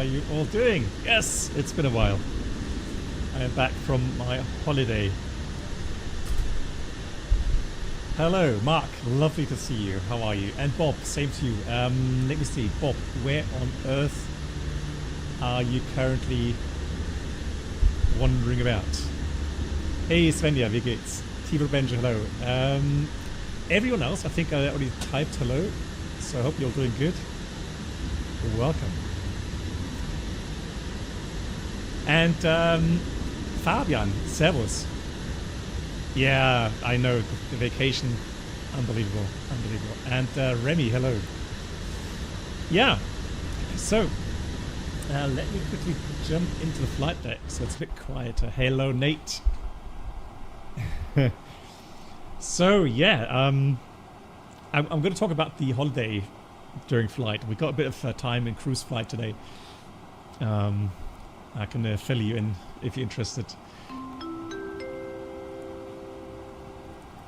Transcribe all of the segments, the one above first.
are you all doing? Yes, it's been a while. I am back from my holiday. Hello, Mark. Lovely to see you. How are you? And Bob, same to you. Let me see. Bob, where on earth are you currently wandering about? Hey, Svenja, wie geht's? Tibor Benja, hello. Everyone else, I think I already typed hello. So I hope you're doing good. Welcome. And Fabian, servus. Yeah, I know, the vacation, unbelievable, unbelievable. And Remy, hello. Yeah, so let me quickly jump into the flight deck so it's a bit quieter. Hello, Nate. So yeah, I'm going to talk about the holiday during flight. We got a bit of time in cruise flight today. I can fill you in if you're interested.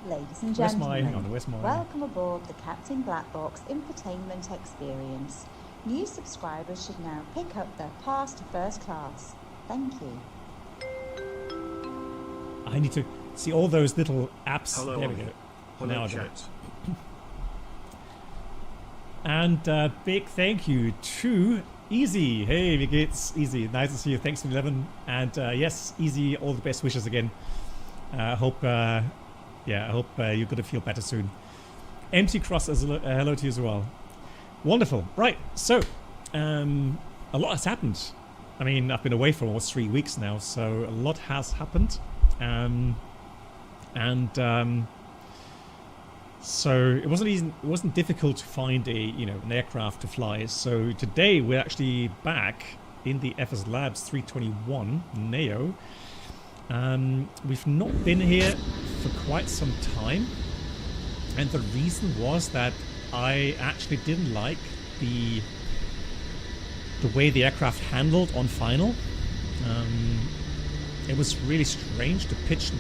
Ladies and gentlemen, where's my... welcome aboard the Captain Black Box infotainment experience. New subscribers should now pick up their pass to first class. Thank you. I need to see all those little apps. Hello, there we go. Hello, now chat. And big thank you to Easy. Hey, wie geht's? Easy. Nice to see you. Thanks for 11. And yes, Easy, all the best wishes again. I hope you're going to feel better soon. Empty Cross, hello to you as well. Wonderful. Right, so a lot has happened. I mean, I've been away for almost 3 weeks now, so a lot has happened. So it wasn't difficult to find an aircraft to fly. So today we're actually back in the FSLabs A321 Neo. We've not been here for quite some time, and the reason was that I actually didn't like the way the aircraft handled on final. It was really strange, the pitch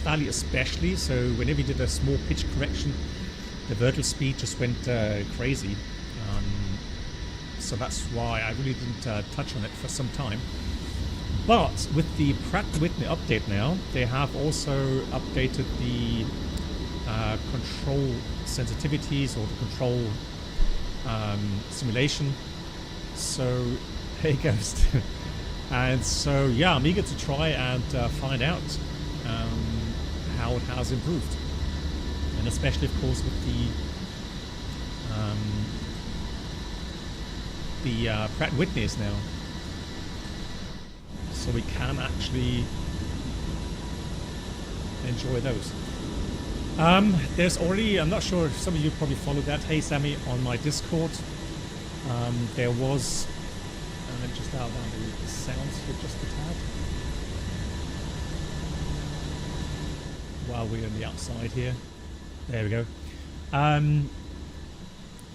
value especially, so whenever you did a small pitch correction, the vertical speed just went crazy. So that's why I really didn't touch on it for some time. But with the Pratt & Whitney update now, they have also updated the control sensitivities or the control simulation. So, hey Ghost. And so, yeah, I'm eager to try and find out how it has improved. And especially, of course, with the Pratt & Whitneys now. So we can actually enjoy those. There's already, I'm not sure if some of you probably followed that, hey Sammy, on my Discord. There was, just dial down the sounds for just a tad. While we're on the outside here. There we go.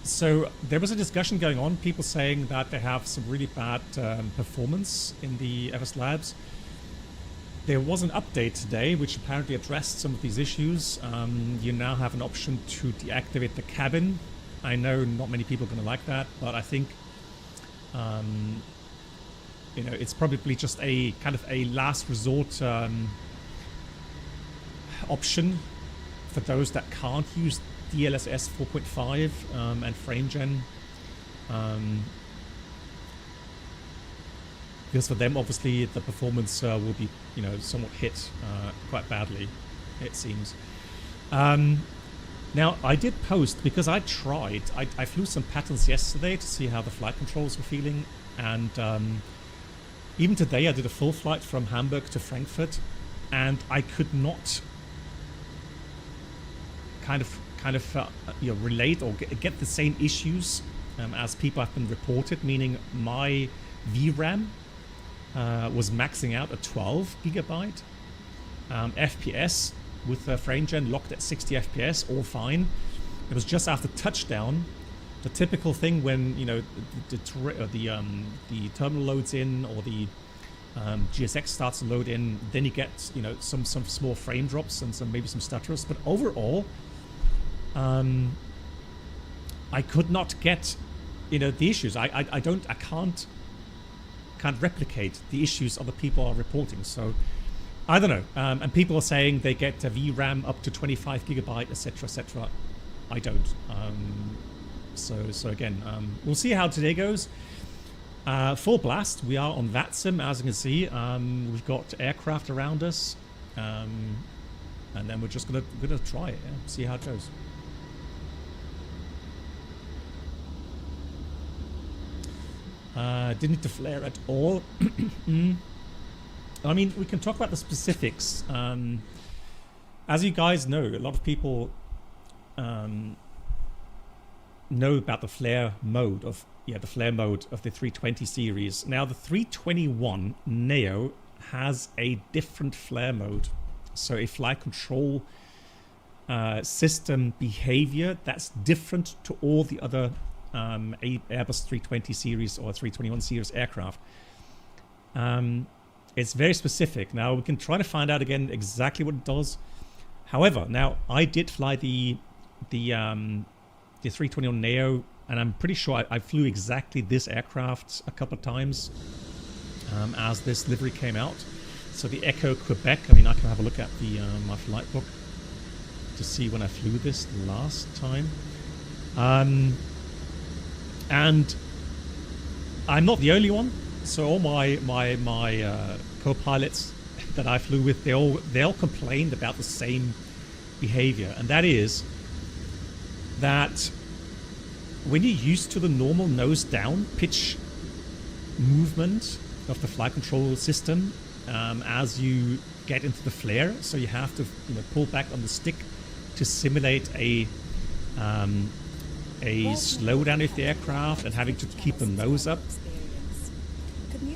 So there was a discussion going on, people saying that they have some really bad performance in the FSLabs. There was an update today which apparently addressed some of these issues. You now have an option to deactivate the cabin. I know not many people are going to like that, but I think it's probably just a kind of a last resort option for those that can't use DLSS 4.5 and FrameGen. Because for them, obviously, the performance will be, somewhat hit quite badly, it seems. Now, I did post, because I tried, I flew some patterns yesterday to see how the flight controls were feeling, and even today I did a full flight from Hamburg to Frankfurt, and I could not kind of relate or get the same issues as people have been reported, meaning my VRAM was maxing out at 12 gigabyte. FPS with FrameGen locked at 60 FPS, all fine. It was just after touchdown, the typical thing when the terminal loads in or the GSX starts to load in, then you get some small frame drops and maybe some stutters. But overall, I could not get the issues. I can't can't replicate the issues other people are reporting. So I don't know. And people are saying they get a VRAM up to 25 gigabyte, etc., etc. I don't. So again, we'll see how today goes. Full blast. We are on VATSIM, as you can see. We've got aircraft around us, and then we're just gonna try it. Yeah? See how it goes. Didn't need to flare at all. I mean, we can talk about the specifics. As you guys know, a lot of people know about the flare mode of the 320 series. Now, the 321 Neo has a different flare mode, so a flight control system behavior that's different to all the other Airbus 320 series or 321 series aircraft. It's very specific. Now we can try to find out again exactly what it does. However, now I did fly the 321 Neo, and I'm pretty sure I flew exactly this aircraft a couple of times as this livery came out. So the Echo Quebec. I mean, I can have a look at the my flight book to see when I flew this last time. And I'm not the only one. So all my co-pilots that I flew with, they all complained about the same behavior, and that is that when you're used to the normal nose down pitch movement of the flight control system, as you get into the flare, so you have to pull back on the stick to simulate a slowdown of the aircraft and having to keep the nose up.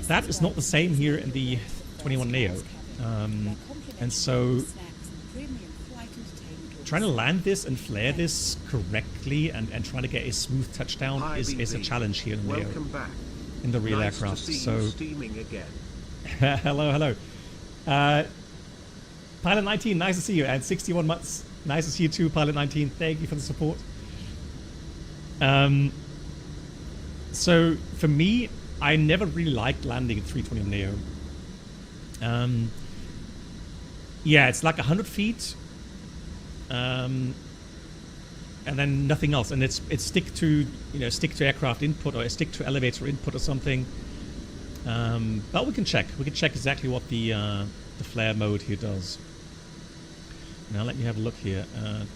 That is not the same here in the 21 Neo, and so trying to land this and flare this correctly and trying to get a smooth touchdown is a challenge here in the Neo, in the real aircraft. So hello. Pilot 19, nice to see you, and 61 months, nice to see you too, Pilot 19. Thank you for the support. So for me, I never really liked landing at 320 Neo. Yeah, it's like 100 feet, and then nothing else, and it's stick to aircraft input or stick to elevator input or something. But we can check exactly what the flare mode here does. Now let me have a look here.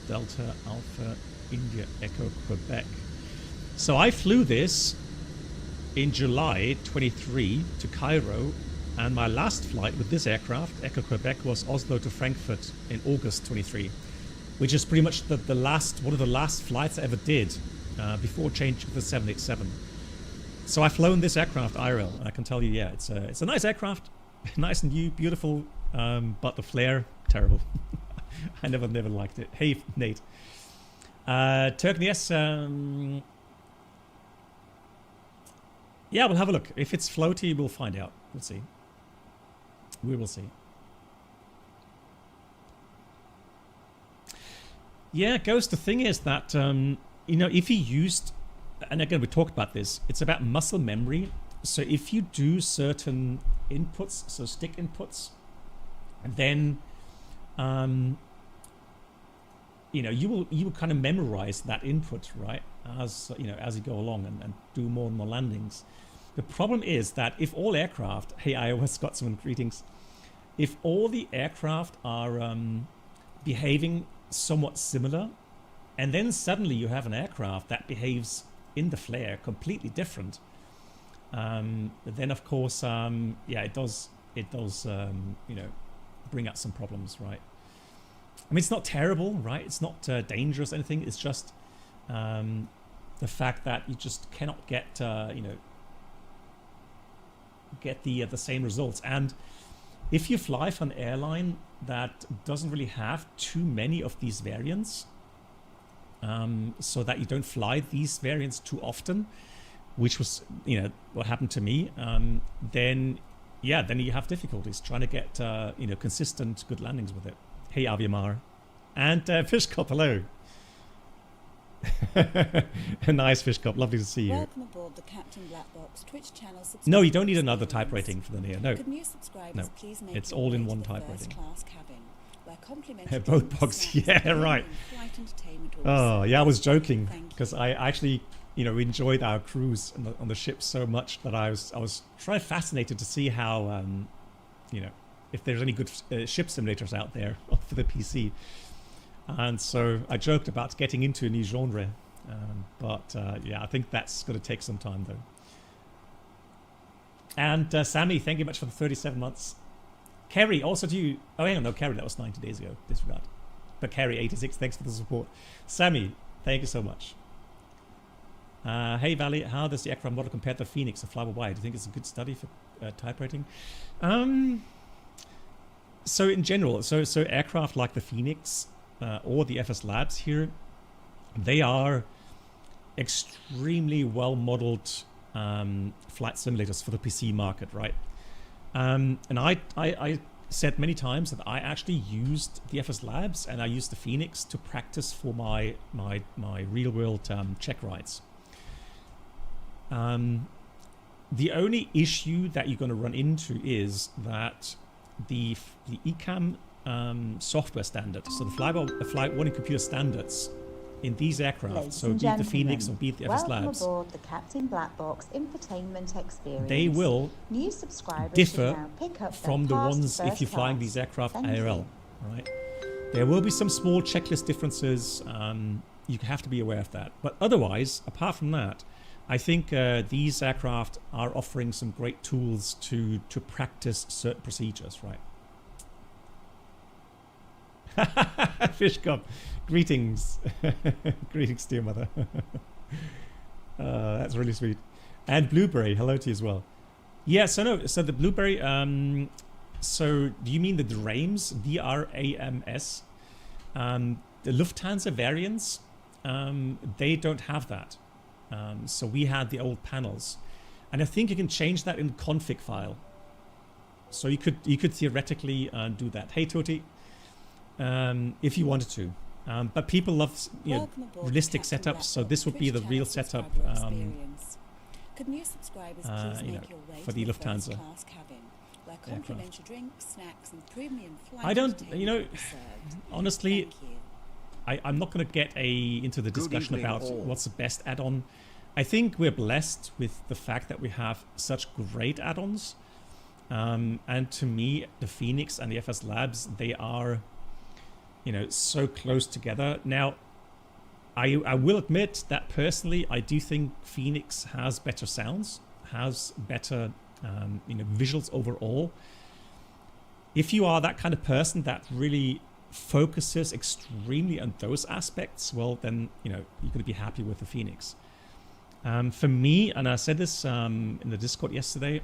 Delta Alpha India Echo Quebec. So I flew this in July 23 to Cairo, and my last flight with this aircraft, Echo Quebec, was Oslo to Frankfurt in August 23, which is pretty much one of the last flights I ever did before changing to the 787. So I've flown this aircraft IRL, and I can tell you, yeah, it's a nice aircraft, nice and new, beautiful, but the flare, terrible. I never liked it. Hey, Nate. Turkey, yes. Yeah, we'll have a look. If it's floaty, we'll find out. We'll see. We will see. Yeah, Ghost, the thing is that, if you used, and again, we talked about this, it's about muscle memory. So if you do certain inputs, so stick inputs, and then, you will kind of memorize that input, right? As you go along and do more and more landings. The problem is that if all aircraft, hey iOS Scotsman, greetings, if all the aircraft are behaving somewhat similar, and then suddenly you have an aircraft that behaves in the flare completely different, then of course, it does bring up some problems, right? I mean, it's not terrible, right? It's not dangerous or anything. It's just the fact that you just cannot get the same results. And if you fly for an airline that doesn't really have too many of these variants, so that you don't fly these variants too often, which was what happened to me, then you have difficulties trying to get consistent good landings with it. Hey Aviamar and Fishcop, hello. Nice, Fish Cup. Lovely to see you. Welcome aboard the Captain Black Box Twitch channel. No, you don't need another type rating for the Neo. No. Could new subscribers No. please make It's your all way in to one the type first rating. class cabin, where complimentary Both drinks, box. snacks, Yeah, and right. flight entertainment will be Oh, served. yeah, I was joking Thank because you. I actually, enjoyed our cruise on the ship so much that I was trying fascinated to see how, if there's any good ship simulators out there for the PC. And so I joked about getting into a new genre. But yeah, I think that's going to take some time though. And Sammy, thank you much for the 37 months. Kerry, also to you. Oh, hang on, no, Kerry, that was 90 days ago. Disregard. But Kerry, 86, thanks for the support. Sammy, thank you so much. Hey, Valley, how does the aircraft model compare to FENIX, a flyby wide? Do you think it's a good study for type rating? So in general, so aircraft like the FENIX or the FSLabs here, they are extremely well modeled flight simulators for the PC market, right? And I said many times that I actually used the FSLabs and I used the FENIX to practice for my real world check rides. The only issue that you're going to run into is that the ECAM software standard, so the flight warning computer standards in these aircraft, Ladies so and be it the gentlemen, FENIX or be it the welcome FSLabs, aboard the Captain Black Box infotainment experience. they will New subscribers differ should now pick up from the their pass to ones if first you're flying class. these aircraft Thank IRL, you. right? There will be some small checklist differences. You have to be aware of that. But otherwise, apart from that, I think these aircraft are offering some great tools to practice certain procedures, right? Fish Cup, greetings. Greetings, dear mother. That's really sweet. And Blueberry, hello to you as well. Yeah, so the Blueberry, so do you mean the DRAMS, DRAMS? The Lufthansa variants, they don't have that. So we had the old panels. And I think you can change that in the config file. So you could theoretically do that. Hey, Toti. If you wanted to, but people love realistic setups, so this would be the real setup Could new subscribers please make your way for to the first Lufthansa class cabin, where complimentary drinks, snacks and premium flight I don't, entertainment will be served. honestly, Thank you. I'm not going to get into the discussion about all. what's the best add-on. I think we're blessed with the fact that we have such great add-ons, and to me, the FENIX and the FSLabs, they are, so close together. Now, I will admit that personally, I do think FENIX has better sounds, has better, visuals overall. If you are that kind of person that really focuses extremely on those aspects, well, then, you're going to be happy with the FENIX. For me, and I said this in the Discord yesterday,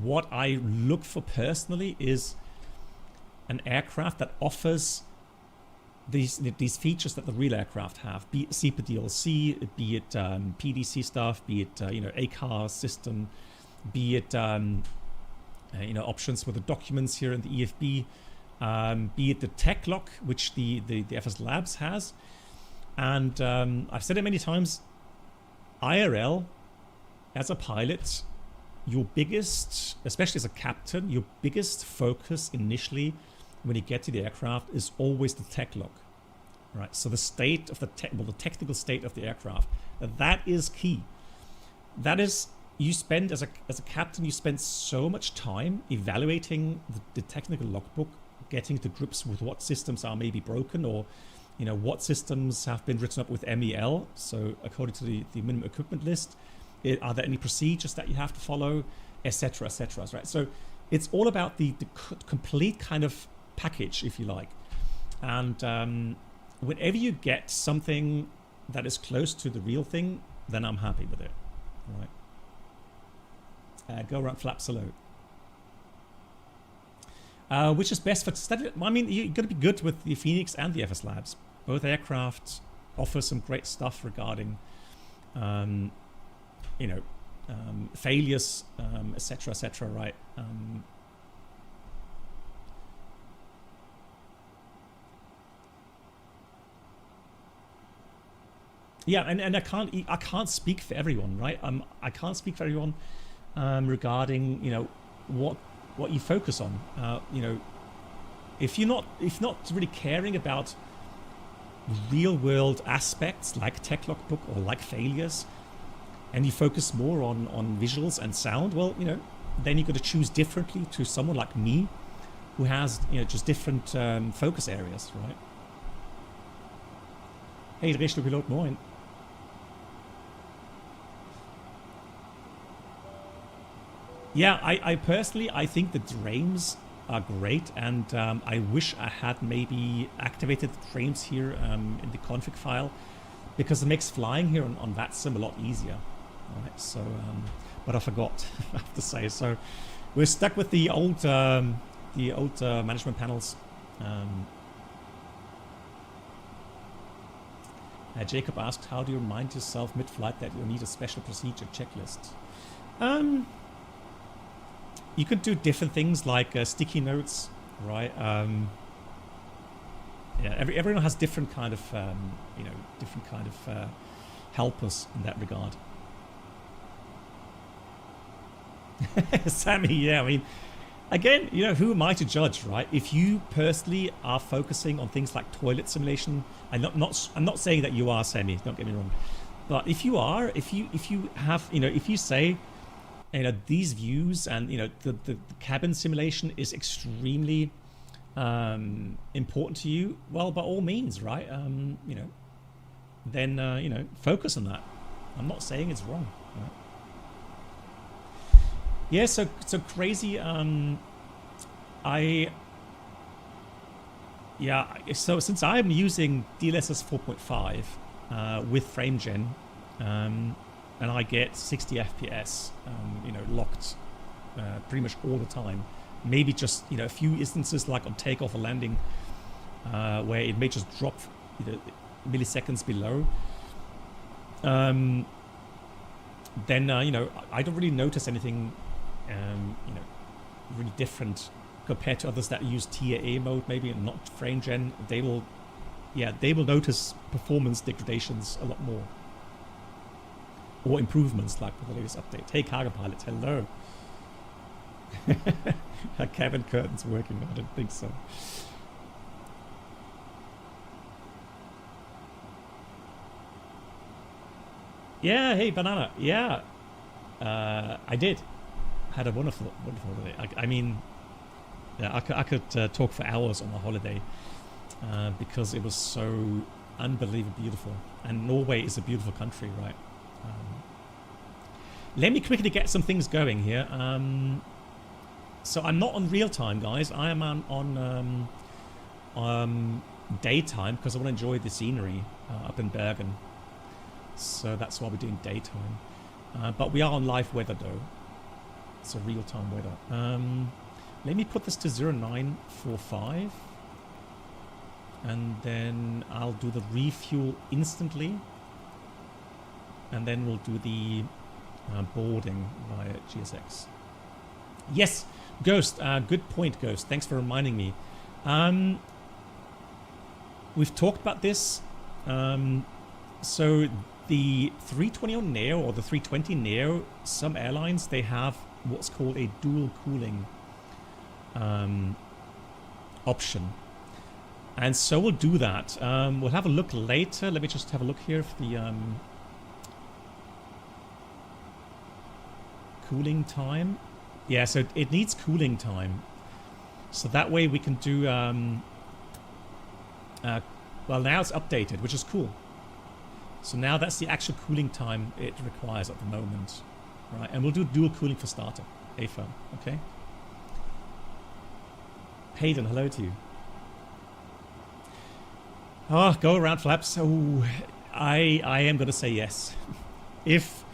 what I look for personally is an aircraft that offers these features that the real aircraft have, be it SEPA DLC, be it PDC stuff, be it ACAR system, be it options for the documents here in the EFB, be it the tech lock, which the FSLabs has. And I've said it many times, IRL, as a pilot, your biggest, especially as a captain, your biggest focus initially when you get to the aircraft is always the tech log, right? So the state of the technical state of the aircraft, that is key. That is, you spend as a captain, you spend so much time evaluating the technical logbook, getting to grips with what systems are maybe broken, or what systems have been written up with MEL. So according to the minimum equipment list, are there any procedures that you have to follow, etc., right? So it's all about the complete kind of package, if you like. And whenever you get something that is close to the real thing, then I'm happy with it. All right. Go around flaps hello. Which is best for study? I mean, you're going to be good with the FENIX and the FSLabs. Both aircraft offer some great stuff regarding, failures, etc., right? Yeah, and I can't speak for everyone, right? I can't speak for everyone regarding, you know, what you focus on. You know, if you're not really caring about real world aspects like tech logbook or like failures, and you focus more on visuals and sound, well, you know, then you've got to choose differently to someone like me, who has, you know, just different focus areas, right? Hey, Drehstuhl Pilot, moin. Yeah, I personally, I think the frames are great, and I wish I had maybe activated the frames here in the config file, because it makes flying here on VATSIM a lot easier. Right, so, but I forgot, I have to say. So we're stuck with the old management panels. Jacob asked, how do you remind yourself mid-flight that you need a special procedure checklist? You could do different things like sticky notes, right? Yeah, everyone has different kind of, you know, different kind of helpers in that regard. Sammy, yeah, I mean, again, you know, who am I to judge, right? If you personally are focusing on things like toilet simulation, I'm not saying that you are, Sammy, don't get me wrong, but if you are, if you have, you know, if you say, you know, these views and, you know, the cabin simulation is extremely important to you, well, by all means, right? You know, then you know, focus on that. I'm not saying it's wrong, right? Yeah, so crazy. So since I'm using DLSS 4.5 with FrameGen, and I get 60 FPS, you know, locked pretty much all the time. Maybe just, you know, a few instances like on takeoff or landing, where it may just drop, you know, milliseconds below. Then you know, I don't really notice anything, you know, really different compared to others that use TAA mode, maybe, and not FrameGen. They will notice performance degradations a lot more, or improvements like with the latest update. Hey, Cargo Pilot, hello. Are cabin curtains working? I don't think so. Yeah, hey, Banana. Yeah, I did. Had a wonderful holiday. I mean, yeah, I could talk for hours on the holiday because it was so unbelievably beautiful. And Norway is a beautiful country, right? Let me quickly get some things going here. So I'm not on real time, guys. I am on daytime because I want to enjoy the scenery up in Bergen. So that's why we're doing daytime. But we are on live weather though. It's a real time weather. Let me put this to 0945. And then I'll do the refuel instantly. And then we'll do the boarding via GSX. Yes, Ghost. Good point, Ghost. Thanks for reminding me. We've talked about this. So the 321 Neo or the 320 Neo, some airlines, they have what's called a dual cooling option. And so we'll do that. We'll have a look later. Let me just have a look here for the cooling time. Yeah, so it needs cooling time. So that way we can do... well, now it's updated, which is cool. So now that's the actual cooling time it requires at the moment. Right, and we'll do dual cooling for starter. AFIRM, okay? Hayden, hello to you. Oh, go around flaps. Oh, I am going to say yes. If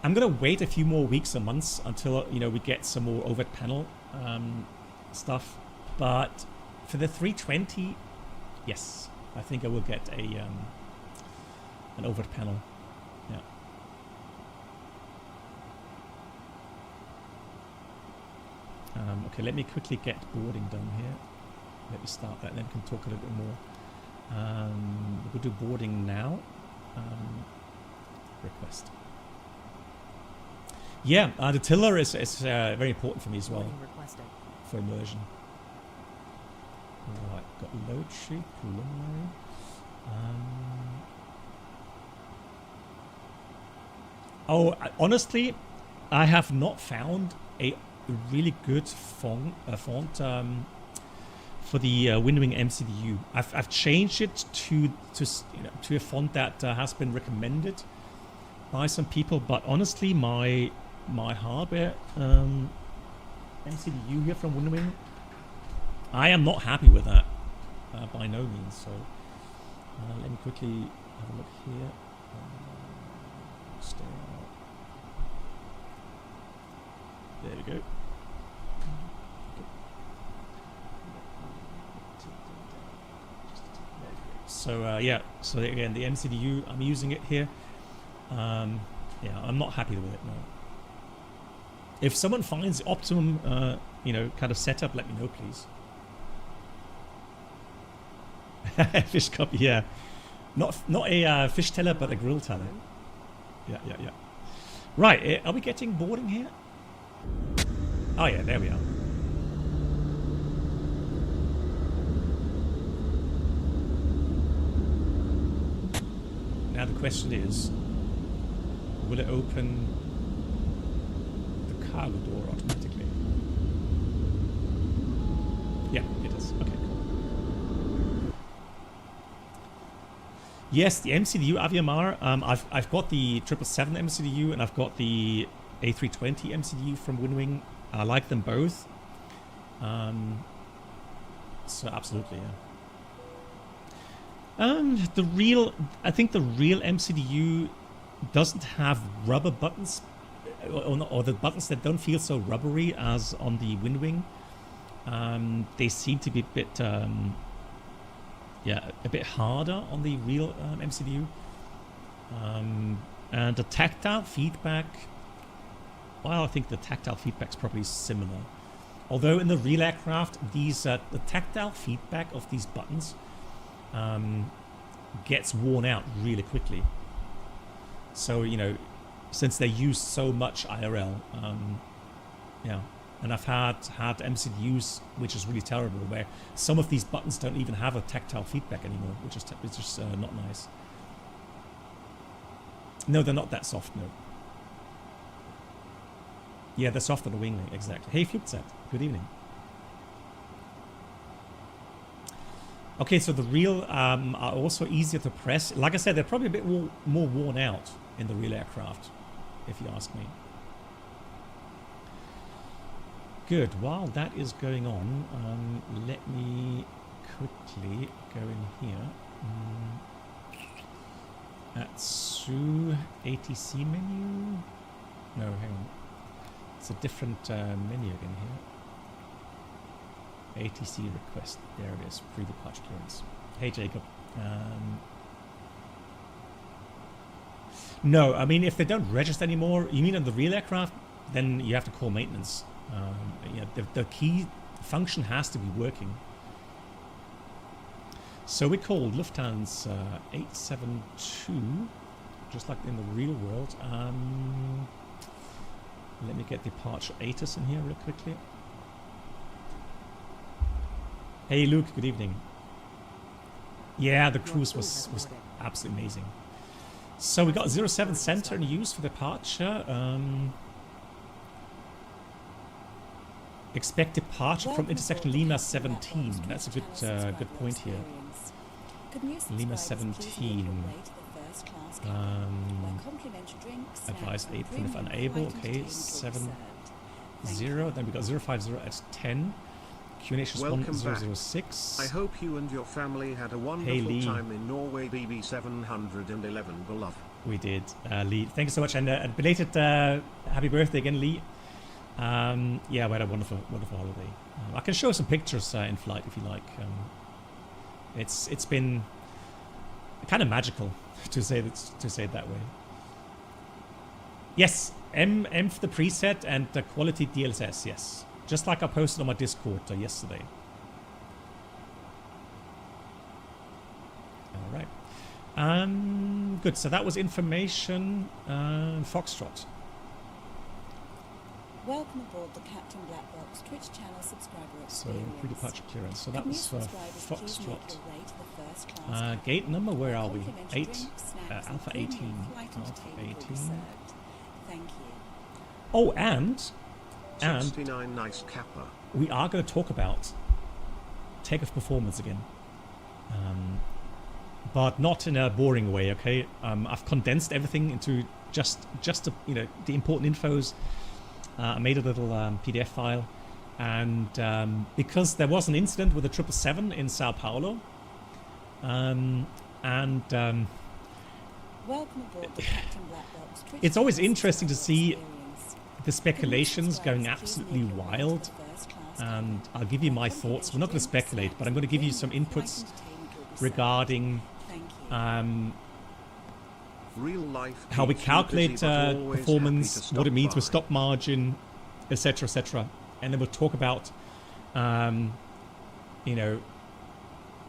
I'm going to wait a few more weeks or months until, you know, we get some more overhead panel stuff. But for the 320, yes, I think I will get a an overhead panel. Yeah. Okay, let me quickly get boarding done here. Let me start that, and then we can talk a little bit more. We'll do boarding now. request. Yeah, the tiller is very important for me as well for immersion. Right, got load sheet, preliminary. Honestly, I have not found a really good font for the Windwing MCDU. I've changed it to a font that has been recommended by some people, but honestly, my hardware MCDU here from Windwing, I am not happy with that by no means. So let me quickly have a look here. Stay out. There we go. So yeah, so again, the MCDU, I'm using it here. Yeah, I'm not happy with it, no. If someone finds the optimum, kind of setup, let me know, please. Fish copy, yeah. Not a fish teller, but a grill teller. Yeah. Right, are we getting boarding here? Oh yeah, there we are. Now the question is, will it open the cargo door automatically? Yeah, it does. Okay, cool. Yes, the MCDU AVMR. I've got the 777 MCDU and I've got the A320 MCDU from Windwing. I like them both. So absolutely, yeah. I think the real MCDU doesn't have rubber buttons, or the buttons that don't feel so rubbery as on the Windwing. They seem to be a bit, a bit harder on the real MCDU. And the tactile feedback, well, I think the tactile feedback is probably similar. Although in the real aircraft, these the tactile feedback of these buttons gets worn out really quickly. So, since they use so much IRL, yeah. And I've had MCDUs, which is really terrible, where some of these buttons don't even have a tactile feedback anymore, which is just not nice. No, they're not that soft, no. Yeah, they're soft on the winglet, exactly. Hey, Flugzeit, good evening. Okay, so the real are also easier to press. Like I said, they're probably a bit more worn out in the real aircraft, if you ask me. Good. While that is going on, let me quickly go in here. Atsu ATC menu. No, hang on. It's a different menu again here. ATC request. There it is. Pre-departure clearance. Hey, Jacob. No, I mean, if they don't register anymore, you mean on the real aircraft, then you have to call maintenance. The key function has to be working. So we called Lufthansa 872, just like in the real world. Let me get departure ATIS in here real quickly. Hey Luke, good evening. Yeah, the cruise was absolutely amazing. So we got 07 center in use for departure. Expect departure from intersection Lima 17. That's a good point here. Lima 17. Advise 8 if unable. Okay, 70. Then we got 050 at 10. QNH 1006. I hope you and your family had a wonderful time in Norway. BB 711, beloved. We did, Lee. Thank you so much, and belated happy birthday again, Lee. Yeah, we had a wonderful holiday. I can show some pictures in flight if you like. It's been kind of magical to say it that way. Yes, M for the preset and the quality DLSS. Yes, just like I posted on my Discord yesterday. All right. Good. So that was information. Foxtrot. Welcome aboard the Captain Black Box Twitch channel subscriber experience. So pre-departure clearance. So that Can was new subscribers please make your Foxtrot. way to the first class Gate number, where are we? Complimentary 8. drinks, snacks, and Alpha premium 18. flight Alpha entertainment will be 18. served. Thank you. Oh, and 69 nice kappa. we are going to talk about takeoff performance again. But not in a boring way, okay? I've condensed everything into just the important infos. I made a little PDF file, and because there was an incident with the 777 in Sao Paulo, Welcome aboard the Captain Black Box Twitch it's always channel interesting to subscriber see experience. the speculations Can going new subscribers please absolutely make your way to wild, the first class and cabin? I'll give you my thoughts. We're not going to speculate, but I'm going to give you some inputs regarding Real life how we keeps you calculate busy, but always performance, happy to what it stop means with by. stop margin, etc., etc. And then we'll talk about,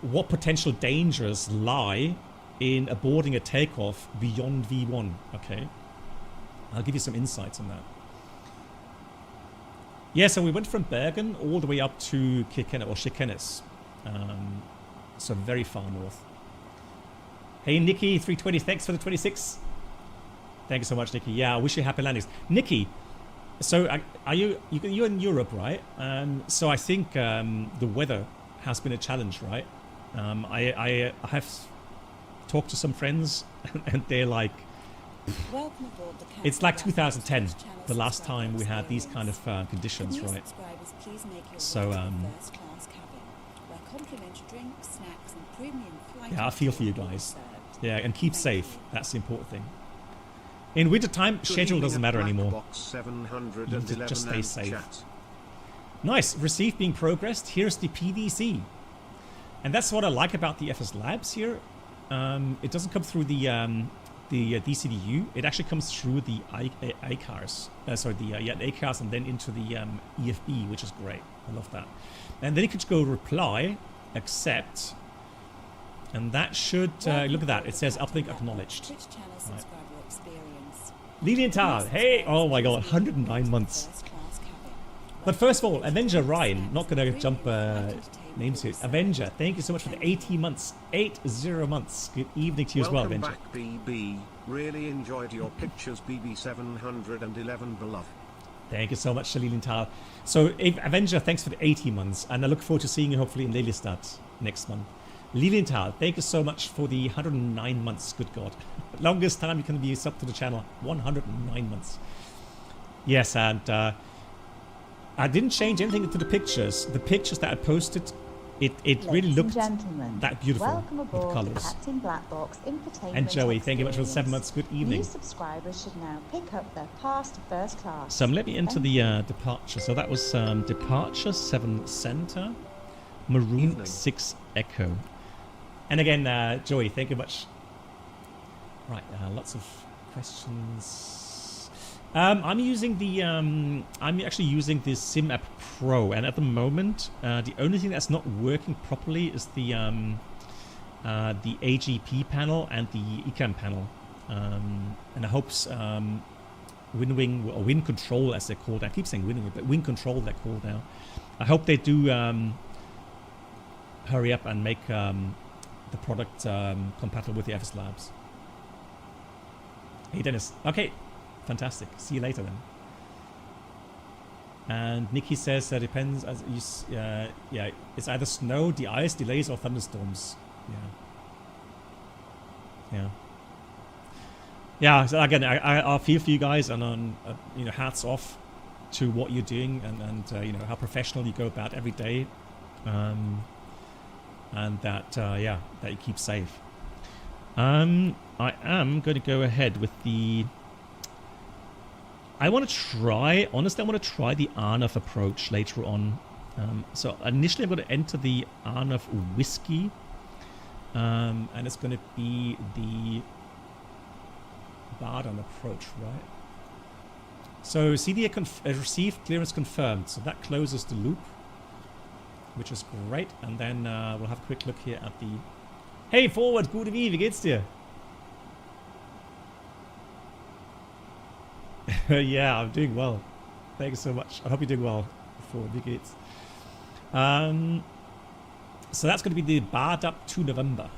what potential dangers lie in aborting a takeoff beyond V1. Okay, I'll give you some insights on that. Yeah, so we went from Bergen all the way up to Kirkenes, so very far north. Hey, Nikki, 320, thanks for the 26. Thank you so much, Nikki. Yeah, I wish you happy landings. Nikki, so you're in Europe, right? So I think the weather has been a challenge, right? I have talked to some friends, and they're like, Welcome aboard the Captain it's like Black Box 2010, Twitch channel the last subscriber time we had these kind experience. of conditions, Can new right? subscribers please make your So, way to the first class cabin, where complimentary drinks, snacks, and premium flight Yeah, I feel for you entertainment will be guys. served. Yeah, and keep Thank safe. you. That's the important thing. In wintertime, Good schedule evening doesn't at matter Black anymore. Box 711 You need to just stay and safe. chat. Nice. Receive being progressed. Here's the PDC. And that's what I like about the FSLabs here. It doesn't come through the DCDU. It actually comes through the ACARS. ACARS and then into the EFB, which is great. I love that. And then you could go reply, accept, and that should, look at that. It says uplink acknowledged. Twitch channel subscriber experience. Lilienthal, hey, oh my god, 109 months. But first of all, Avenger Ryan, not going to jump names here. Avenger, thank you so much for the 80 months. 80 months. Good evening to you as well, Welcome Avenger. back, BB. Really enjoyed your pictures, BB711 beloved. Thank you so much, Lilienthal. So, Avenger, thanks for the 80 months. And I look forward to seeing you hopefully in Lelystad next month. Lilienthal, thank you so much for the 109 months. Good God. Longest time you can be sub to the channel. 109 months. Yes, and I didn't change anything to the pictures. The pictures that I posted, it really Ladies looked and gentlemen, that beautiful welcome with aboard the colours. Captain Black Box Infotainment And Joey, thank you much for the 7 experience. months. Good New evening. subscribers should now pick up their pass to first class. So let me enter Thank the departure. So that was departure 7 center, maroon Evening. 6 echo. And again, Joey, thank you much. Right, lots of questions. I'm using the I'm actually using the Sim app Pro, and at the moment, the only thing that's not working properly is the AGP panel and the ECAM panel. And I hope Windwing or Wind Control, as they're called. I keep saying Windwing, but Wind Control they're called now. I hope they do hurry up and make the product compatible with the FSLabs. Hey Dennis. Okay, fantastic. See you later then. And Nikki says that depends. As you, yeah, it's either snow, the ice, delays, or thunderstorms. Yeah. So again, I feel for you guys, and hats off to what you're doing, and how professional you go about every day, and that that you keep safe. I am going to go ahead with the. I want to try the Arnov approach later on. So initially, I'm going to enter the Arnov whiskey, and it's going to be the Barden approach, right? So CDA received, clearance confirmed. So that closes the loop, which is great. And then we'll have a quick look here at the Hey, Forward, gute wie geht's dir? Yeah, I'm doing well. Thanks so much. I hope you're doing well. Forward, wie geht's? So that's going to be the BARD up to November.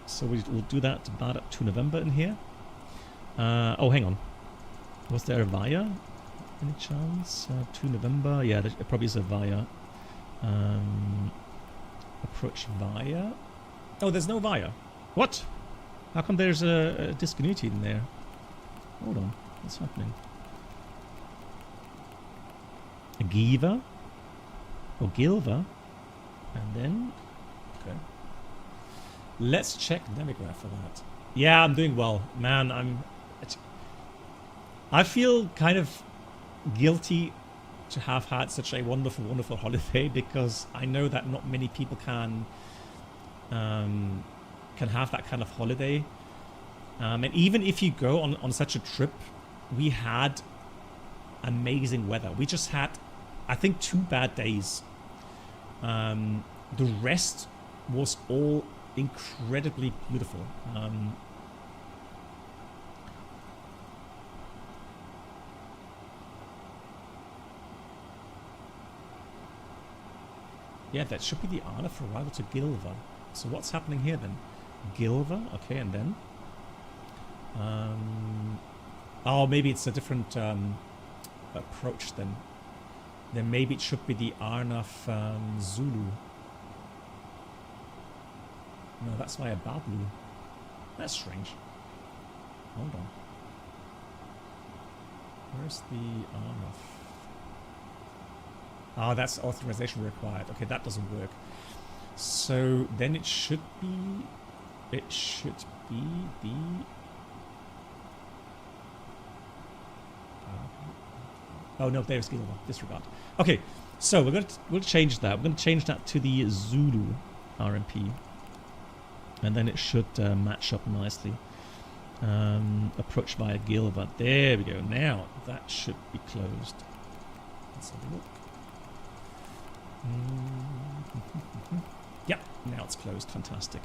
So we'll do that to BARD up to November in here. Oh, hang on. Was there a VIA? Any chance? To November? Yeah, there probably is a VIA. Approach VIA. Oh, there's no VIA. What? How come there's a discontinuity in there? Hold on. What's happening? A Giva? Or Gilva? And then... Okay. Let's check Navigraph for that. Yeah, I'm doing well. Man, I feel kind of guilty to have had such a wonderful, wonderful holiday because I know that not many people can have that kind of holiday. And even if you go on such a trip, we had amazing weather. We just had, I think, 2 bad days. The rest was all incredibly beautiful. Yeah, that should be the honor for arrival to Gilva. So what's happening here then? Gilva, okay, and then? Oh, maybe it's a different approach then. Then maybe it should be the Arnaf Zulu. No, that's via Bablu. That's strange. Hold on. Where's the Arnaf? Ah, that's authorization required. Okay, that doesn't work. So then it should be the... Oh no, there's Gilva. Disregard. Okay, so we'll change that. We're going to change that to the Zulu RMP, and then it should match up nicely. Approach via Gilva. There we go. Now that should be closed. Let's have a look. Yep, now it's closed. Fantastic.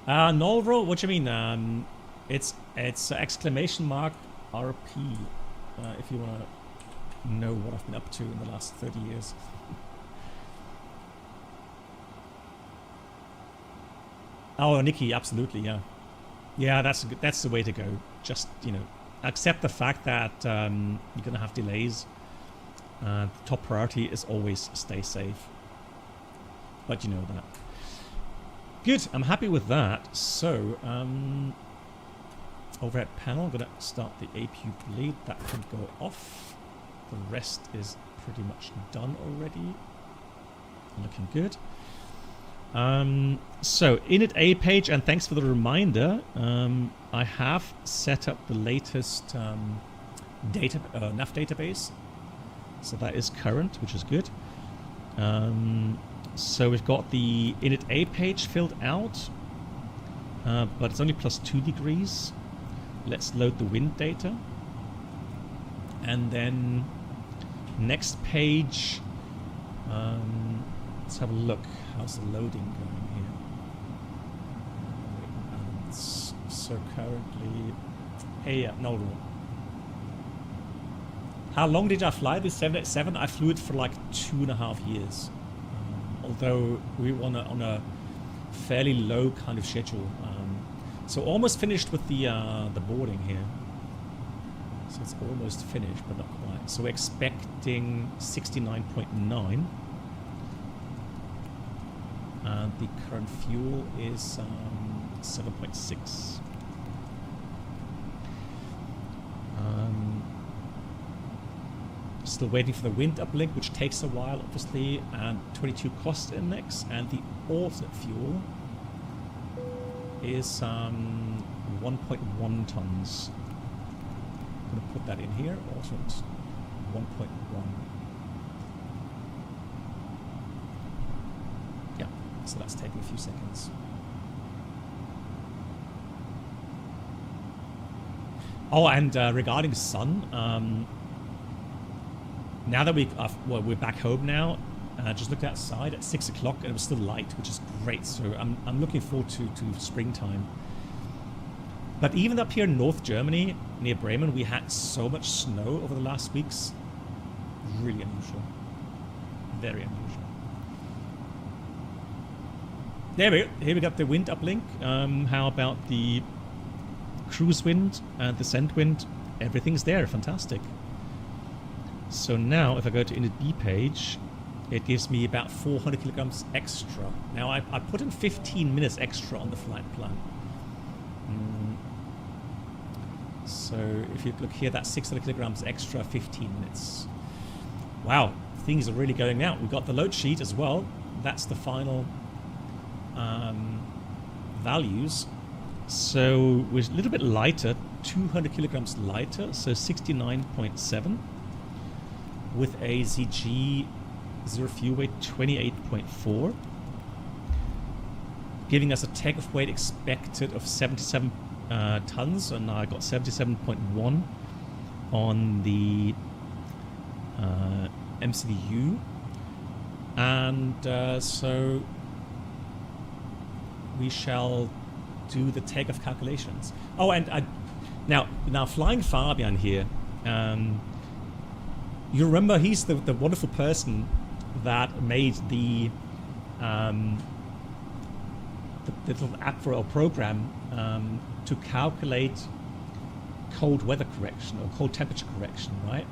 Nolro, what do you mean? It's exclamation mark RP. If you want to know what I've been up to in the last 30 years. Oh, Nikki, absolutely, yeah. Yeah, that's the way to go. Just, you know, accept the fact that you're going to have delays. The top priority is always stay safe. But you know that. Good, I'm happy with that. So, overhead panel, I'm going to start the APU bleed. That can go off. The rest is pretty much done already. Looking good. So, init A page, and thanks for the reminder. I have set up the latest NAV database. So that is current, which is good. So we've got the init A page filled out, but it's only +2 degrees. Let's load the wind data. And then next page, let's have a look. How's the loading going here? So currently, hey, no. How long did I fly this 787? I flew it for like 2.5 years. Although we were on a fairly low kind of schedule. So almost finished with the boarding here. So it's almost finished, but not quite. So we're expecting 69.9. And the current fuel is 7.6. Still waiting for the wind uplink, which takes a while, obviously, and 22 cost index, and the alternate fuel is 1.1 tons. I'm going to put that in here, alternate 1.1. Yeah, so that's taking a few seconds. Oh, and regarding sun, now that we're back home now, just looked outside at 6 o'clock and it was still light, which is great. So I'm looking forward to springtime. But even up here in North Germany, near Bremen, we had so much snow over the last weeks. Really unusual. Very unusual. There we go. Here we got the wind uplink. How about the cruise wind and the send wind? Everything's there. Fantastic. So now if I go to EDDF page, it gives me about 400 kilograms extra. Now I put in 15 minutes extra on the flight plan. So if you look here, that's 600 kilograms extra, 15 minutes. Wow, things are really going out. We've got the load sheet as well. That's the final values. So we're a little bit lighter, 200 kilograms lighter, so 69.7 with a ZG zero fuel weight 28.4, giving us a takeoff weight expected of 77 tons, and I got 77.1 on the MCDU, and so we shall do the takeoff calculations. Oh, and now flying Fabian here. You remember he's the wonderful person that made the little app or program to calculate cold weather correction or cold temperature correction, right?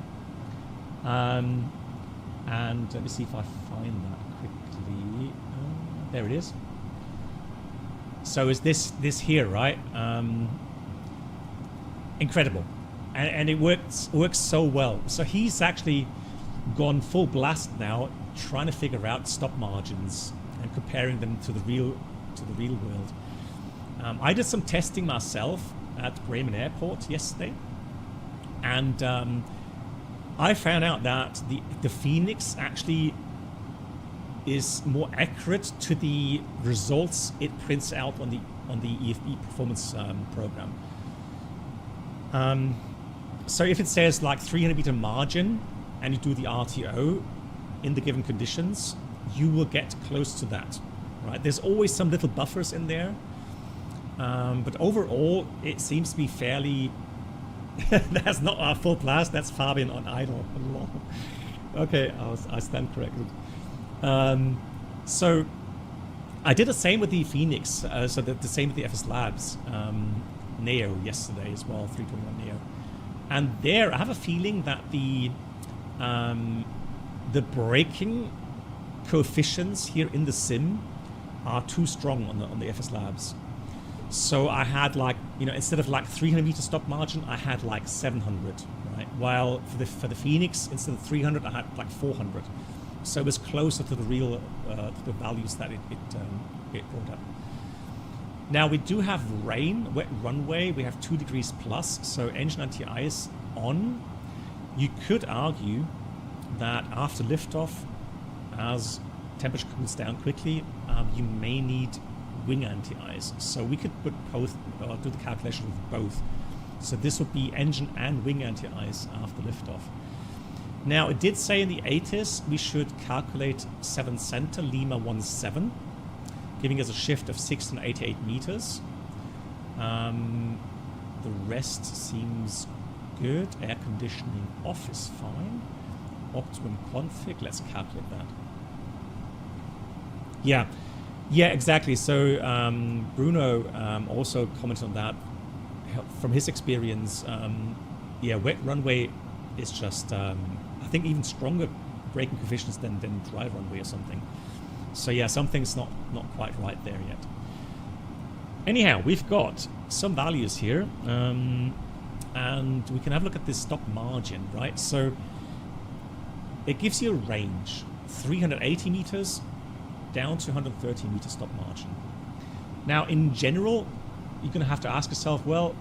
And let me see if I find that quickly. There it is. So is this here, right? Incredible, and it works so well. So he's actually gone full blast now, trying to figure out stop margins and comparing them to the real world. I did some testing myself at Bremen Airport yesterday, and I found out that the FENIX actually is more accurate to the results it prints out on the EFB performance program. So if it says like 300 meter margin and you do the RTO in the given conditions, you will get close to that, right? There's always some little buffers in there, but overall it seems to be fairly. That's not our full blast. That's Fabian on idle. Okay, I stand corrected. So I did the same with the FENIX. So the same with the FSLabs Neo yesterday as well, 321 Neo. And there, I have a feeling that the braking coefficients here in the sim are too strong on the FSLabs. So I had like, instead of like 300 meter stop margin, I had like 700, right? While for the FENIX, instead of 300, I had like 400. So it was closer to the real to the values that it brought up. Now we do have rain, wet runway. We have 2 degrees plus, so engine anti-ice on. You could argue that after liftoff, as temperature cools down quickly, you may need wing anti-ice. So we could put both, do the calculation with both. So this would be engine and wing anti-ice after liftoff. Now it did say in the ATIS we should calculate 7 center Lima 17, giving us a shift of 688 meters. The rest seems good. Air conditioning off is fine. Optimum config, let's calculate that. Yeah, exactly. So Bruno also commented on that. From his experience, wet runway is just, I think, even stronger braking coefficients than dry runway or something. So yeah, something's not quite right there yet. Anyhow, we've got some values here, and we can have a look at this stop margin, right? So it gives you a range, 380 meters down to 130 meter stop margin. Now, in general, you're going to have to ask yourself, well,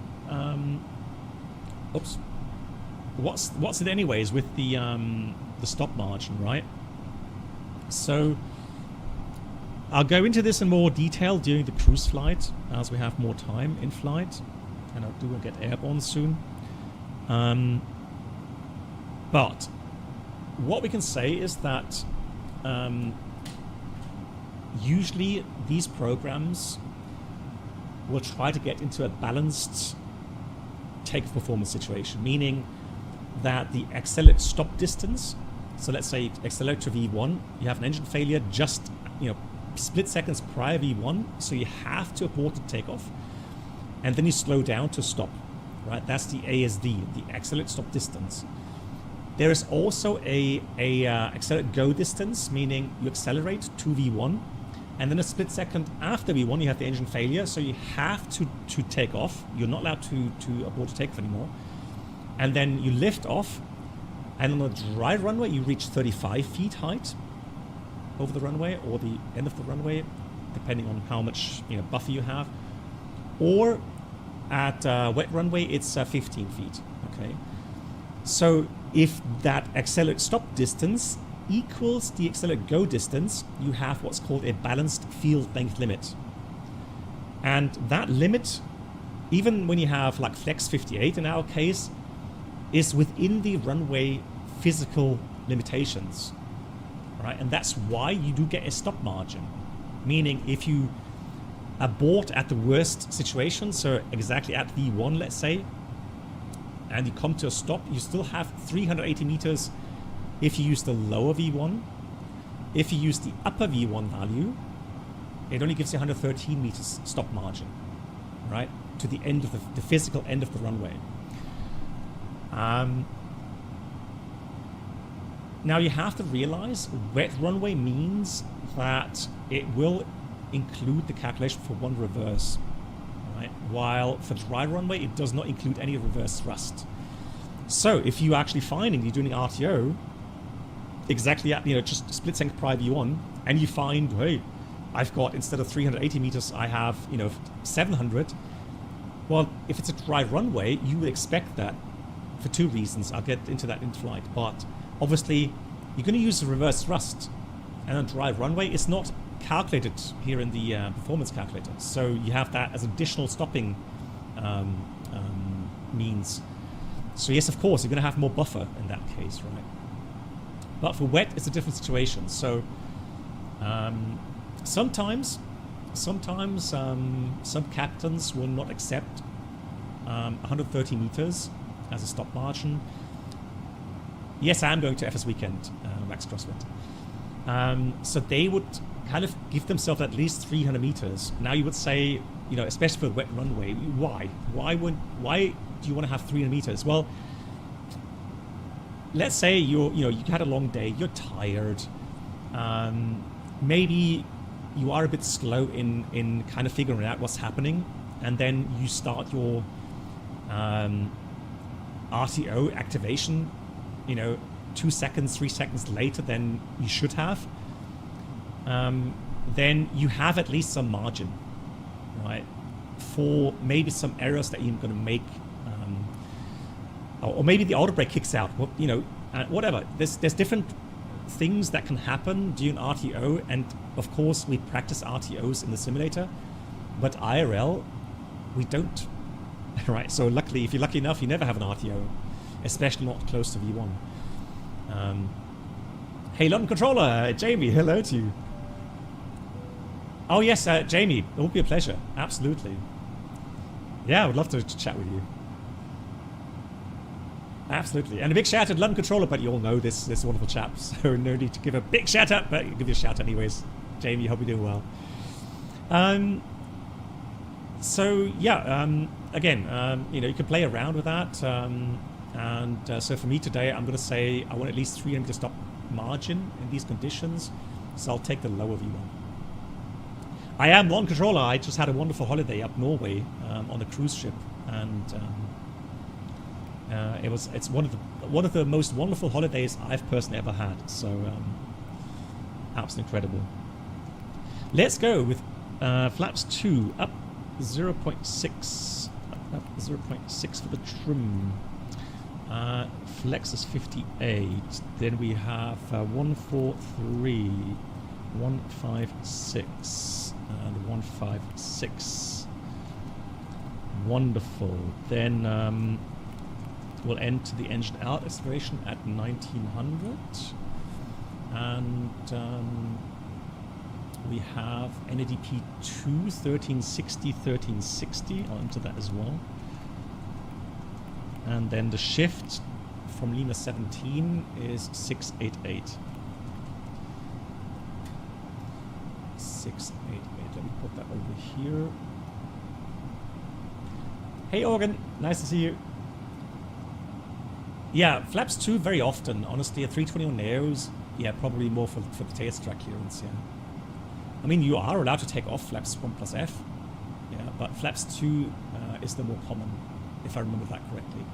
what's it anyways with the stop margin, right? So I'll go into this in more detail during the cruise flight as we have more time in flight, and I do get airborne soon. But what we can say is that usually these programs will try to get into a balanced takeoff performance situation, meaning that the accelerate stop distance, so let's say accelerate to V1, you have an engine failure just, split seconds prior V1, so you have to abort the takeoff, and then you slow down to stop, right? That's the ASD, the accelerate stop distance. There is also a accelerate go distance, meaning you accelerate to V1, and then a split second after V1 you have the engine failure, so you have to take off. You're not allowed to abort the takeoff anymore. And then you lift off, and on a dry runway you reach 35 feet height over the runway, or the end of the runway, depending on how much buffer you have. Or at wet runway it's 15 feet. Okay, so if that accelerate stop distance equals the accelerate go distance, you have what's called a balanced field length limit. And that limit, even when you have like flex 58 in our case, is within the runway physical limitations, right? And that's why you do get a stop margin. Meaning if you abort at the worst situation, so exactly at V1 let's say, and you come to a stop, you still have 380 meters if you use the lower V1. If you use the upper V1 value, it only gives you 113 meters stop margin, right? To the end of the physical end of the runway. Now you have to realize wet runway means that it will include the calculation for one reverse, right? While for dry runway, it does not include any reverse thrust. So if you actually finding you're doing RTO exactly at, just split second prior V1, and you find, hey, I've got, instead of 380 meters, I have, 700. Well, if it's a dry runway, you would expect that for two reasons. I'll get into that in flight, but obviously you're going to use the reverse thrust, and on dry runway, it's not calculated here in the performance calculator. So you have that as additional stopping means. So yes, of course, you're going to have more buffer in that case, right? But for wet, it's a different situation. So sometimes some captains will not accept 130 meters as a stop margin. Yes, I am going to FS weekend, Max Crosswind. So they would kind of give themselves at least 300 meters. Now you would say, especially for the wet runway, why? Why do you want to have 300 meters? Well, let's say you had a long day, you're tired, maybe you are a bit slow in kind of figuring out what's happening, and then you start your RTO activation 2 seconds, 3 seconds later than you should have, then you have at least some margin, right, for maybe some errors that you're going to make, or maybe the auto brake kicks out, whatever. There's different things that can happen during RTO, and of course we practice RTOs in the simulator, but IRL we don't, right? So luckily, if you're lucky enough, you never have an RTO, especially not close to V1. Hey, London Controller, Jamie, hello to you. Oh yes, Jamie, it will be a pleasure, absolutely. Yeah, I would love to chat with you. Absolutely, and a big shout out to London Controller, but you all know this wonderful chap, so no need to give a big shout out, but I'll give you a shout out anyways. Jamie, hope you're doing well. So yeah, again, you can play around with that, so for me today, I'm going to say I want at least 300 meter stop margin in these conditions, so I'll take the lower V1. I am London Controller. I just had a wonderful holiday up Norway on a cruise ship, and it's one of the most wonderful holidays I've personally ever had. So absolutely incredible. Let's go with flaps 2 up 0.6 up 0.6 for the trim. Flex is 58. Then we have 143, 156, and 156. Wonderful. Then We'll end the engine out acceleration at 1900. And we have NADP 2, 1360, 1360. I'll enter that as well. And then the shift from Lima 17 is 688. 688. Let me put that over here. Hey Organ, nice to see you. Yeah, flaps 2 very often. Honestly, A321 Neos, yeah, probably more for the tail strike clearance, yeah. I mean, you are allowed to take off flaps 1 plus F, yeah, but flaps 2 is the more common, if I remember that correctly.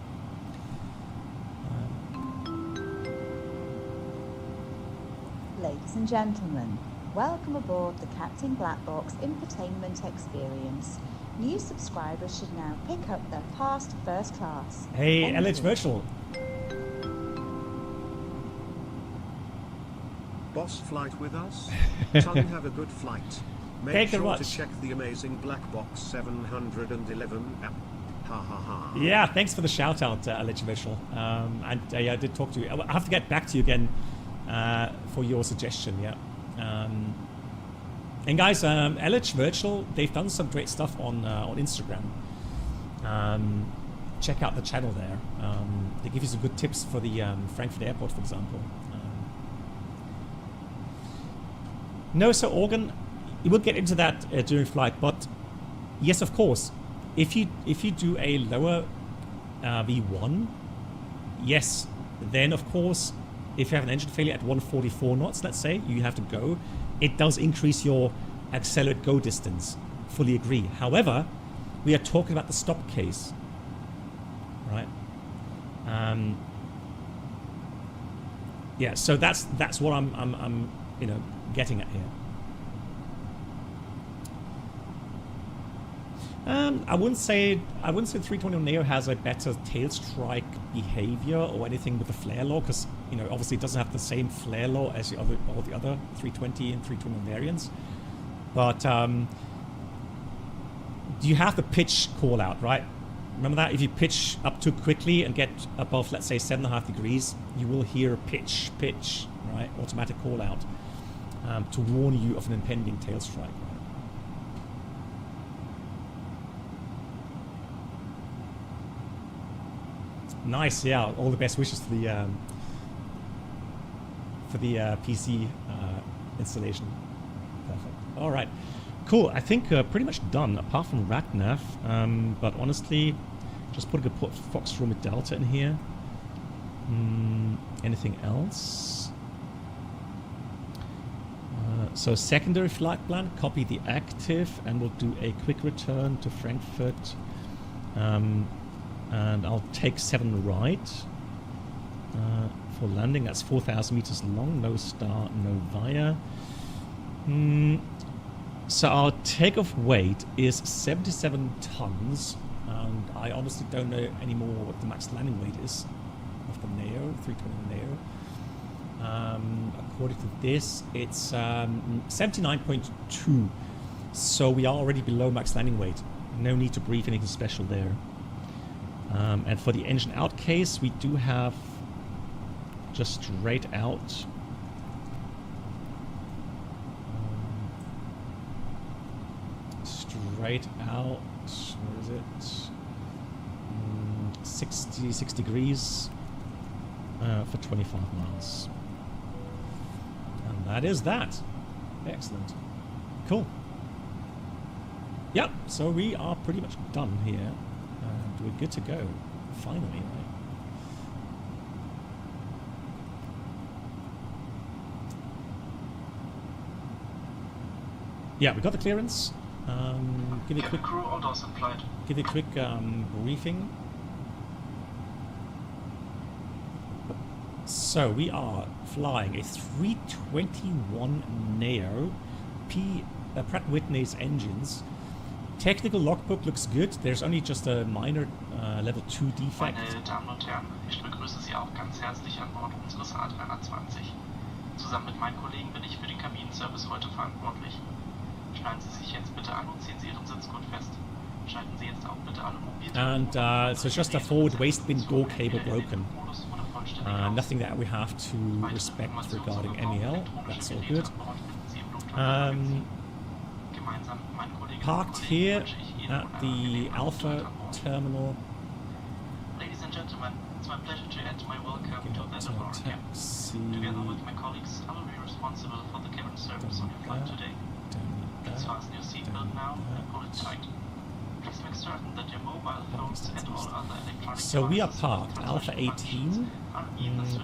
Ladies and gentlemen, welcome aboard the Captain Black Box infotainment experience. New subscribers should now pick up their pass to first class. Hey, Thank LH you. Virtual. Boss, flight with us? Tongue, have a good flight. Make sure to check the amazing Black Box 711 app. Ha ha ha. Yeah, thanks for the shout out, LH Virtual. And yeah, I did talk to you. I have to get back to you again for your suggestion, yeah. And guys, LH Virtual, they've done some great stuff on Instagram. Check out the channel there. They give you some good tips for the Frankfurt airport, for example. No, so Organ, you will get into that during flight, but yes, of course, if you do a lower V1, yes, then of course, if you have an engine failure at 144 knots, let's say, you have to go, it does increase your accelerate go distance. Fully agree. However, we are talking about the stop case, right? Yeah, so that's what I'm you know, getting at here. I wouldn't say 321 Neo has a better tail strike behavior or anything with the flare law, because you know obviously it doesn't have the same flare law as all the other 320 and 321 variants. But you have the pitch call out, right? Remember that? If you pitch up too quickly and get above, let's say, 7.5 degrees, you will hear pitch, right? Automatic call out to warn you of an impending tail strike. Nice, yeah. All the best wishes for the PC installation. Perfect. All right, cool. I think pretty much done, apart from RATNAV. But honestly, just putting a Foxtrot with Delta in here. Anything else? So secondary flight plan. Copy the active, and we'll do a quick return to Frankfurt. And I'll take 7 right for landing. That's 4,000 meters long, no star, no via. So our takeoff weight is 77 tons, and I honestly don't know anymore what the max landing weight is of the Neo, 320 Neo. According to this, it's 79.2, so we are already below max landing weight. No need to brief anything special there. And for the engine out case, we do have just straight out. Straight out, where is it? 66 degrees for 25 miles. And that is that. Excellent. Cool. Yep, so we are pretty much done here. We're good to go, finally, right? Yeah, we got the clearance. Give you a quick briefing. So we are flying a 321 Neo Pratt & Whitney's engines. Technical logbook looks good. There's only just a minor Level 2 defect. Meine Damen und Herren, ich begrüße Sie auch ganz herzlich an Bord unseres A320. Zusammen mit meinen Kollegen bin ich für den Kabinenservice heute verantwortlich. Schnallen Sie sich jetzt bitte an und ziehen Sie Ihren Sitzgurt fest. Schalten Sie jetzt auch bitte alle And so it's just a forward waste bin door cable broken. Nothing that we have to respect regarding MEL. That's all good. Parked here at the Alpha terminal. Ladies and gentlemen, it's my pleasure to add my welcome to the laboratory. Together with my colleagues, I will be responsible for the cabin service on your flight today. Please fasten your seatbelt now and pull it tight. Please make certain that your mobile phones and all other electronic So we are parked Alpha 18,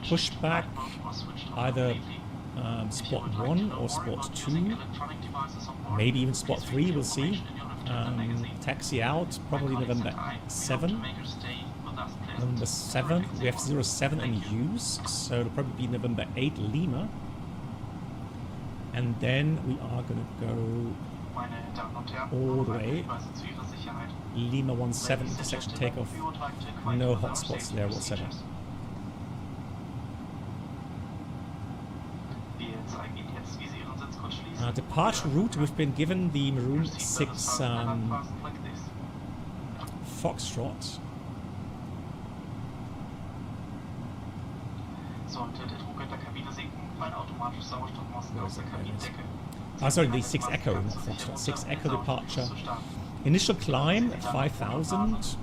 pushback, either spot 1 or spot 2, maybe even spot 3, we'll see. Taxi out, probably November 7. November 7, we have 07 in use, so it'll probably be November 8 Lima. And then we are going to go all the way. Lima 17 intersection takeoff. No hotspots there whatsoever. Departure route, we've been given the Maroon 6 Foxtrot. Oh, sorry, the 6 Echo, not Foxtrot. 6 Echo departure. Initial climb 5,000.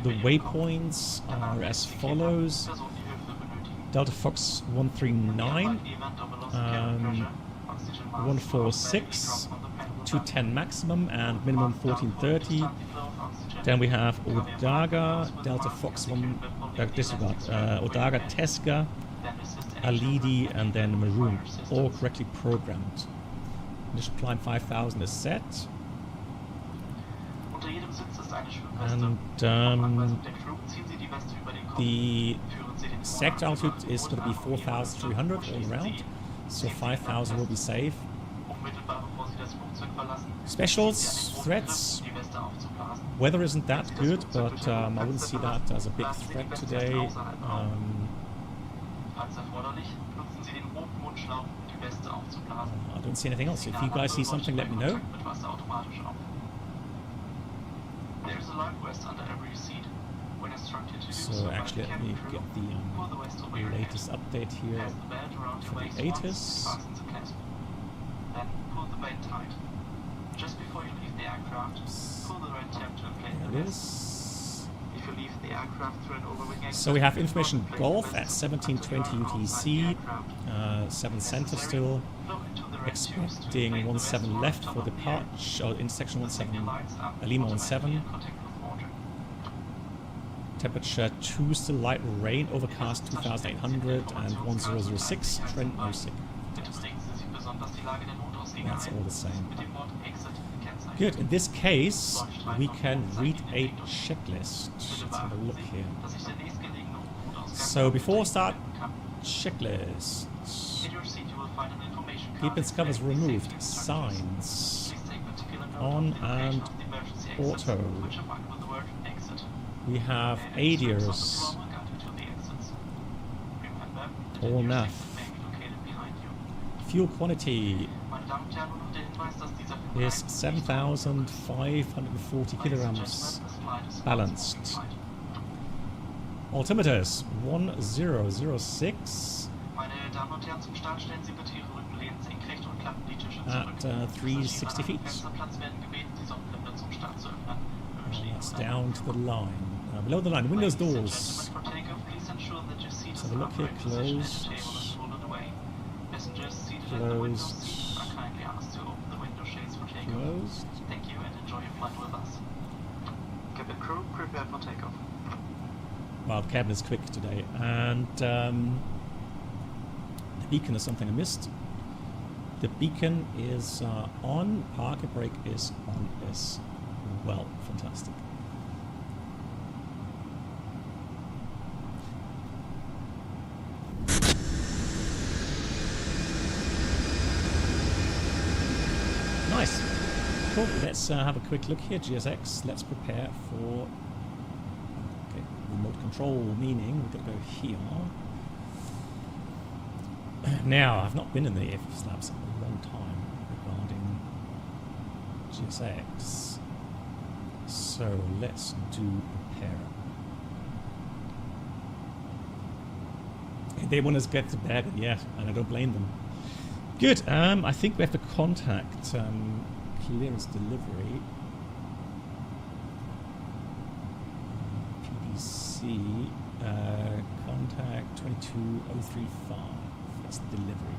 The waypoints are as follows: Delta Fox 139, 146, 210 maximum and minimum 1430. Then we have Odaga, Delta Fox 1, disregard, Odaga, Teska, Alidi, and then Maroon, all correctly programmed. Initial climb 5,000 is set. And the sector altitude is going to be 4,300 all around, so 5,000 will be safe. Specials, threats. Weather isn't that good, but I wouldn't see that as a big threat today. I don't see anything else. If you guys see something, let me know. So actually, let me get the latest update here for the ATIS. Then pull the belt tight. Just before you leave the aircraft, pull the right tab to inflate the rest. If you leave the aircraft through an overwing exit, so we have information Golf at 1720 UTC, 7 center still, expecting 17 left for departure, or intersection 17, Lima 17. Temperature 2 still light rain, overcast 2800 and 1006, trend music. That's all the same. Good, in this case, we can read a checklist. Let's have a look here. So before start, checklist. Keep its covers removed. Signs. On and auto. We have ADIRs. All nav. Fuel quantity is 7,540 kilograms balanced. Altimeters 1006 at 360 feet. That's down to the line. Below the line, windows, doors. Let's have a look here. Closed. Closed. Closed. Thank you and enjoy your flight with us. Cabin crew, prepare for takeoff. Well, the cabin is quick today, and the beacon is something I missed. The beacon is on, parking brake is on as well. Fantastic. Nice. Cool. Let's have a quick look here. GSX. Let's prepare for remote control, meaning we're going to go here. Now, I've not been in the FSLabs in a long time regarding GSX. So let's do prepare. They want us to get to Bergen, yeah, and I don't blame them. Good. I think we have to contact clearance delivery. PDC contact 22035. That's delivery.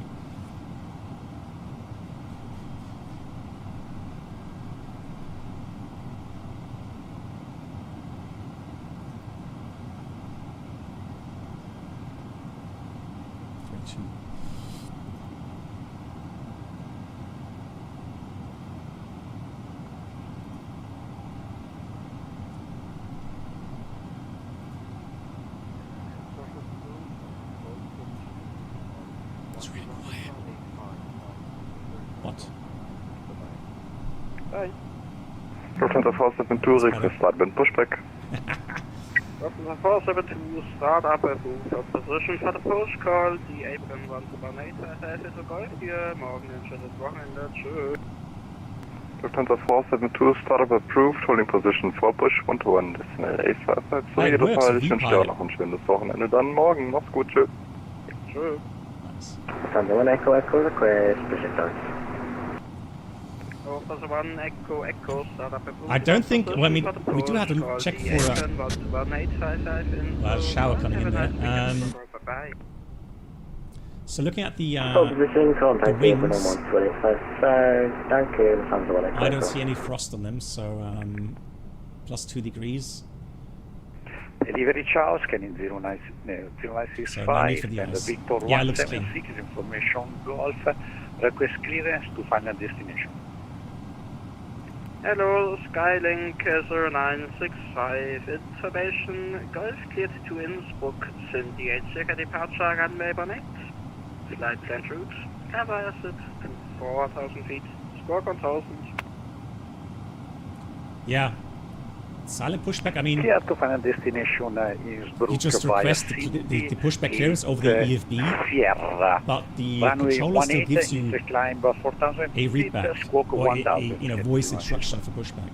Lufthansa 472 request start wind pushback. Lufthansa 472 start up at position for the push call. Die Apron 118 ist Golf hier. Morgen ein schönes Wochenende. Tschüss. Lufthansa 472 start up approved. Holding position for push 121. Destination A320. Lokal. Ich wünsche dir auch noch ein schönes Wochenende. Dann morgen. Mach's gut. Tschüss. Tschüss. Lufthansa 1 Echo Echo request push start. I don't think. Well, I mean, we do have to check for a shower coming in there. So looking at the wings, I don't see any frost on them. So +2 degrees. Delivery Charles, scanning 0965 and Victor 176 information Golf, request clearance to final destination. Hello, Skylink 0965, information, Golf cleared to Innsbruck, Syndiate circa departure runway Bonnet, flight plan route, cover asset, 4,000 feet, score 1,000. Yeah. Silent pushback, I mean, Clear to final destination Innsbruck. You just request the pushback clearance over the EFB, but the controller still gives you a readback or a voice instruction for pushback.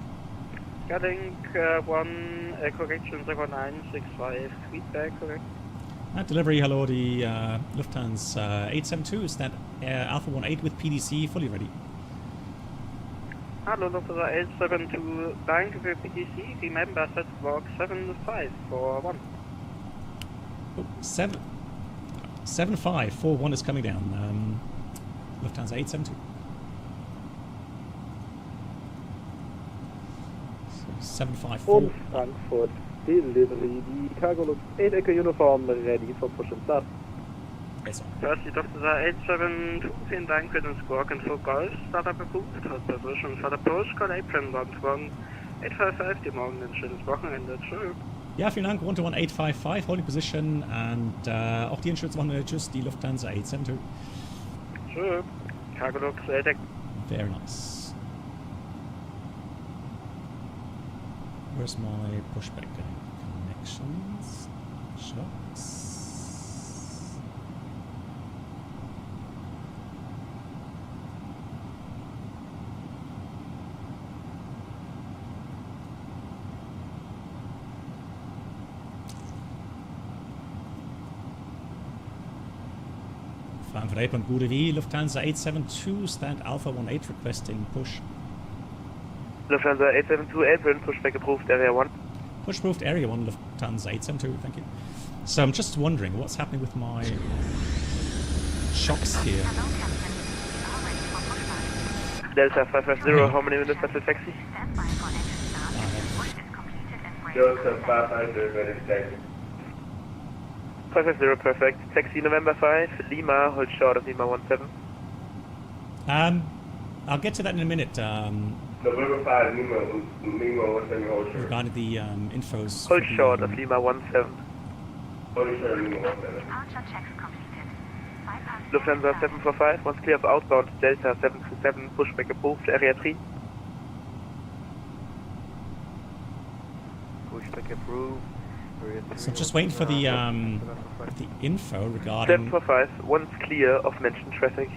Skylink 1, correction 0965, feedback, correct. At delivery, hello, the Lufthansa 872, stand Alpha 18 with PDC, fully ready. Hello, Lufthansa 872, bank for PTC, remember set walk 7541. 7541 is coming down. Lufthansa 872. So 754. Frankfurt, delivery, the cargo looks 8 Echo uniform ready for push and start. First, die Lufthansa 872, vielen Dank für den Squawk and for Golf, Startup approved, hold position for the push, call Apron 11855, die morgen ein schönes Wochenende, tschüss. Ja, vielen Dank, runter 1855, holding position, and auch die Insurance Wochenende, tschüss, die Lufthansa 872. Tschüss, Cargo looks 8 Echo. Very nice. Where's my pushback going? Connections, shots. Frankfurt Airport Gute wie Lufthansa 872, stand Alpha 18 requesting push. Lufthansa 872 Airline pushback approved area 1. Push approved area 1 Lufthansa 872, thank you. So I'm just wondering what's happening with my shocks here. Delta 550, how many minutes after taxi? Delta 550, ready to taxi. 550, perfect. Taxi November 5, Lima, hold short of Lima 17. I'll get to that in a minute. November 5, Lima 17, hold short. Regarding the infos. Hold short of Lima 17. Hold short of Lima 17. Lufthansa 745, once clear of outbound, Delta 727, pushback approved, area 3. Pushback approved. So I'm just waiting for the info regarding 745, once clear of mentioned traffic.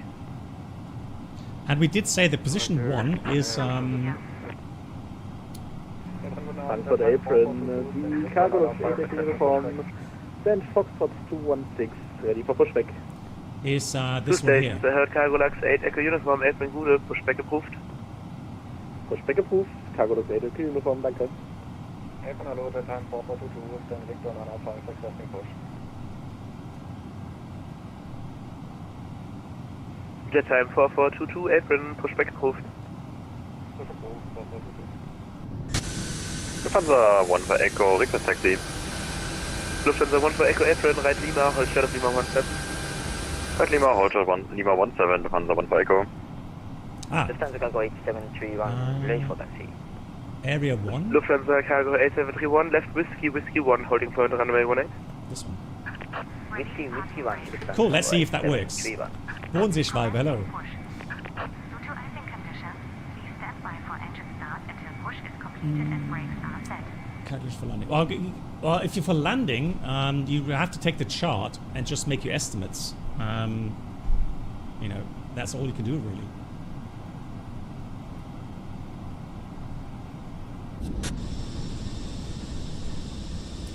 And we did say that position 1 is Frankfurt Apron, the cargo looks 8 Echo Uniform, stand Foxtrot 216, ready for pushback. Is this one here? The heard cargo lux 8 Echo Uniform, Apron Gude, pushback approved. Pushback approved, cargo looks 8 Echo Uniform, danke. Apron, hello, the time 4422, stand Victor 905, accepting push. Jet time 4422, Apron, pushback approved. Push approved, 4422. Lufthansa 1 for Echo, request taxi. Lufthansa 1 for Echo, Apron, right Lima, hold short of Lima 17. Right Lima, hold short Lima 17, Lufthansa 1 for Echo. Lufthansa cargo 8731, ready for taxi. Area 1? Lufthansa cargo 8731, left whiskey 1, holding point runway 18. This one. Whiskey 1. Cool, let's see if that works. Bodenseeschwalbe, hello. Calculus for landing. Well, if you're for landing, you have to take the chart and just make your estimates. You know, that's all you can do, really.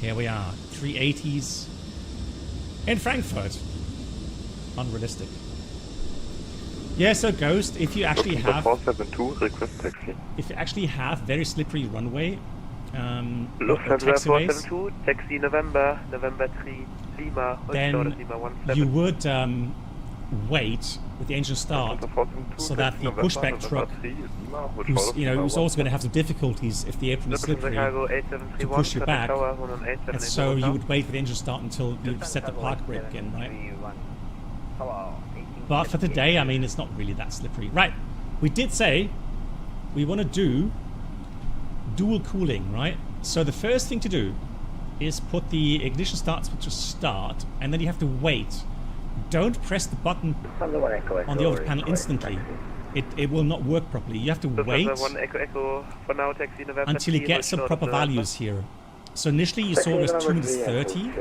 Here we are, 380s in Frankfurt. Unrealistic. Yeah, so Ghost, if you actually have 472, request taxi. If you actually have very slippery runway, Lufthansa 472, taxi November 3, Lima, then you would wait with the engine start so that the pushback truck, who's also going to have some difficulties if the apron is slippery, to push you back, and so you would wait with the engine start until you set the park brake again, right? But for today, I mean, it's not really that slippery. Right, we did say we want to do dual cooling, right? So the first thing to do is put the ignition start switch to start, and then you have to wait. Don't press the button on the over panel instantly. It will not work properly. You have to wait until you get some proper values here. So initially you saw it was 2 minutes 30,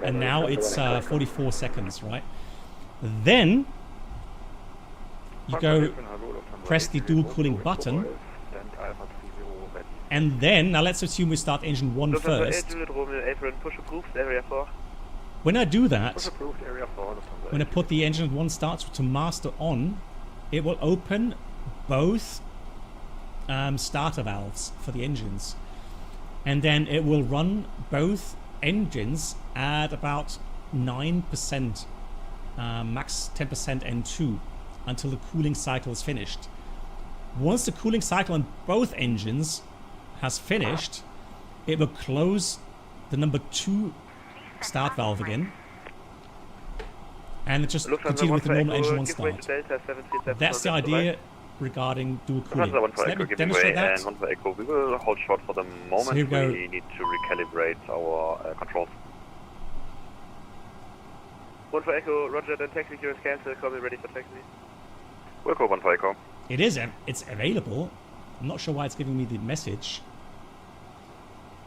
and now it's 44 seconds, right? Then you go press the dual cooling button, and then, now let's assume we start engine 1 first. When I do that, when I put the engine 1 starts to master on, it will open both starter valves for the engines, and then it will run both engines at about 9%, max 10% N2 until the cooling cycle is finished. Once the cooling cycle on both engines has finished, it will close the number 2 start valve again, and it just continue with the normal engine 1 start. That's the idea regarding dual cooling. So let me demonstrate that. And 1 for Echo, we will hold short for the moment. So here we go. We need to recalibrate our controls. 1 for Echo, roger, then taxi queue is cancelled, call me ready for taxi. We'll go 1 for Echo. It's available. I'm not sure why it's giving me the message.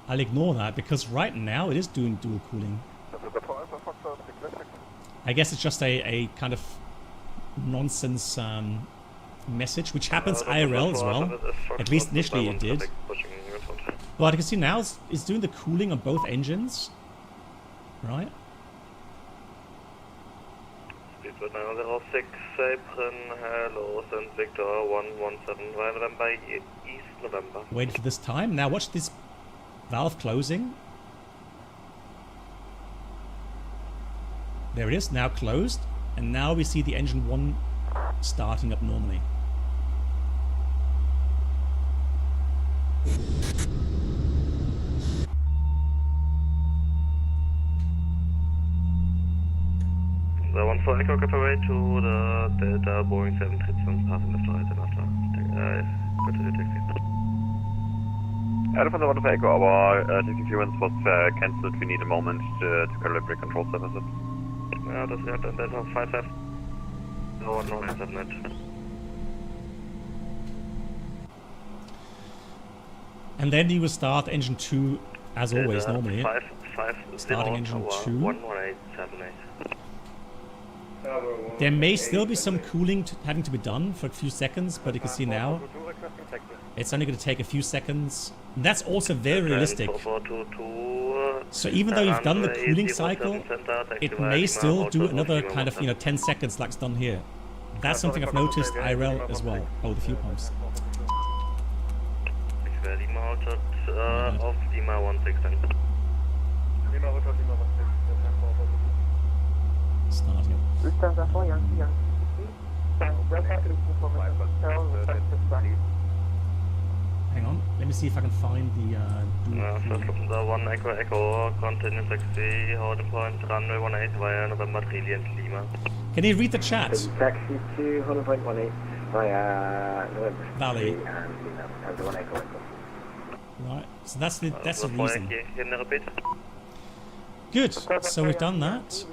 I'll ignore that because right now it is doing dual cooling. I guess it's just a kind of nonsense message, which happens IRL as well. At least initially it did. But you can see now it's doing the cooling on both engines, right? 906, Apron, hello, St. Victor 117, November, East November. Wait for this time. Now watch this valve closing. There it is, now closed. And now we see the engine 1 starting up normally. The 1 for Echo, get away to the Delta Boeing 737, passing left right and after. Go to the taxi. Lufthansa 1 for Echo, our taxi clearance was cancelled. We need a moment to calibrate control surfaces. Ja, das wäre dann Delta 55. No, no, net. And then you will start engine 2 as always, normally. Starting engine 2. 11878. There may still be some cooling having to be done for a few seconds, but you can see now It's only going to take a few seconds. And that's also very realistic. So even though you've done the cooling cycle, it may still do another kind of, 10 seconds like it's done here. That's something I've noticed IRL as well. Oh, the fuel pumps. Starting. Hang on, let me see if I can find the One Echo Echo, continue taxi, holding point, runway 18 via November 3 Lima. Can you read the chat? Taxi to 100.18 via November Valley. 3 and 1 Echo Echo. Right, so that's the reason. Good, so we've done that.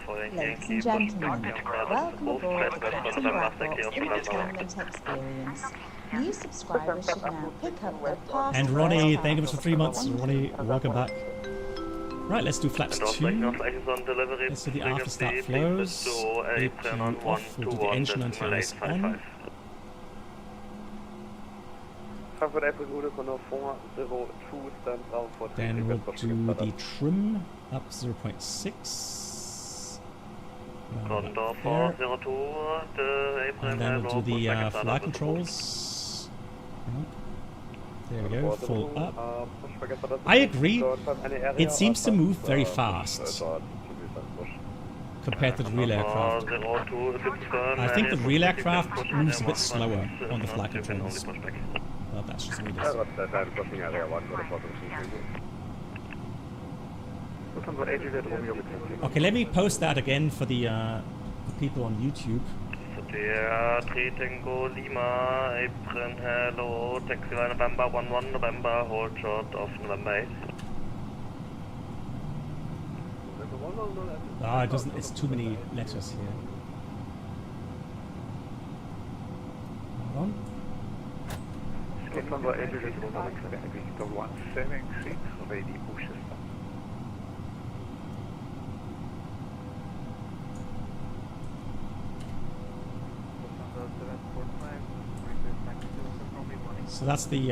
Ladies and gentlemen, welcome aboard the Captain Black Box Entertainment Experience. New subscribers should now pick up their past. And Ronnie, thank you much for 3 months. Ronnie, welcome back. Right, let's do flaps 2. Let's do the after start flows. AP off, we'll do the engine anti-ice on. Then we'll do the trim up 0.6. And then we'll do the flight controls. There we go, full up. I agree, it seems to move very fast compared to the real aircraft. I think the real aircraft moves a bit slower on the flight controls. But that's just what it is. Okay, let me post that again for the people on YouTube. Lima, April, hello, taxi November 11, November, hold short of November 8. Ah, it doesn't, it's too many letters here. Hold on. November 8 is 176 of AD pushes. So that's the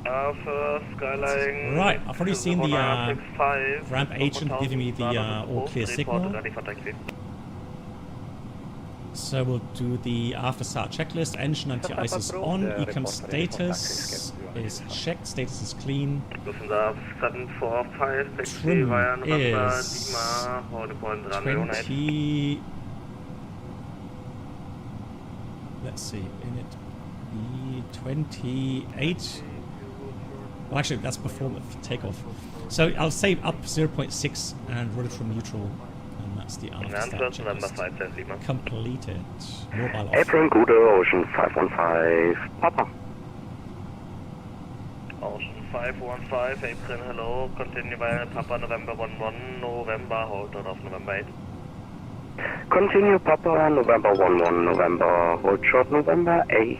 Skyline. Right, I've already seen the ramp agent giving me the all clear signal. So we'll do the after start checklist. Engine anti-ice is on. Ecam status is checked. Status is clean. Trim is 20. Let's see, in it be 28. Well, actually, that's before takeoff. So I'll save up 0.6 and run it from neutral. And that's the after start checklist. Completed. Mobile off. April Gude, Ocean 515, Papa. Ocean 515, April, hello, continue via Papa, November 11, November, hold on off November 8. Continue Papa, November 11, November, hold short November 8,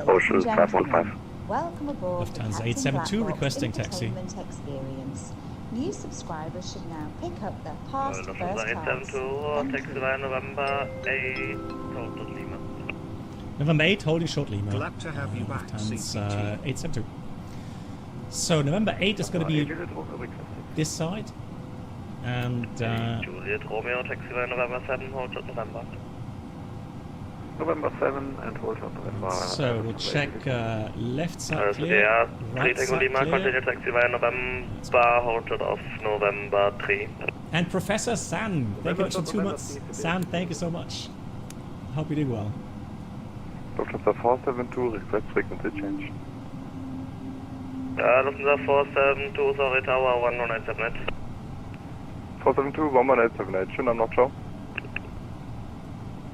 Ocean 515. Welcome aboard Lufthansa the 872 Captain requesting taxi. Entertainment Experience. New subscribers should now pick up their past first Lufthansa class. 872, taxi via November 8, total Lima. November 8, holding short Lima. Glad to have you back, Lufthansa 872. So November 8 is going to be this side. And Juliet Romeo, taxi via November 7, hold short November. November 7 and hold short November. So we'll check left side clear, right side Lima, clear. continue taxi via November, hold short of November 3. And Professor San, thank you for 2 months. San, thank you so much. Hope you do well. Lufthansa 472, request frequency change. Lufthansa 472, sorry, tower 1178. 472, 11878, schönen Abend noch, ciao.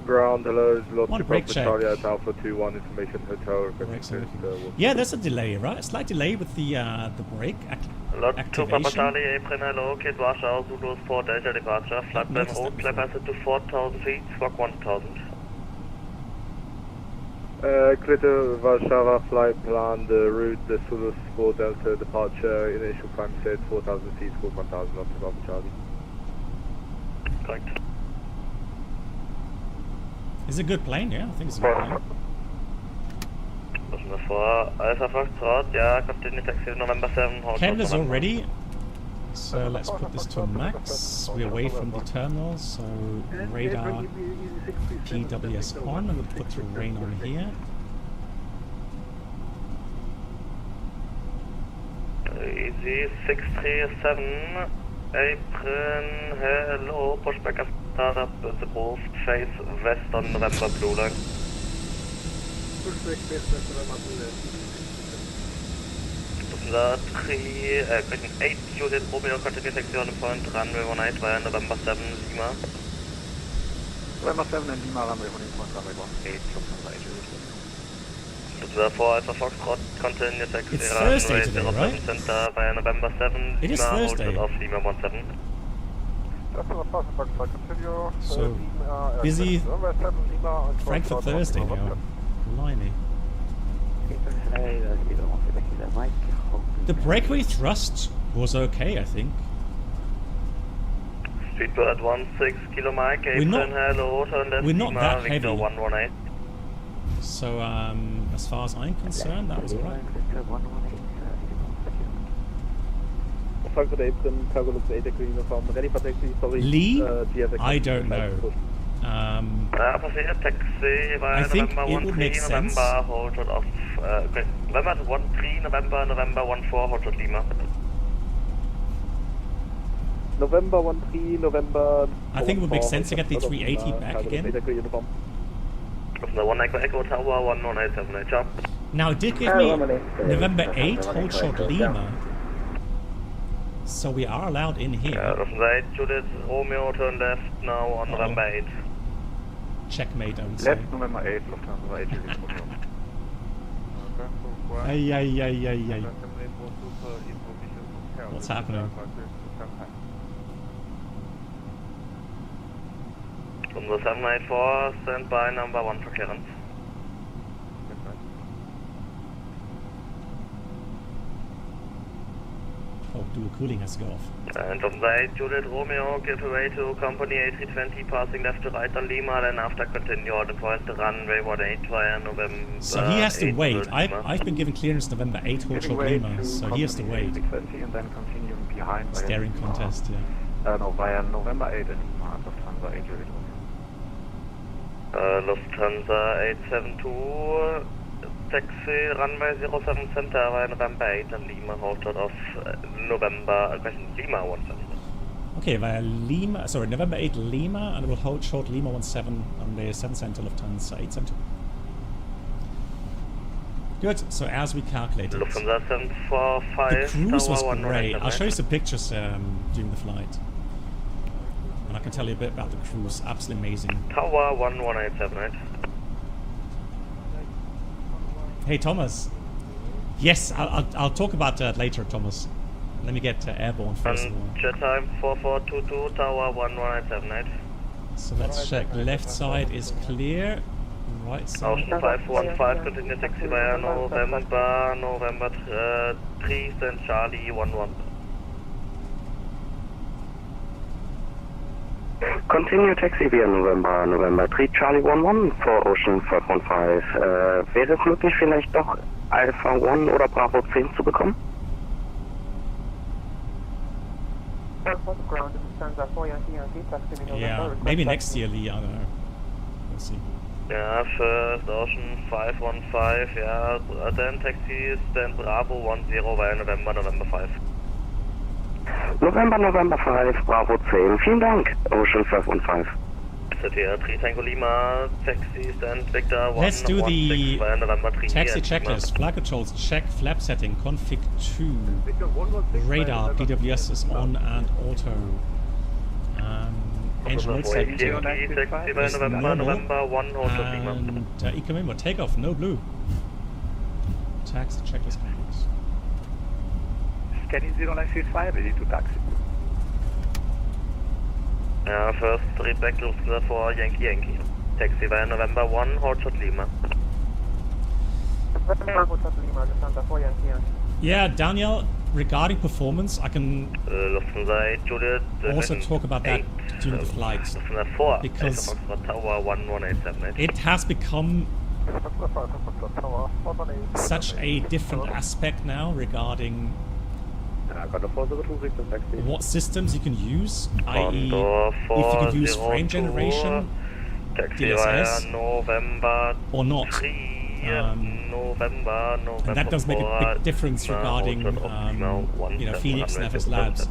Ground, hello, lots One of break check. Charlie at Alpha 21 information hotel. Yeah, there's a delay, right? A slight delay with the brake Lot to Papa activation. Charlie, April, hello, Kate Warschau, Zulu 4 Delta departure, flight plan road, capacity to 4,000 feet, squawk 1,000. Clear to Warsaw flight plan, the route, the Zulu 4 Delta departure, initial climb set 4,000 feet, squawk 1,000, lot to Papa Charlie. Correct. It's a good plane, yeah. I think it's a good plane. Alpha Foxtrot, yeah, continue taxi November 7. Canada's already. So let's put this to max. We're away from the terminal, so radar PWS on. I'm going to put terrain on here. Easy 637 Apron, hello, Pushback startup is approved, face west on November Blue Line. Pushback face west November Blue Line. 8 Juliet Romeo, continue taxi on the point, runway 18 via November 7 Lima. November 7 and Lima, runway 18 point, runway 18, Lufthansa 8 Juliet. Therefore, Alpha Foxtrot, continue taxi it's Thursday today, right? Center via November 7 it is Lima, Thursday. Off Lima 17. So, busy Frankfurt Thursday now. Blimey. The breakaway thrust was okay, I think. Speedbird 16 kilo Mike, we're not that heavy. 118. So, as far as I'm concerned, that was alright. Frankfurt Apron, cargo looks 8 degree uniform, ready for taxi, sorry. Lee? I don't know. I think it would make sense. November 13, November 14, hold short Lima. November 13, November. I think it would make sense to get the 380 back again. Echo Tower 11878, ciao. Now it did give me November 8, hold short Lima. So we are allowed in here. Right, Juliet Romeo, turn left now on November 8. Checkmate, I would say. Left November 8, Lufthansa 8 Juliet Romeo. Ay. What's happening? From the 784, stand by number 1 for clearance. Oh, dual cooling has to go off. And from the 8 Juliet Romeo, give away to company A320, passing left to right on Lima, then after continue on the point to runway 18 via November. So he has to wait. I've been given clearance November 8, hold short Lima, so he has to wait. And then continuing behind. Staring contest, yeah. No, via November 8 and Lima, Lufthansa 8 Juliet Romeo. Lufthansa 872, taxi runway 07 center via November 8 and Lima, hold short of November, Lima 17. Okay, via Lima, sorry, November 8 Lima, and we'll hold short Lima 17 on the 7 center Lufthansa 872. Good, so as we calculated, Lufthansa 745, the cruise was great. I'll show you some pictures during the flight. And I can tell you a bit about the cruise, absolutely amazing. Tower 11878. Hey Thomas. Yes, I'll talk about that later, Thomas. Let me get airborne first of all. Jet time 4422, Tower 11878. So let's check. Left side is clear. Right side. Ocean 515, continue taxi via November 3, then Charlie 11. Continue taxi via November 3, Charlie 11 for Ocean 515. Wäre es möglich, vielleicht doch Alpha 1 oder Bravo 10 zu bekommen? Yeah, maybe next year, Lee, I don't know. We'll see. Yeah, first Ocean 515, yeah, then taxi, then Bravo 10 via November 5. November 5, Bravo 10. Vielen Dank, Ocean 515. CTR 3 Tango Lima, taxi, stand Victor 1. Let's do the via November 3 taxi checklist. Flight controls, check, flap setting, config 2. Radar, PWS is on and auto. Engine load set is normal. And eco takeoff, no blue. Taxi checklist complete. Scanning 0965, ready to taxi. Yeah, first read back Lufthansa for Yankee. Taxi via November 1, hold short Lima. Yeah, Daniel, regarding performance, I can also talk about that during the flight, because it has become such a different aspect now regarding what systems you can use, i.e. if you can use frame generation, DSS, or not. And that does make a big difference regarding FENIX and FSLabs.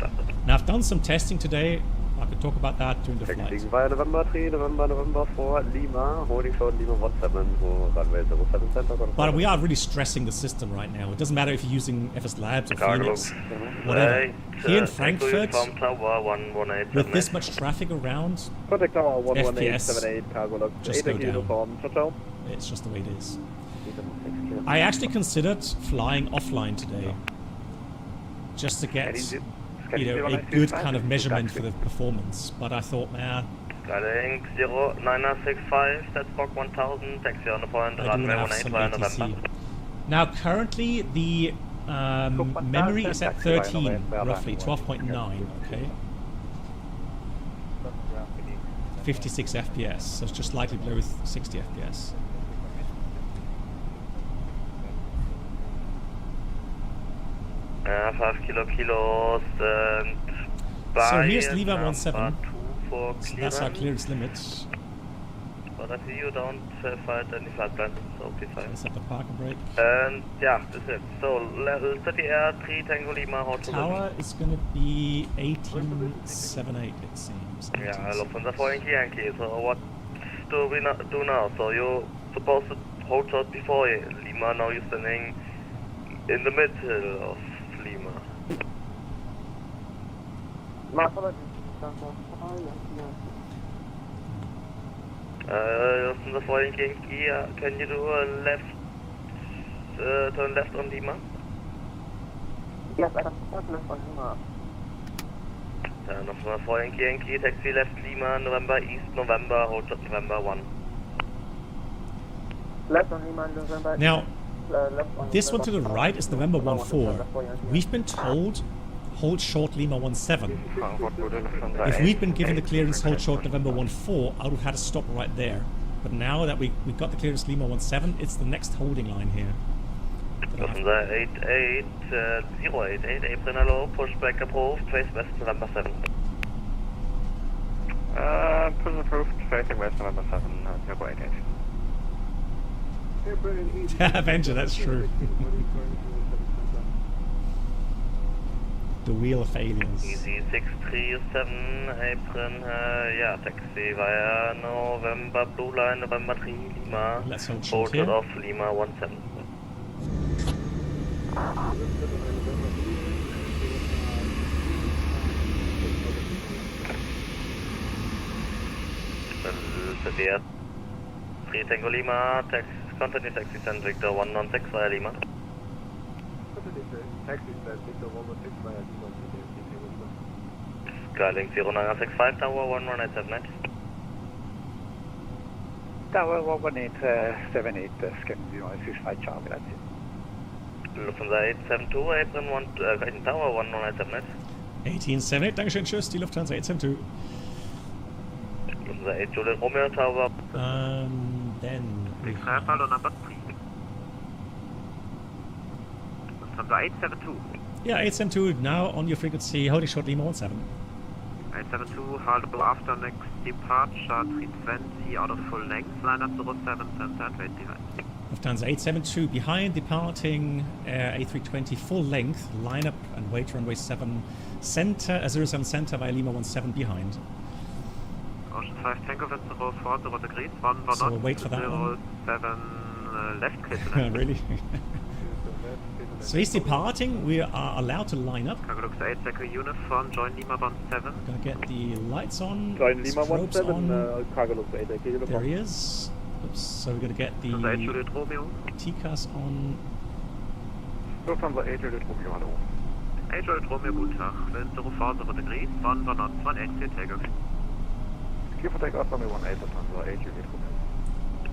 Now I've done some testing today. I could talk about that during the flight. November 3, November 4, Lima, holding short Lima 17 for runway 07 center. But we are really stressing the system right now. It doesn't matter if you're using FSLabs or FENIX, whatever. Here in Frankfurt, with this much traffic around, FPS just go down. It's just the way it is. I actually considered flying offline today, just to get a good kind of measurement for the performance, but I thought, nah. Skyling 0965, that's Bock 1000, taxi on the point, runway 18 November. Now currently the memory is at 13, roughly 12.9, okay? 56 FPS, so it's just slightly below 60 FPS. 5 kilos and so here's Lima 17, so that's our clearance limit. But I see you don't fight any flight plans, so please fine. Set the park and brake. And yeah, that's it. So level 30 air, 3 Tango Lima, hold to tower is going to be 1878 it seems. Yeah, Lufthansa 4 Yankee, so what do we do now? So you're supposed to hold short before Lima, now you're standing in the middle of Lima. The following Yankee, can you do a left, turn left on Lima? Yes, I can turn left on Lima. Turn off the following Yankee, taxi left Lima, November East, November, hold short November 1. Left on Lima, November. Now, this one to the right is November 14. We've been told hold short Lima 17. If we'd been given the clearance hold short November 14, I would have had to stop right there. But now that we got the clearance Lima 17, it's the next holding line here. Lufthansa 088, apron hello, pushback approved, face west November 7. Push approved, facing west November 7, Tango 88. Avenger, that's true. The wheel of failures. Easy 637, apron, yeah, taxi via November Blue Line, November 3, Lima. Let's hold short here. Off Lima 17. Severe 3 Tango Lima, continue taxi San Victor 116 via Lima. Skyling 0965, Tower 11878. Tower 11878, scan 0965 Charlie, that's it. Lufthansa 872, apron 1, Tower 11878. 1878, Dankeschön, tschüss, die Lufthansa 872. Lufthansa 8 Juliet Romeo Tower. Then we have number 3. Lufthansa 872. Yeah, 872 now on your frequency, holding short Lima 17. 872, halt after next departure, 320 out of full length, line up 07 center and wait behind. Lufthansa 872 behind, departing A320 full length, line up and wait runway 7 center, 07 center via Lima 17 behind. Ocean 5 Tango Wind 04, 0 degrees, 1 1 so wait for that 07 left clear. Really? So he's departing, we are allowed to line up. Cargo looks 8 Echo uniform, join Lima 17. Gonna get the lights on, join Lima 17, on. Cargo looks 8 Echo uniform. There he is. Oops, so we're gonna get the TCAS on. Lufthansa 8 Juliet Romeo, hallo. 8 Juliet Romeo, guten Tag. Wind 04, 0 degrees, 1 1 knots, 180 takeoff. Clear for takeoff, runway 18, Lufthansa 8 Juliet Romeo.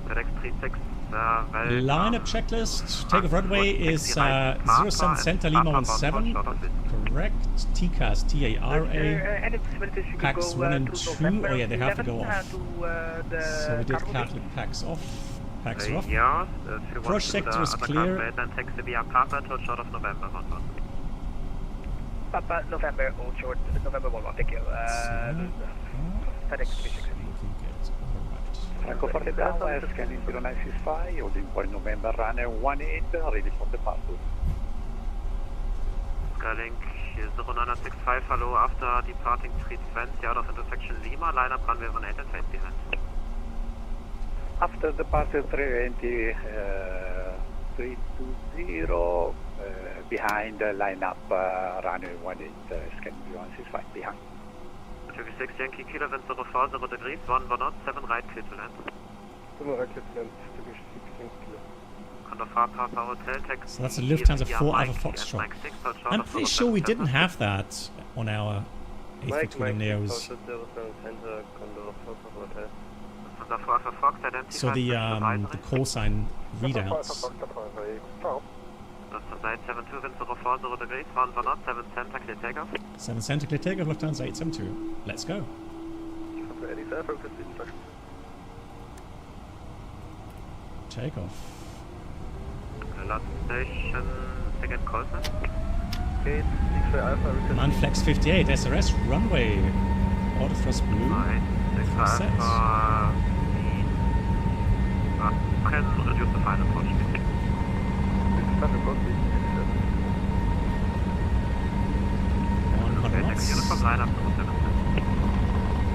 FedEx 36, Lineup checklist. Takeoff runway is 07 Center Lima 17. Correct. TCAS, TARA. Packs 1 and 2. Oh yeah, they have to go off. So we did calculate packs off. Packs off. Approach sector is clear. Papa November, all short, November 1, thank you. FedEx 360. Frankfurt Delta, scanning 0965, holding point November, runner 18, ready for departure. Skylink, here's 0965, hello, after departing 320 out of intersection Lima, line up runway 18 and 20 behind. After departure 320, 320, behind line up runway 18, scanning 0165 behind. 26 Yankee Kilo, wind 040 degrees, 1 knot, 7 right, clear to land. 7 right, clear to land, 26 Yankee Kilo. Condor Papa Hotel, taxi. So that's a Lufthansa 4 Alpha Foxtrot. I'm pretty sure we didn't have that on our A320 Neos. So the call sign readouts. 872, wind 040 degrees, 1 knot, 7 center, clear takeoff. 7 center, clear takeoff, Lufthansa 872. Let's go. Takeoff. Last station, second call sign. Manflex 58, SRS, runway. Order thrust blue. Set. Can reduce the final approach. Uniform line up 07.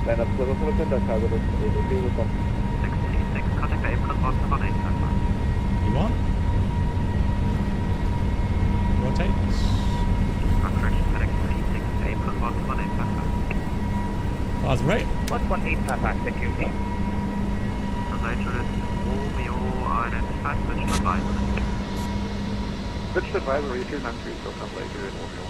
Line up 07, the cargo is available. 66, contact the apron, 178. You want? Rotate. Correction, FedEx 36, apron, 178. That's right. 118 thank you. Nitroid, Romeo, identified, switch advisory. Switch advisory, 293, so come later in Romeo.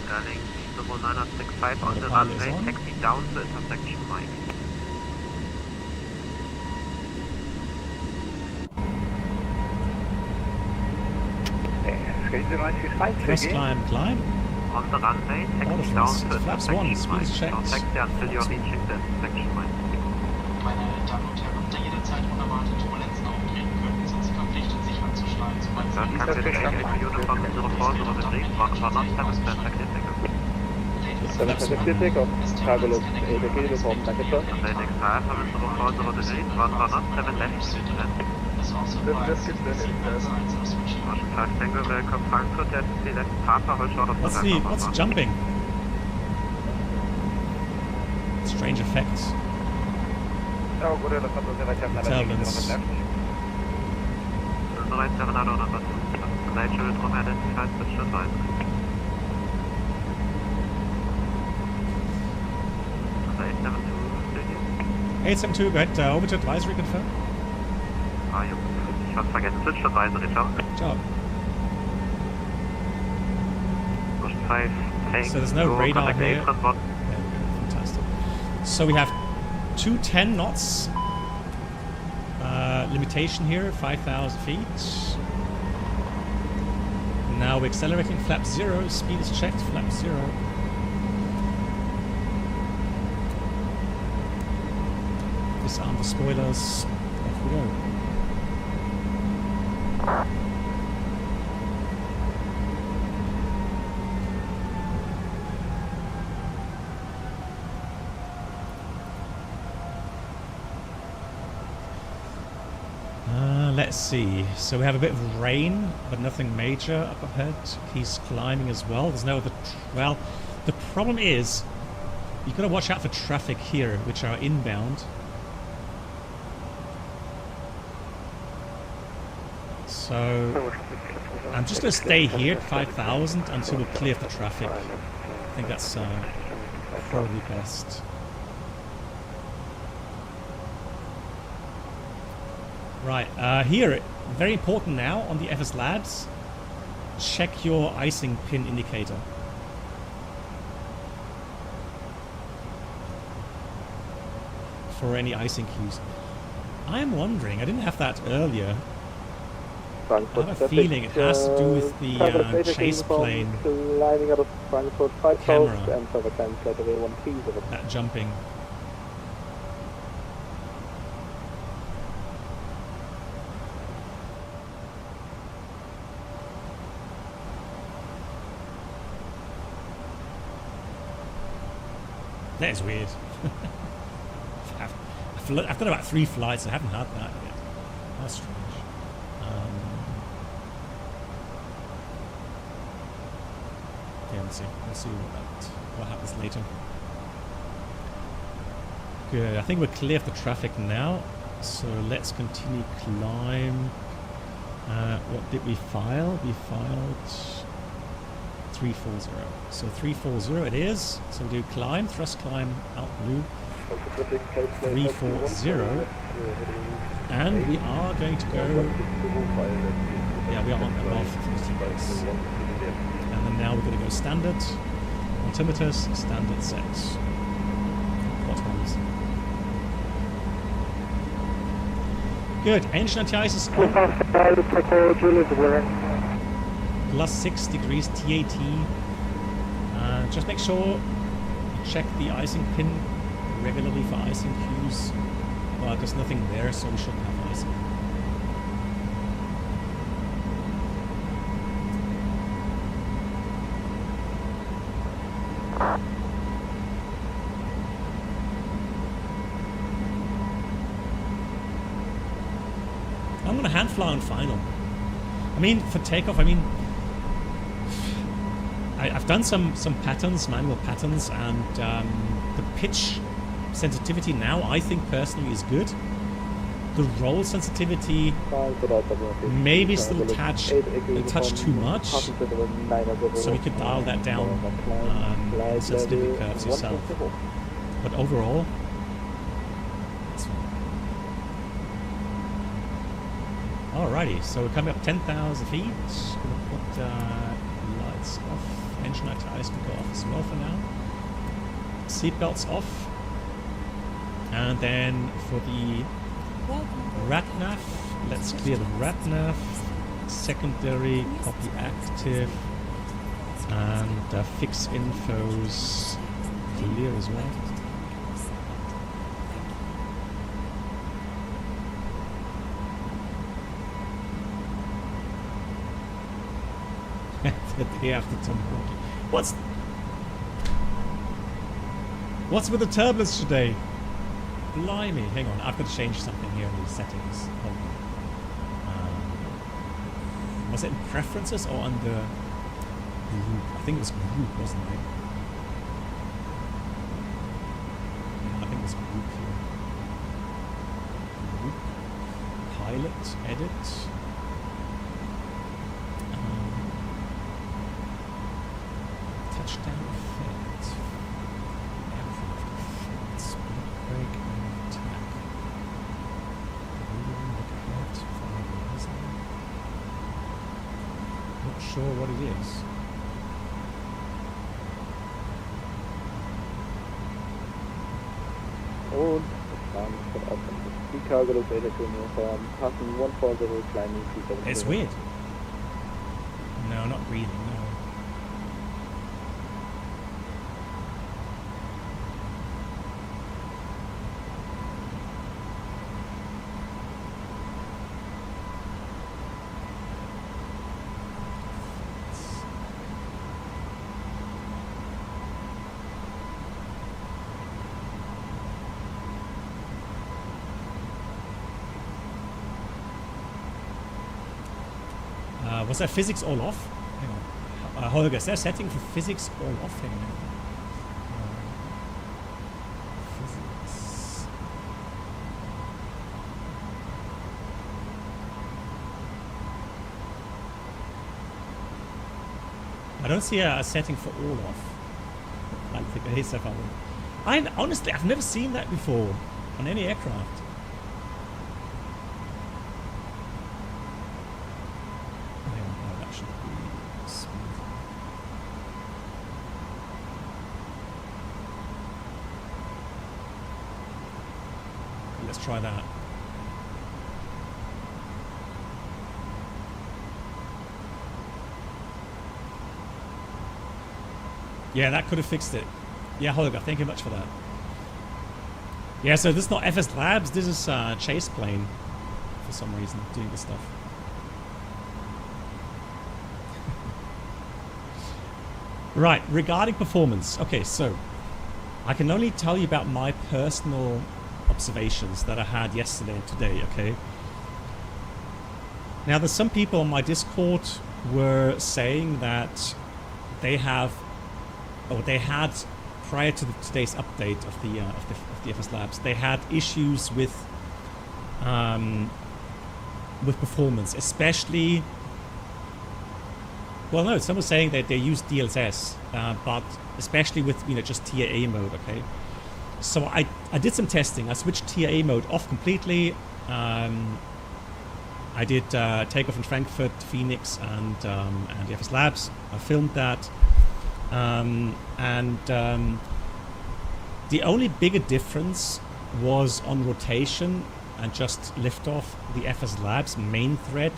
Skyling 0965 on the runway, taxi down the intersection, Mike. First climb. On the runway, taxi down to the intersection, Mike. Taxi until you're reaching the intersection, Mike. Meine Damen und Herren, da jederzeit unerwartet Turbulenzen auftreten könnten, sind Sie verpflichtet, sich anzuschneiden, sobald Sie Uniform 040 degrees, 1 knot, 7 center, clear takeoff. Clear takeoff, cargo look, ABK uniform, danke schön. FedEx Alpha, wind 040 degrees, 1 knot, 7 left, clear to land. Motion 5 Tango, welcome Frankfurt, FSC left, Papa, hold short of November. What's jumping? Strange effects. Turbulence. Right 7 out of number 2. Natural from identified, switch advisory. 872, go ahead, over to advisory, confirm. Ah, jo. Ich hab's vergessen, switch advisory, ciao. Ciao. Motion 5 Tango, so there's no radar here. Yeah, fantastic. So we have 210 knots. Limitation here, 5,000 feet. Now we're accelerating, flap 0, speed is checked, flap 0. Disarm the spoilers, off we go. Let's see. So we have a bit of rain, but nothing major up ahead. He's climbing as well. There's no other. Well, the problem is you've got to watch out for traffic here, which are inbound. So I'm just going to stay here at 5,000 until we clear the traffic. I think that's probably best. Right, here, very important now on the FSLabs, check your icing pin indicator. For any icing cues. I'm wondering, I didn't have that earlier. Frankfurt I have a feeling it has to do with the chase plane climbing out of Frankfurt 5000 camera. and further climb flight A13 over. That jumping. That is weird. I've done about 3 flights. I haven't had that yet. That's strange. Yeah, let's see. Let's see what happens later. Good. I think we're clear of the traffic now. So let's continue climb. What did we file? We filed 340. So 340 it is. So we do climb, thrust climb, out blue. 340. And we are going to go. Yeah, we are on above 50 base. And then now we're going to go standard. Altimeters, standard set. Potholes. Good. Engine anti-ice is on. Plus 6 degrees TAT. Just make sure you check the icing pin regularly for icing cues. But there's nothing there, so we shouldn't have icing. I'm going to hand fly on final. I mean, for takeoff, I mean, I've done some patterns, manual patterns, and the pitch sensitivity now, I think personally, is good. The roll sensitivity maybe still a touch too much, so you could dial that down sensitivity curves yourself. But overall, it's fine. Alrighty, so we're coming up 10,000 feet. Gonna put lights off. Engine anti-ice can go off as well for now. Seatbelts off. And then for the RATNAV, let's clear the RATNAV. Secondary, copy active. And fix infos clear as well. The day after Tom Hardy. What's with the turbulence today? Blimey, hang on, I've got to change something here in the settings. Hold on. Was it in preferences or under group? I think it was group, wasn't it? Yeah, I think it was group here. Group, pilot, edit. Touchdown effect. Aircraft effect. Split brake and attack. Look ahead. Follow the horizon. Not sure what it is. Und fahren von Ausland. Die Cargo des A320 fahren, passing 140, climbing 270. It's weird. No, not breathing, no. Was that physics all off? Hang on. Holger, is there a setting for physics all off? Hang on. Physics. I don't see a setting for all off. Like the base of honestly, I've never seen that before on any aircraft. Let's try that. Yeah, that could have fixed it. Yeah, Holger, thank you much for that. Yeah, so this is not FSLabs, this is Chase Plane for some reason doing this stuff. Right, regarding performance. Okay, so I can only tell you about my personal observations that I had yesterday and today, okay? Now, there's some people on my Discord were saying that they have, or they had, prior to today's update of the FSLabs, they had issues with performance, especially. Well, no, some were saying that they use DLSS, but especially with just TAA mode. Okay, so I did some testing. I switched TAA mode off completely. I did Takeoff in Frankfurt, FENIX, and the FSLabs. I filmed that. The only bigger difference was on rotation and just liftoff. The FSLabs main thread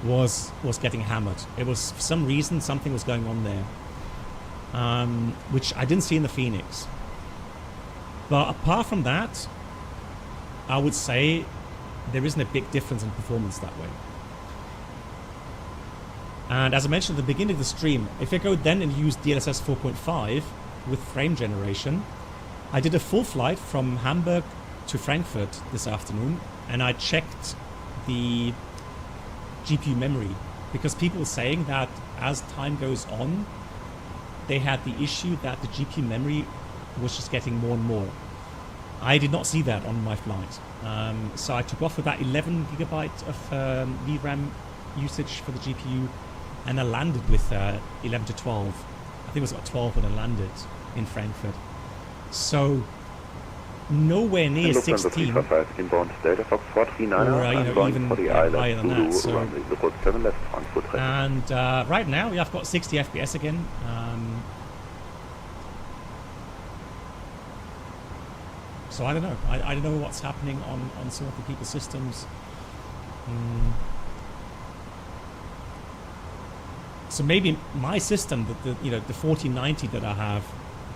was getting hammered. It was, for some reason, something was going on there, which I didn't see in the FENIX. But apart from that, I would say there isn't a big difference in performance that way. And as I mentioned at the beginning of the stream, if I go then and use DLSS 4.5 with frame generation, I did a full flight from Hamburg to Frankfurt this afternoon, and I checked the GPU memory, because people were saying that as time goes on, they had the issue that the GPU memory was just getting more and more. I did not see that on my flight. So I took off with about 11 gigabytes of VRAM usage for the GPU, and I landed with 11 to 12. I think it was about 12 when I landed in Frankfurt. So nowhere near 16, or even higher than that. So, and right now, yeah, I've got 60 FPS again. So I don't know. I don't know what's happening on some of the people's systems. So maybe my system, the 1490 that I have,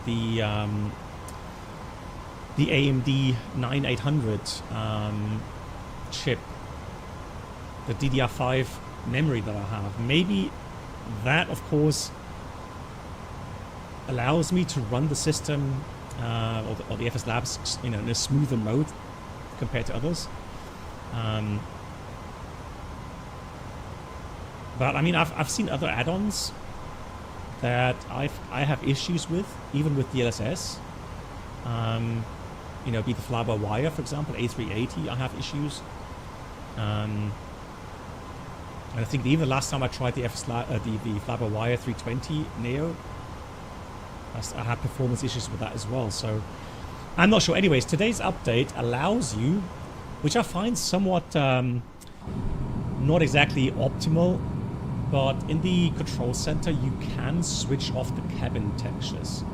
the AMD 9800 chip, the DDR5 memory that I have, maybe that, of course, allows me to run the system or the FSLabs in a smoother mode compared to others. But I mean, I've seen other add-ons that I have issues with, even with DLSS. Be the Flybby Wire, for example, A380, I have issues. And I think even the last time I tried the Flybby Wire 320 Neo, I had performance issues with that as well. So I'm not sure. Anyways, today's update allows you, which I find somewhat not exactly optimal, but in the control center you can switch off the cabin textures,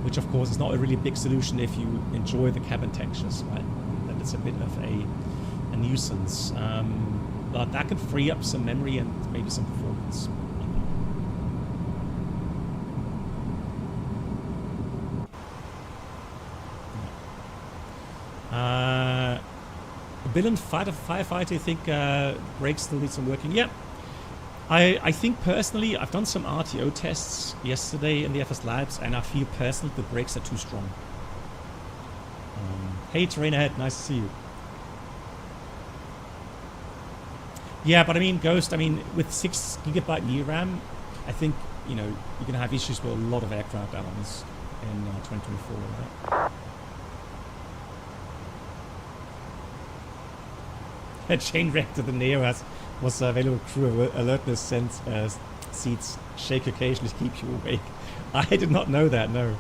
which of course is not a really big solution if you enjoy the cabin textures, right? Then it's a bit of a nuisance, but that could free up some memory and maybe some performance. Bill and Firefighter, I think brakes still need some working. Yeah, I think personally, I've done some RTO tests yesterday in the FSLabs, and I feel personally the brakes are too strong. Hey, Terrain Ahead, nice to see you. Yeah, but I mean, Ghost, with 6 GB VRAM, I think, you're going to have issues with a lot of aircraft add-ons in 2024, right? A chain reactor, the Neo was available crew alertness seats shake occasionally to keep you awake. I did not know that, no.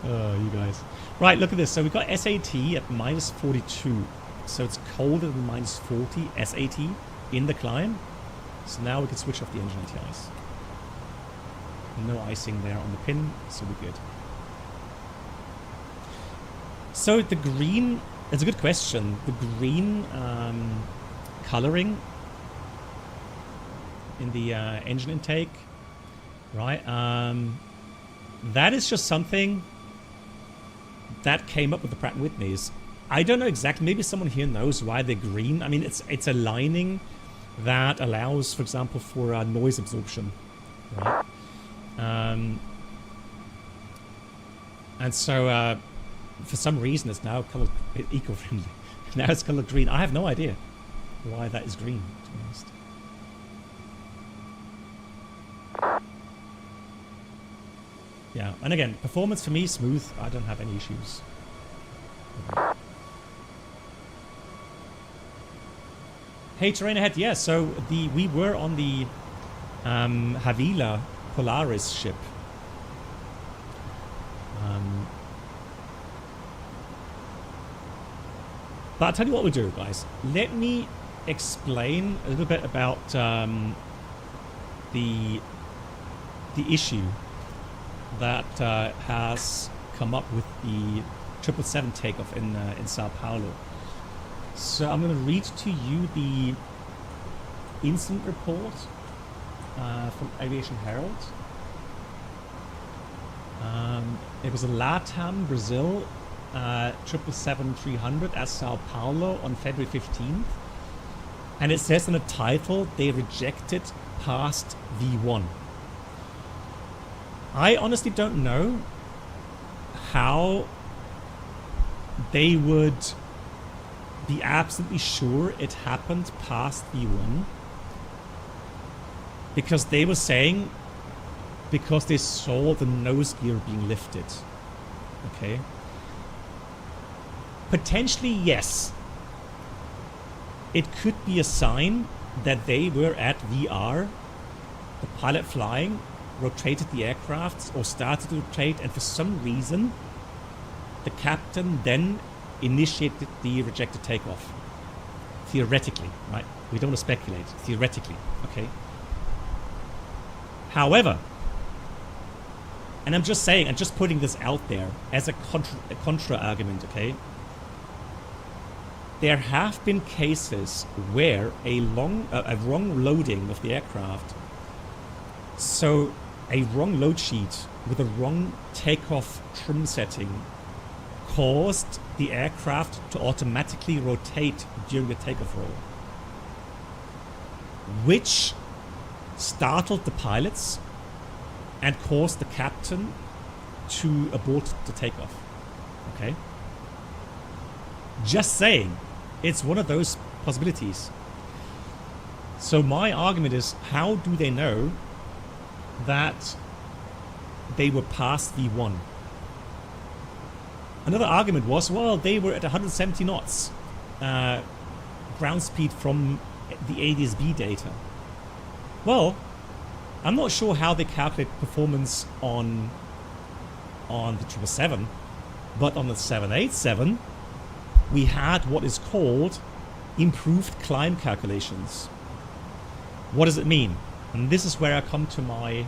Oh, you guys. Right, look at this. So we've got SAT at -42. So it's colder than -40 SAT in the climb. So now we can switch off the engine anti-ice. No icing there on the pin, so we're good. So the green... It's a good question. The green coloring engine intake, right? That is just something that came up with the Pratt & Whitneys. I don't know exactly. Maybe someone here knows why they're green. I mean, it's a lining that allows, for example, for noise absorption, right? And so, for some reason, it's now colored eco-friendly. Now it's colored green. I have no idea why that is green, to be honest. Yeah, and again, performance for me, smooth. I don't have any issues. Hey, terrain ahead. Yeah, so we were on the Havila Polaris ship. But I'll tell you what we'll do, guys. Let me explain a little bit about the issue that has come up with the 777 takeoff in Sao Paulo. So I'm going to read to you the incident report from Aviation Herald. It was a LATAM Brazil 777-300 at Sao Paulo on February 15th. And it says in the title, they rejected past V1. I honestly don't know how they would be absolutely sure it happened past V1, because they were saying because they saw the nose gear being lifted. Okay. Potentially, yes. It could be a sign that they were at VR, the pilot flying, rotated the aircraft or started to rotate, and for some reason the captain then initiated the rejected takeoff. Theoretically, right? We don't want to speculate. Theoretically, okay? However, and I'm just saying, I'm just putting this out there as a contra argument, okay? There have been cases where a wrong loading of the aircraft, so a wrong load sheet with a wrong takeoff trim setting, caused the aircraft to automatically rotate during the takeoff roll, which startled the pilots and caused the captain to abort the takeoff. Okay? Just saying, it's one of those possibilities. So my argument is, how do they know that they were past V1? Another argument was, well, they were at 170 knots ground speed from the ADS-B data. Well, I'm not sure how they calculate performance on the 777, but on the 787, we had what is called improved climb calculations. What does it mean? And this is where I come to my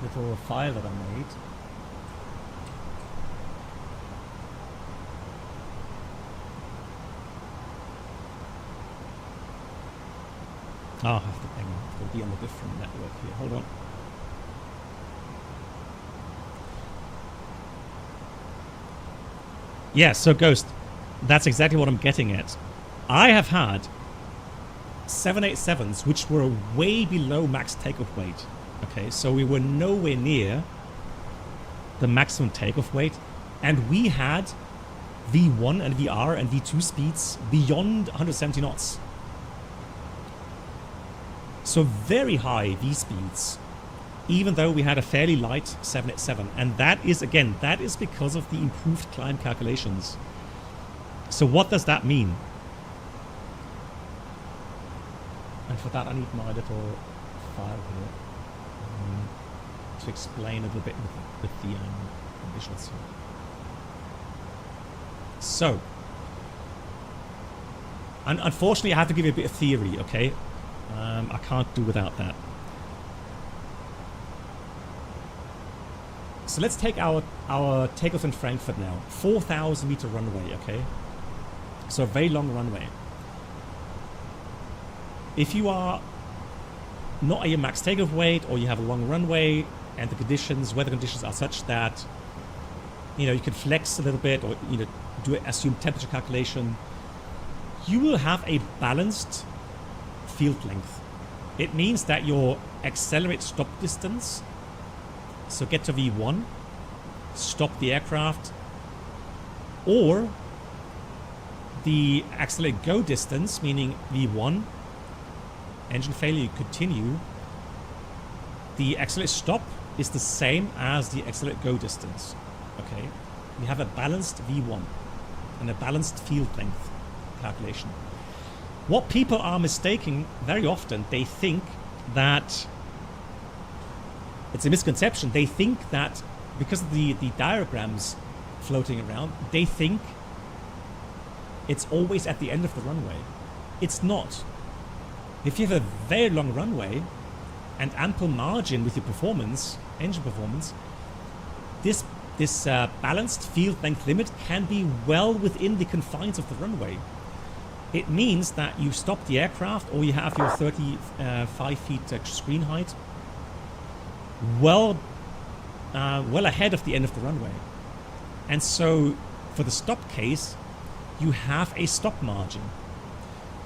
little file that I made. Oh, I have to hang on. It'll be on a different network here. Hold on. Yeah, so Ghost, that's exactly what I'm getting at. I have had 787s which were way below max takeoff weight. Okay, so we were nowhere near the maximum takeoff weight, and we had V1 and VR and V2 speeds beyond 170 knots. So very high V speeds, even though we had a fairly light 787. And that is, again, that is because of the improved climb calculations. So what does that mean? And for that I need my little file here to explain a little bit with the visuals here. So, unfortunately I have to give you a bit of theory, okay? I can't do without that. So let's take our takeoff in Frankfurt now. 4,000 meter runway, okay? So a very long runway. if you are not at your max takeoff weight, or you have a long runway and the conditions, weather conditions are such that, you know, you can flex a little bit, or, you know, do an assumed temperature calculation, you will have a balanced field length. It means that your accelerate stop distance, so get to V1, stop the aircraft, or the accelerate go distance, meaning V1, engine failure, you continue, the accelerate stop is the same as the accelerate go distance. Okay, you have a balanced V1 and a balanced field length calculation. What people are mistaking very often, they think that, it's a misconception, they think that because of the diagrams floating around, they think it's always at the end of the runway. It's not. If you have a very long runway and ample margin with your performance, engine performance, this balanced field length limit can be well within the confines of the runway. It means that you stop the aircraft, or you have your 35 feet screen height well ahead of the end of the runway. And so for the stop case, you have a stop margin.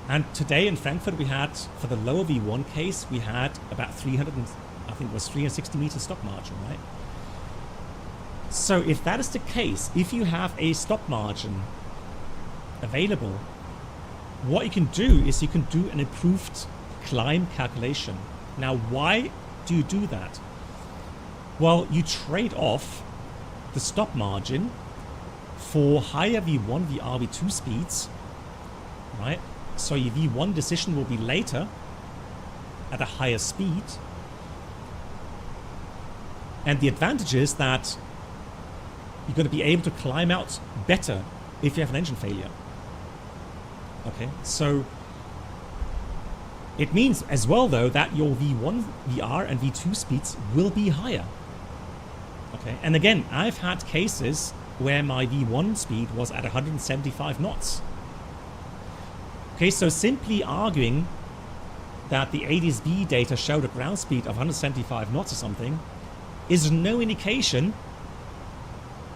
And today in Frankfurt we had, for the lower V1 case, we had about 360 meters stop margin, right? So if that is the case, if you have a stop margin available, what you can do is you can do an improved climb calculation. Now, why do you do that? Well, you trade off the stop margin for higher V1, VR, V2 speeds, right? So your V1 decision will be later at a higher speed. And the advantage is that you're going to be able to climb out better if you have an engine failure. Okay, so it means as well, though, that your V1, VR, and V2 speeds will be higher. Okay, and again, I've had cases where my V1 speed was at 175 knots. Okay, so simply arguing that the ADS-B data showed a ground speed of 175 knots or something is no indication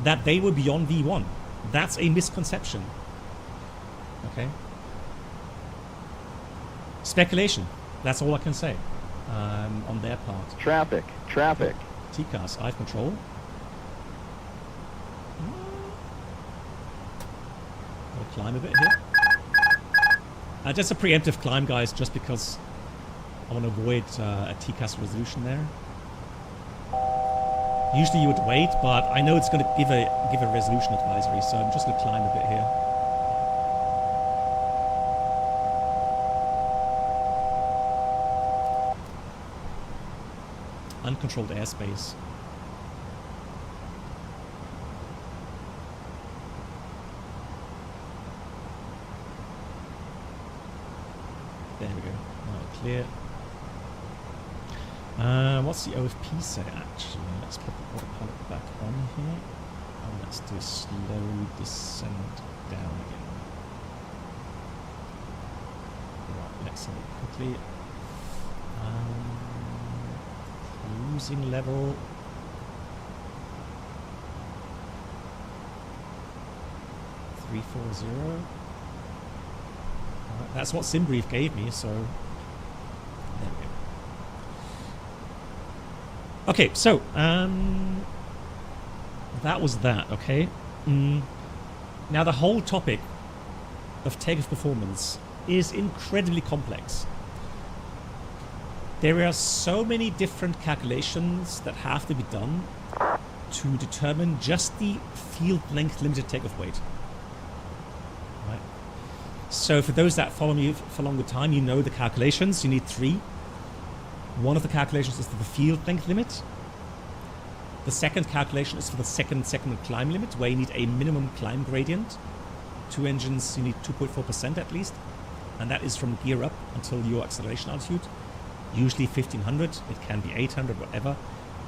that they were beyond V1. That's a misconception. Okay. Speculation. That's all I can say on their part. Traffic. TCAS, I have control. Gotta climb a bit here. Just a preemptive climb, guys, just because I want to avoid a TCAS resolution there. Usually you would wait, but I know it's going to give a resolution advisory, so I'm just going to climb a bit here. Uncontrolled airspace. There we go. Right, clear. What's the OFP say actually? Let's put the autopilot back on here. And let's do a slow descent down again. Right, let's have it quickly. Cruising level. $340. Right, that's what SimBrief gave me, so there we go. Okay, so that was that, okay? Now the whole topic of takeoff performance is incredibly complex. There are so many different calculations that have to be done to determine just the field length limited takeoff weight. Right. So for those that follow me for a longer time, you know the calculations. You need 3. One of the calculations is for the field length limit. The second calculation is for the second climb limit, where you need a minimum climb gradient. 2 engines, you need 2.4% at least. And that is from gear up until your acceleration altitude. Usually 1500, it can be 800, whatever.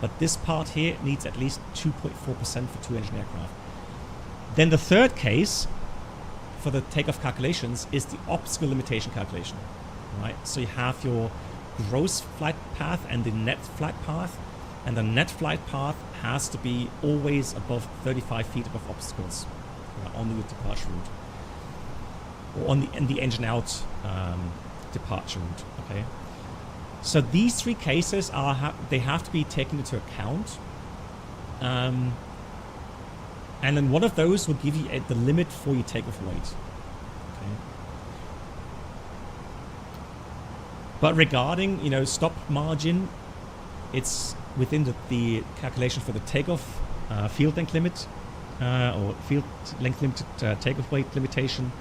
But this part here needs at least 2.4% for 2 engine aircraft. Then the third case for the takeoff calculations is the obstacle limitation calculation. right? So you have your gross flight path and the net flight path, and the net flight path has to be always above 35 feet above obstacles on the departure route, or in the engine out departure route. Okay, so these three cases they have to be taken into account, and then one of those will give you the limit for your takeoff weight. Okay. But regarding, you know, stop margin, it's within the calculation for the takeoff field length limit, or field length limited takeoff weight limitation.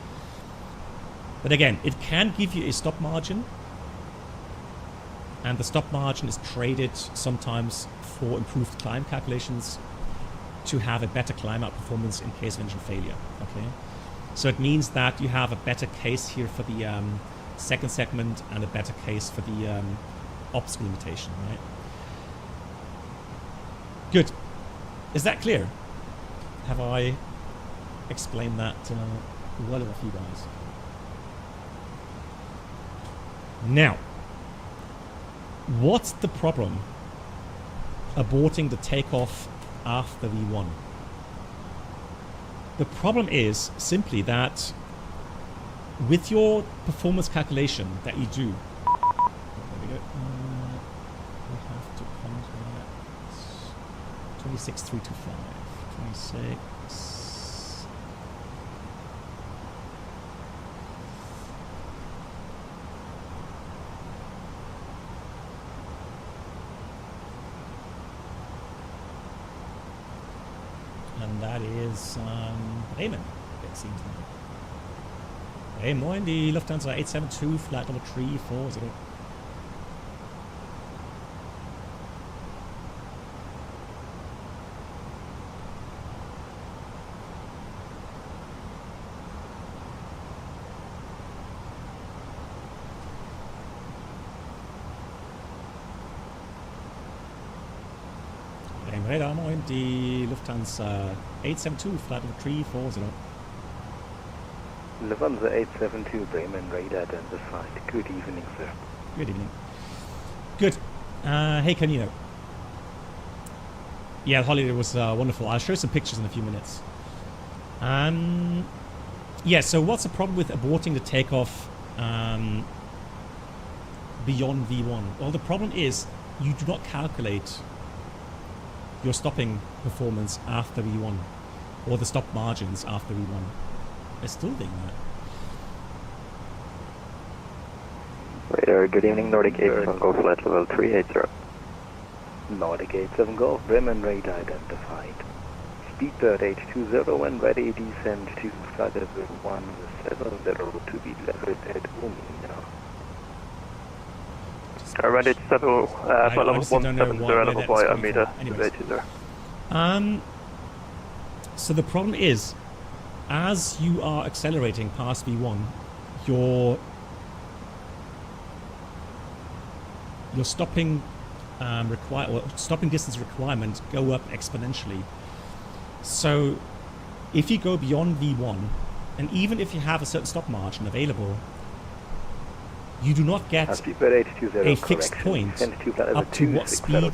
But again, it can give you a stop margin, and the stop margin is traded sometimes for improved climb calculations to have a better climb out performance in case of engine failure. Okay, so it means that you have a better case here for the second segment and a better case for the obstacle limitation, right? Good. Is that clear? Have I explained that well enough for you guys? Now, what's the problem aborting the takeoff after V1? The problem is simply that with your performance calculation that you do, there we go. We have to contact 26325. 26. And that is Bremen, it seems now. Hey, moin, die Lufthansa 872, flight number 340. Hey, da, moin, die Lufthansa 872, flight number 340. Lufthansa 872, Bremen, radar identified. Good evening, sir. Good evening. Good. Hey, Canino. Yeah, the holiday was wonderful. I'll show some pictures in a few minutes. Yeah, so what's the problem with aborting the takeoff beyond V1? Well, the problem is you do not calculate your stopping performance after V1, or the stop margins after V1. They're still doing that. Radar, good evening, Nordic 87 Golf, flight level 380. Nordic 87 Golf, Bremen, radar identified. Speedbird 820 when ready, descend to flight level 170 to be leveled at Omina. Ready to settle, flight level 170 level by Amida, 80. So the problem is, as you are accelerating past V1, your stopping stopping distance requirement go up exponentially. So if you go beyond V1, and even if you have a certain stop margin available, you do not get a fixed point up to what speed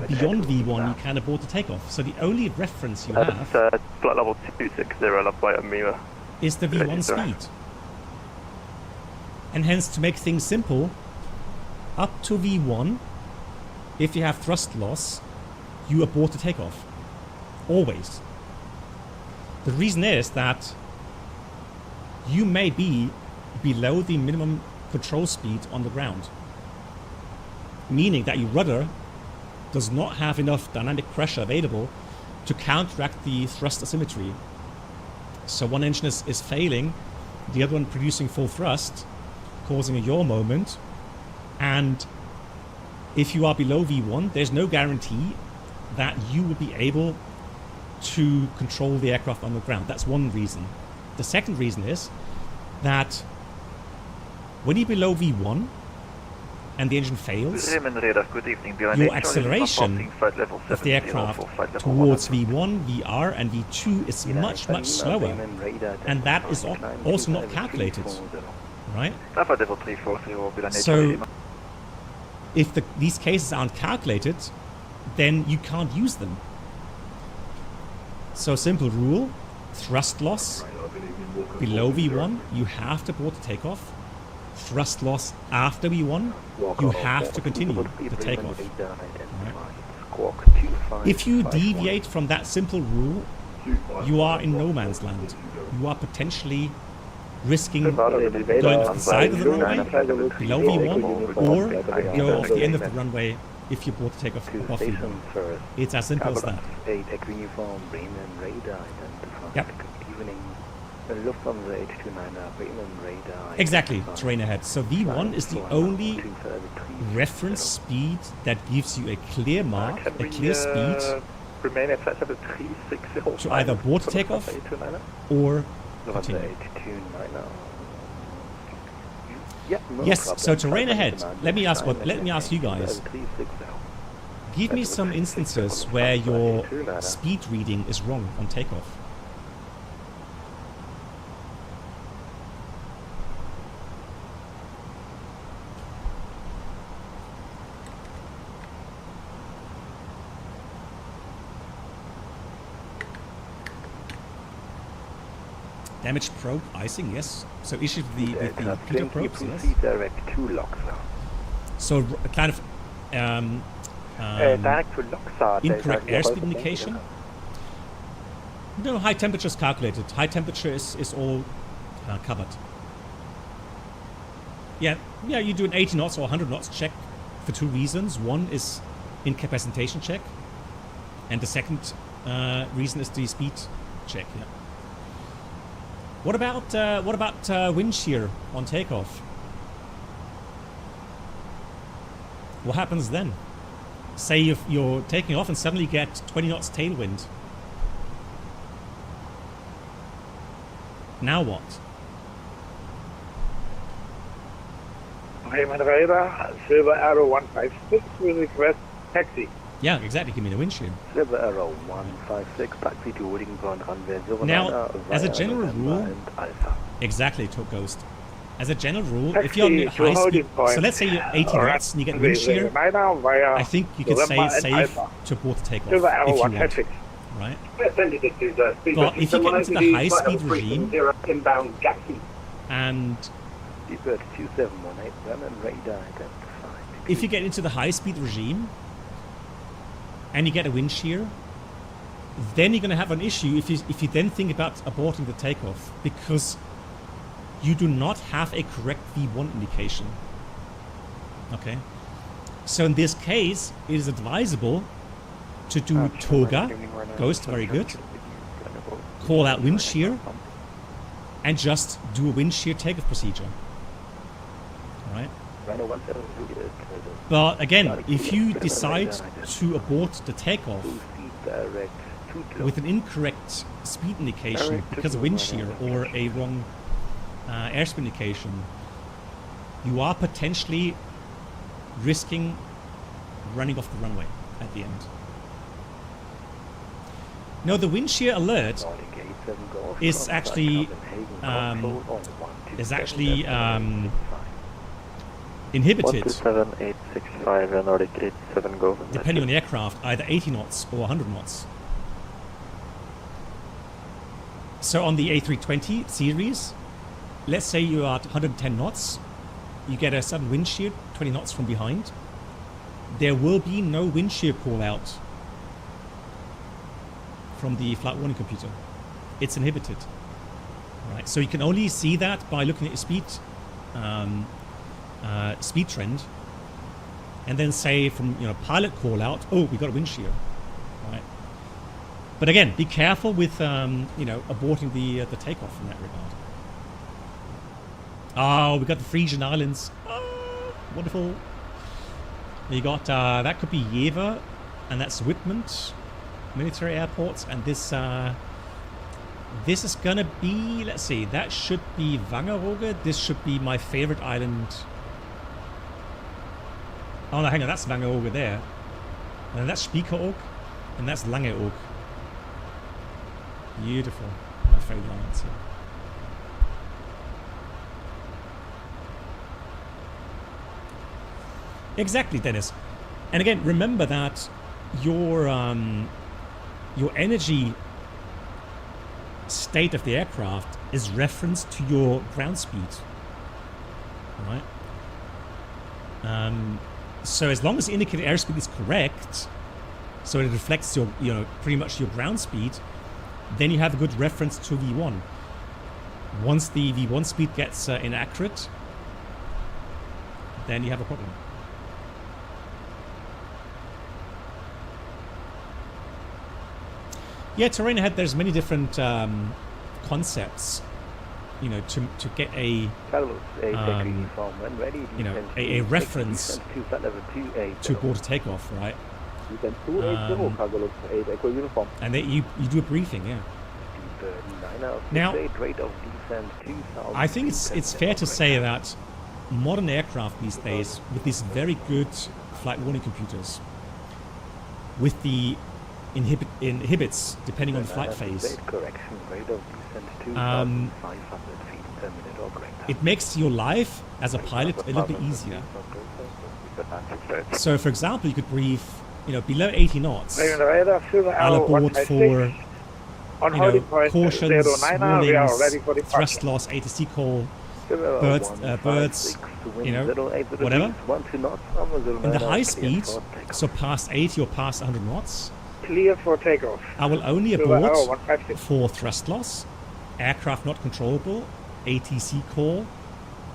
beyond V1 you can abort the takeoff. So the only reference you have flight level 260 left by Amima is the V1 speed. And hence, to make things simple, up to V1, if you have thrust loss, you abort the takeoff. Always. The reason is that you may be below the minimum control speed on the ground, meaning that your rudder does not have enough dynamic pressure available to counteract the thrust asymmetry. So one engine is failing, the other one producing full thrust, causing a yaw moment, and if you are below V1, there's no guarantee that you will be able to control the aircraft on the ground. That's one reason. The second reason is that when you're below V1 and the engine fails, your acceleration of the aircraft towards V1, VR and V2 is much, much slower, and that is also not calculated. right? Alpha Devil 340 will be the So if these cases aren't calculated, then you can't use them. So simple rule, thrust loss below V1, you have to abort the takeoff. Thrust loss after V1, you have to continue the takeoff. Right. If you deviate from that simple rule, you are in no man's land. You are potentially risking going off the side of the runway, below V1, or go off the end of the runway if you abort the takeoff above V1. It's as simple as that. Yep. Exactly, terrain ahead. So V1 is the only reference speed that gives you a clear mark, a clear speed to either abort takeoff or continue. Yes, so terrain ahead. Let me ask you guys. Give me some instances where your speed reading is wrong on takeoff. Damaged probe icing, yes. So issues with the computer probes, yes. Direct to LOXA. So kind of direct to LOXA. Incorrect airspeed indication. No, high temperature is calculated. High temperature is all covered. Yeah, you do an 80 knots or 100 knots check for two reasons. One is incapacitation check, and the second reason is the speed check. Yeah. What about wind shear on takeoff? What happens then? Say if you're taking off and suddenly get 20 knots tailwind. Now what? Hey, Manavera, Silver Arrow 156 will request taxi. Yeah, exactly. Give me the wind shear. Silver Arrow 156, taxi to holding ground runway 09. Now, as a general rule, exactly, Ghost. As a general rule, if you're on high speed, so let's say you're 80 knots and you get wind shear, I think you can say it's safe to abort the takeoff if you want. Right? But if you get into the high speed regime and if you get into the high speed regime and you get a wind shear, then you're going to have an issue if you then think about aborting the takeoff, because you do not have a correct V1 indication. Okay? So in this case, it is advisable to do toga, Ghost, very good, call out wind shear, and just do a wind shear takeoff procedure. Alright? But again, if you decide to abort the takeoff with an incorrect speed indication because of wind shear or a wrong airspeed indication, you are potentially risking running off the runway at the end. No, the wind shear alert is actually inhibited depending on the aircraft, either 80 knots or 100 knots. So on the A320 series, let's say you are at 110 knots, you get a sudden wind shear 20 knots from behind, there will be no wind shear call out from the flight warning computer. It's inhibited. Right, so you can only see that by looking at your speed speed trend, and then say from pilot call out, oh, we got a wind shear. Right. But again, be careful with aborting the takeoff in that regard. Oh, we got the Frisian Islands. Oh, wonderful. You got that could be Jever, and that's Whitmont military airports, and this is gonna be, let's see, that should be Wangerooge. This should be my favorite island. Oh no, hang on, that's Wangerooge there, and that's Spiekeroog, and that's Langeoog. Beautiful, my favorite islands here. Exactly, Dennis. And again, remember that your energy state of the aircraft is referenced to your ground speed, right? So as long as the indicated airspeed is correct, so it reflects your, pretty much your ground speed, then you have a good reference to V1. Once the V1 speed gets inaccurate, then you have a problem. Yeah, terrain ahead, there's many different concepts, to get a reference to board takeoff, right? And you do a briefing, yeah. Now, I think it's fair to say that modern aircraft these days, with these very good flight warning computers, with the inhibits depending on the flight phase, it makes your life as a pilot a little bit easier. So, for example, you could brief, below 80 knots. I'll abort for, cautions, warnings, thrust loss, ATC call, birds, whatever. In the high speed, so past 80 or past 100 knots, clear for takeoff. I will only abort for thrust loss, aircraft not controllable, ATC call,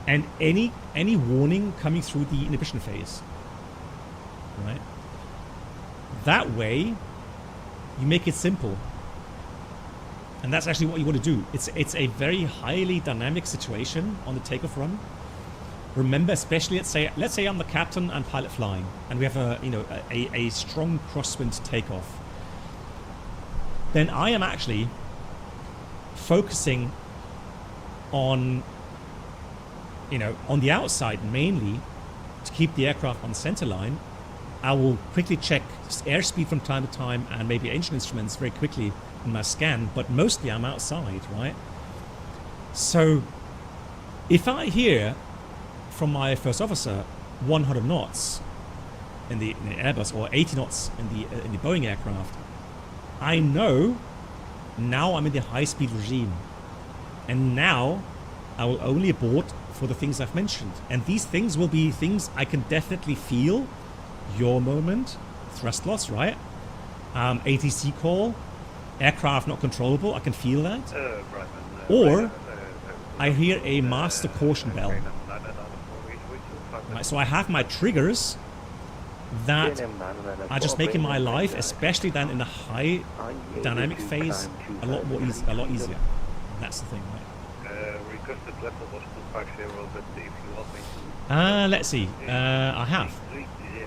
and any warning coming through the inhibition phase. Right? That way, you make it simple. And that's actually what you want to do. It's a very highly dynamic situation on the takeoff run. Remember, especially let's say I'm the captain and pilot flying, and we have a strong crosswind takeoff. Then I am actually focusing on the outside mainly to keep the aircraft on center line. I will quickly check airspeed from time to time and maybe engine instruments very quickly in my scan, but mostly I'm outside, right? So if I hear from my first officer 100 knots in the Airbus or 80 knots in the Boeing aircraft, I know now I'm in the high-speed regime, and now I will only abort for the things I've mentioned, and these things will be things I can definitely feel. Yaw moment, thrust loss, right? ATC call, aircraft not controllable, I can feel that. Or I hear a master caution bell. Right, so I have my triggers that are just making my life, especially then in a high dynamic phase, a lot easier. And that's the thing, right? Let's see. I have.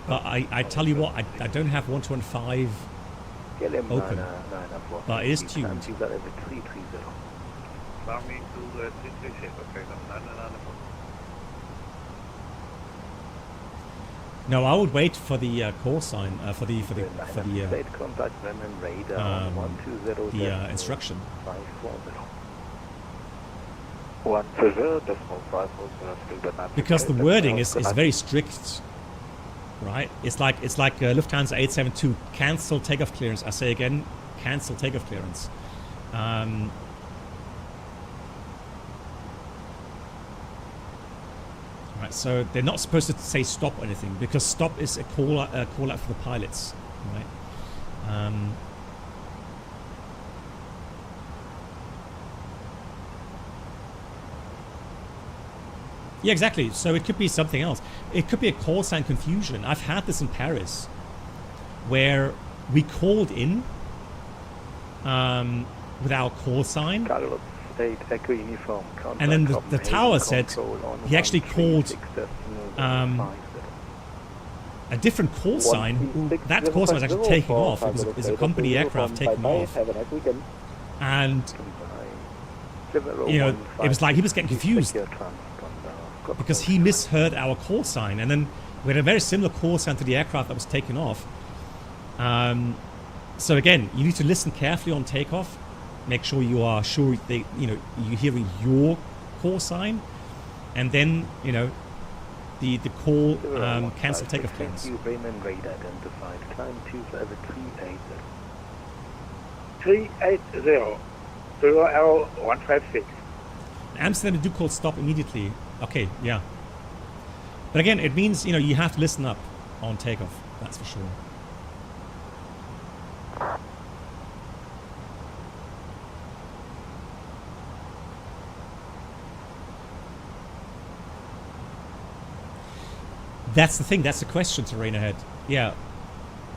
But I tell you what, I don't have 115 open. But it is tuned. No, I would wait for the call sign for the instruction. Because the wording is very strict, right? It's like Lufthansa 872 cancel takeoff clearance. I say again, cancel takeoff clearance. Right, so they're not supposed to say stop or anything, because stop is a call out for the pilots, right? Yeah, exactly. So it could be something else. It could be a call sign confusion. I've had this in Paris, where we called in with our call sign, and then the tower said he actually called a different call sign. That call sign was actually taking off. It was a company aircraft taking off, and it was like he was getting confused because he misheard our call sign, and then we had a very similar call sign to the aircraft that was taking off. So again, you need to listen carefully on takeoff. Make sure you are sure you're hearing your call sign, and then the call cancel takeoff clearance. Bremen rate identified. Climb to level 380. 380. 0L156. Amsterdam do call stop immediately. Okay, yeah. But again, it means, you know, you have to listen up on takeoff. That's for sure. That's the thing. That's the question to rain ahead. Yeah.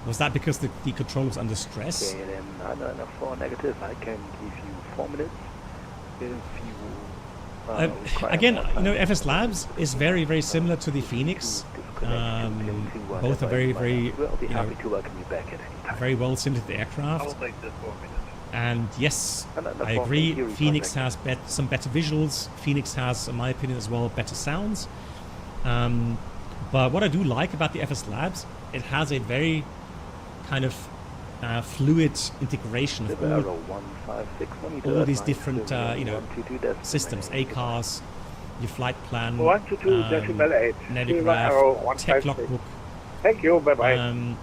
Was that because the control was under stress? Okay, then 994 negative. I can give you 4 minutes. If you again, you know, FSLabs is very, very similar to the FENIX. Both are very, very, you know, very well suited to the aircraft. And yes, I agree. FENIX has some better visuals. FENIX has, in my opinion, as well, better sounds. But what I do like about the FSLabs, it has a very kind of fluid integration of all these different, you know, systems, ACARS, your flight plan, Nedigraph, tech logbook. Thank you, bye-bye.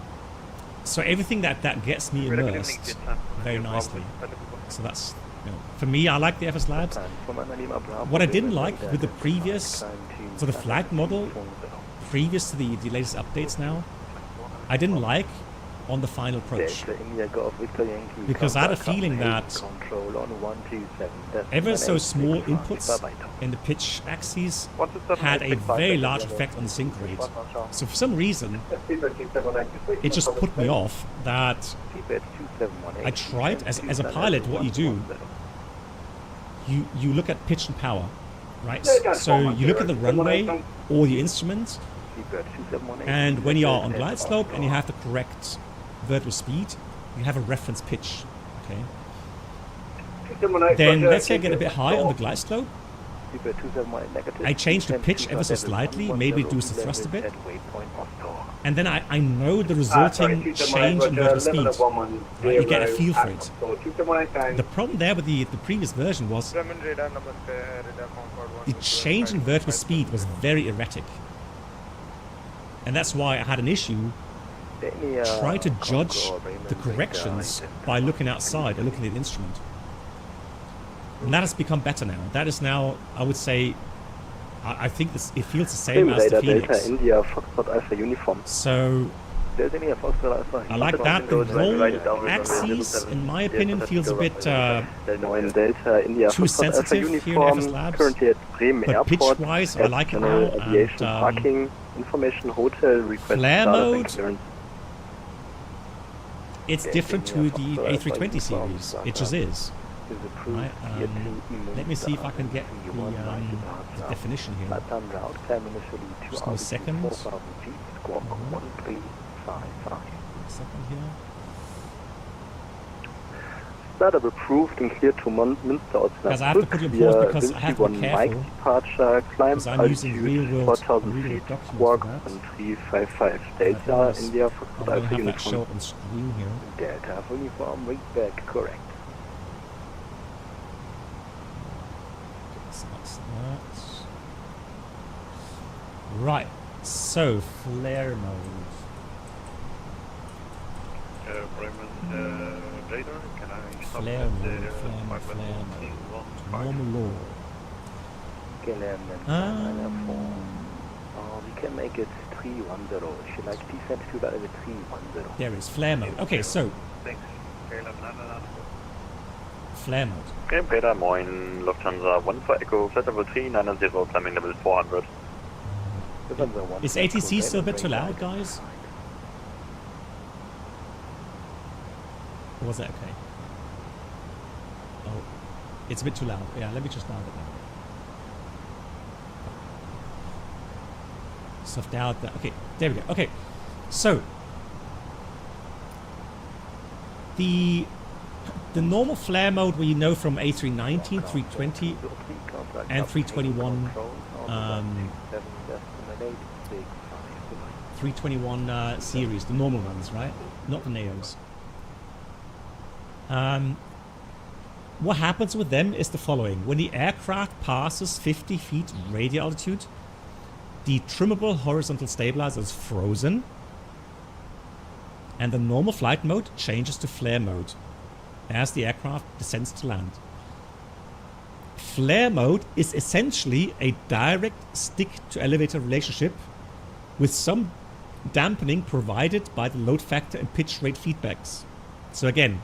So everything that gets me immersed very nicely. So that's, you know, for me, I like the FSLabs. What I didn't like with the previous, so the flight model, previous to the latest updates now, I didn't like on the final approach, because I had a feeling that ever so small inputs in the pitch axes had a very large effect on the sync rate. So for some reason, it just put me off that I tried, as a pilot, what you do, you look at pitch and power, right? So you look at the runway or the instrument, and when you are on glide slope and you have the correct vertical speed, you have a reference pitch, okay? Then let's say I get a bit high on the glide slope. I change the pitch ever so slightly, maybe reduce the thrust a bit, and then I know the resulting change in vertical speed. Right? You get a feel for it. The problem there with the previous version was the change in vertical speed was very erratic. And that's why I had an issue trying to judge the corrections by looking outside or looking at the instrument. And that has become better now. That is now, I would say, I think this, it feels the same as the FENIX. So I like that. The roll axis, in my opinion, feels a bit too sensitive here in FSLabs. But pitch-wise, I like it now. And flare mode, it's different to the A320 series. It just is. Right, let me see if I can get the definition here. Just give me a second. Here. Startup approved and cleared to Münster. Because I have to put it on pause because I have to be careful. Because I'm using real-world documents for that. 355 Delta India for Alpha Uniform. That show on screen here. Delta Alpha Uniform, read back, correct. So that's that. Right, so flare mode. Radar, can I stop flare mode, flare mode. Normal law. We can make it 310. If you like descent to level 310. There is flare mode. Okay, so flare mode. Okay, Peter, moin, Lufthansa 1 for Echo, flight level 390, climbing level 400. Is ATC still a bit too loud, guys? Or was that okay? Oh, it's a bit too loud. Yeah, let me just dial it down. Soft out. Okay, there we go. Okay, so the normal flare mode we know from A319, 320, and 321. 321 series, the normal ones, right? Not the Neos. What happens with them is the following. When the aircraft passes 50 feet radial altitude, the trimmable horizontal stabilizer is frozen, and the normal flight mode changes to flare mode as the aircraft descends to land. Flare mode is essentially a direct stick-to-elevator relationship with some dampening provided by the load factor and pitch rate feedbacks. So again,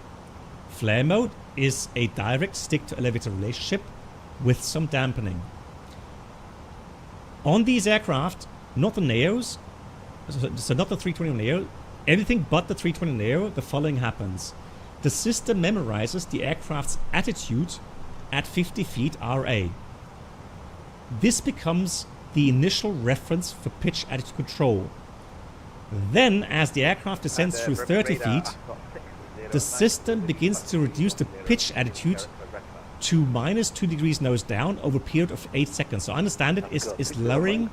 flare mode is a direct stick-to-elevator relationship with some dampening. On these aircraft, not the Neos, so not the 320 Neo, anything but the 320 Neo, the following happens. The system memorizes the aircraft's attitude at 50 feet RA. This becomes the initial reference for pitch attitude control. Then, as the aircraft descends through 30 feet, the system begins to reduce the pitch attitude to -2 degrees nose down over a period of 8 seconds. So I understand it is lowering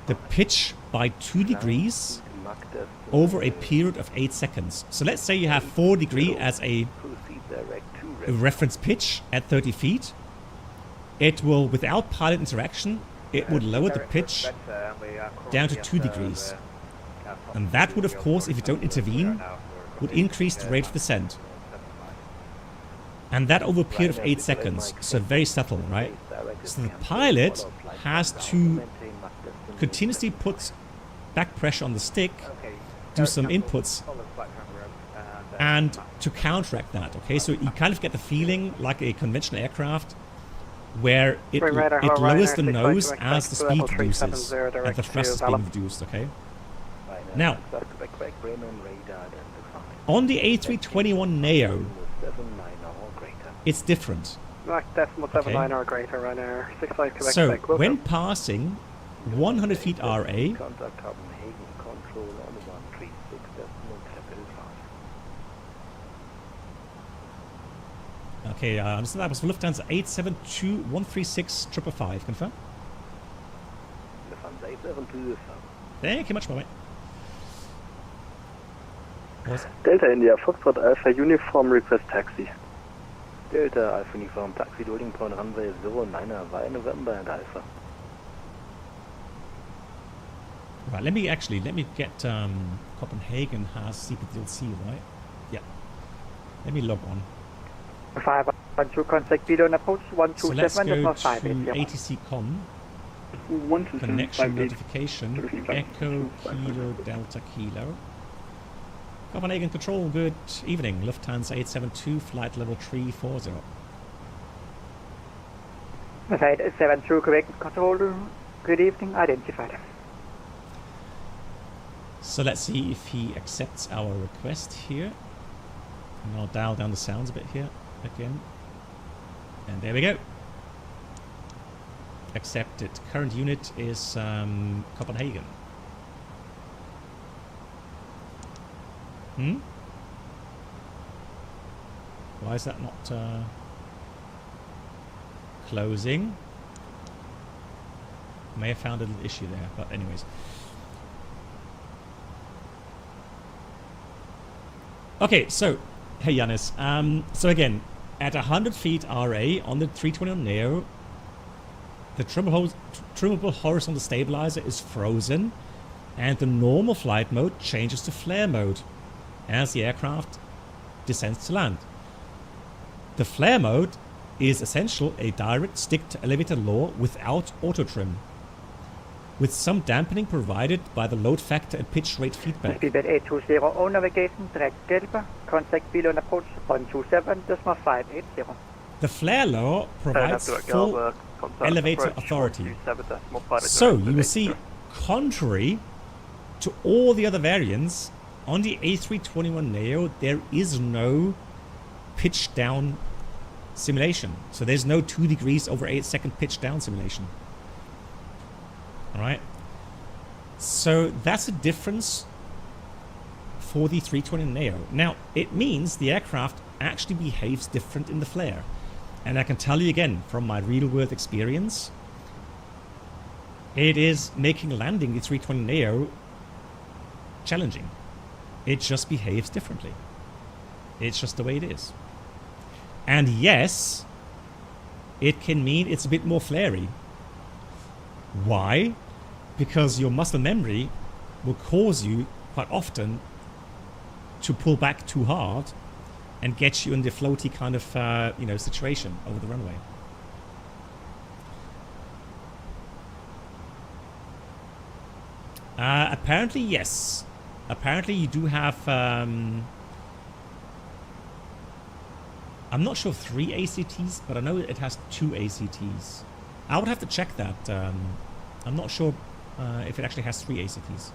the pitch by 2 degrees over a period of 8 seconds. So let's say you have 4 degree as a reference pitch at 30 feet. It will, without pilot interaction, it would lower the pitch down to 2 degrees. And that would, of course, if you don't intervene, would increase the rate of descent. And that over a period of 8 seconds. So very subtle, right? So the pilot has to continuously put back pressure on the stick, do some inputs, and to counteract that, okay? So you kind of get the feeling like a conventional aircraft where it lowers the nose as the speed reduces and the thrust is being reduced, okay? Now, on the A321 Neo, it's different. Okay? So, when passing 100 feet RA, okay, I understand that was for Lufthansa 872-136-555, confirm? Thank you much, mate. Delta India, Foxtrot Alpha Uniform request taxi. Delta Alpha Uniform taxi loading point runway 09 via November and Alpha. Right, let me get Copenhagen has CPDLC, right? Yeah. Let me log on. 512 contact below and approach 127. So let's go to ATC com. Connection notification. Echo Kilo Delta Kilo. Copenhagen Control, good evening. Lufthansa 872, flight level 340. Flight 72, Quebec Control, good evening, identified. So let's see if he accepts our request here. And I'll dial down the sounds a bit here again. And there we go. Accepted. Current unit is Copenhagen. Why is that not closing? May have found a little issue there, but anyways. Okay, so hey Yannis. So again, at 100 feet RA on the 321 Neo, the trimmable horizontal stabilizer is frozen, and the normal flight mode changes to flare mode as the aircraft descends to land. The flare mode is essentially a direct stick-to-elevator law without auto-trim, with some dampening provided by the load factor and pitch rate feedback. Speedbird 820 on navigation, direct Delta, contact below and approach 127.580. The flare law provides full elevator authority. So you will see, contrary to all the other variants, on the A321 Neo, there is no pitch down simulation. So there's no 2 degrees over 8 second pitch down simulation. Alright? So that's a difference for the 320 Neo. Now, it means the aircraft actually behaves different in the flare. And I can tell you again, from my real-world experience, it is making landing the 320 Neo challenging. It just behaves differently. It's just the way it is. And yes, it can mean it's a bit more flary. Why? because your muscle memory will cause you quite often to pull back too hard and get you in the floaty kind of situation over the runway. Apparently, yes. Apparently, you do have. I'm not sure 3 ACTs, but I know it has 2 ACTs. I would have to check that. I'm not sure if it actually has 3 ACTs.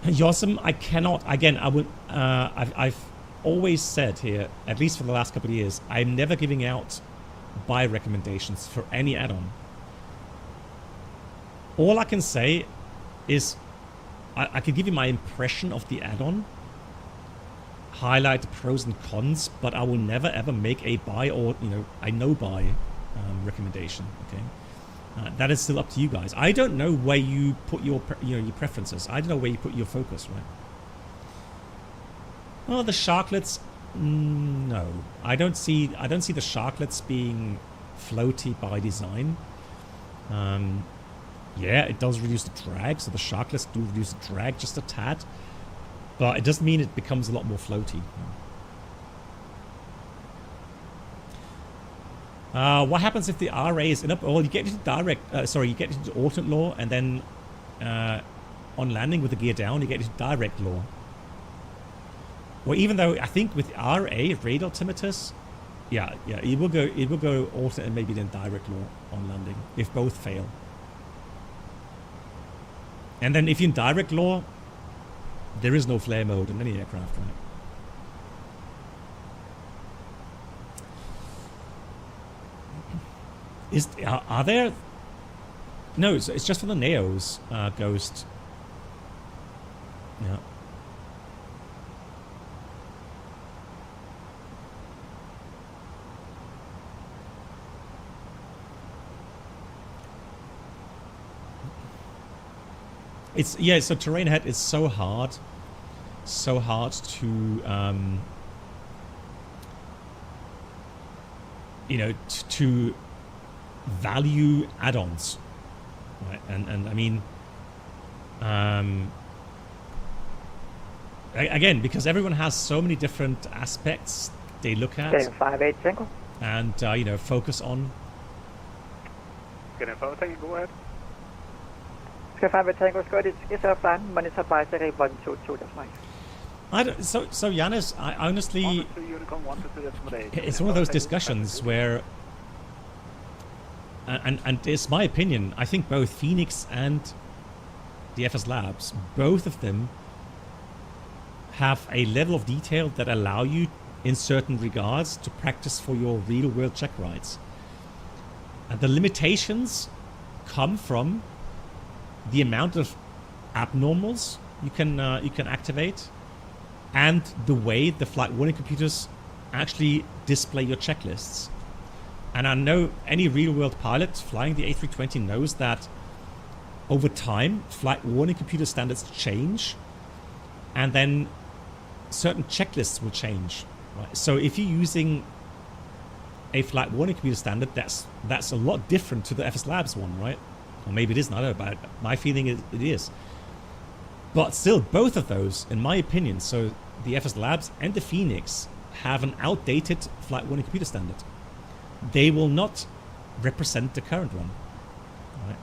Yosem, I cannot. Again, I would. I've always said here, at least for the last couple of years, I'm never giving out buy recommendations for any add-on. All I can say is I can give you my impression of the add-on, highlight the pros and cons, but I will never ever make a buy or a no buy recommendation. Okay, that is still up to you guys. I don't know where you put your your preferences. I don't know where you put your focus, right? Oh, the sharklets. No, I don't see the sharklets being floaty by design. Yeah, it does reduce the drag, so the sharklets do reduce the drag just a tad, but it doesn't mean it becomes a lot more floaty. What happens if the RA is in up? Well, you get into direct. You get into alternate law, and then on landing with the gear down, you get into direct law. Well, even though I think with RA radar altimeters, yeah, it will go alternate and maybe then direct law on landing if both fail. And then if you're in direct law, there is no flare mode in any aircraft, right? Are there? No, it's just for the Neos, Ghost. Yeah. So terrain head is so hard to to value add-ons, right? And I mean, again, because everyone has so many different aspects they look at and focus on. Can I follow? Thank you. Go ahead. Tango Squad is a plan, monitor by 122, that's right. So Yanis, I honestly, it's one of those discussions where, and it's my opinion, I think both FENIX and the FSLabs, both of them have a level of detail that allow you, in certain regards, to practice for your real-world check rides. And the limitations come from the amount of abnormals you can activate, and the way the flight warning computers actually display your checklists. And I know any real-world pilot flying the A320 knows that over time, flight warning computer standards change, and then certain checklists will change. Right? So if you're using a flight warning computer standard, that's a lot different to the FSLabs one, right? Or maybe it isn't, I don't know, but my feeling is it is. But still, both of those, in my opinion, so the FSLabs and the FENIX have an outdated flight warning computer standard. They will not represent the current one. Right?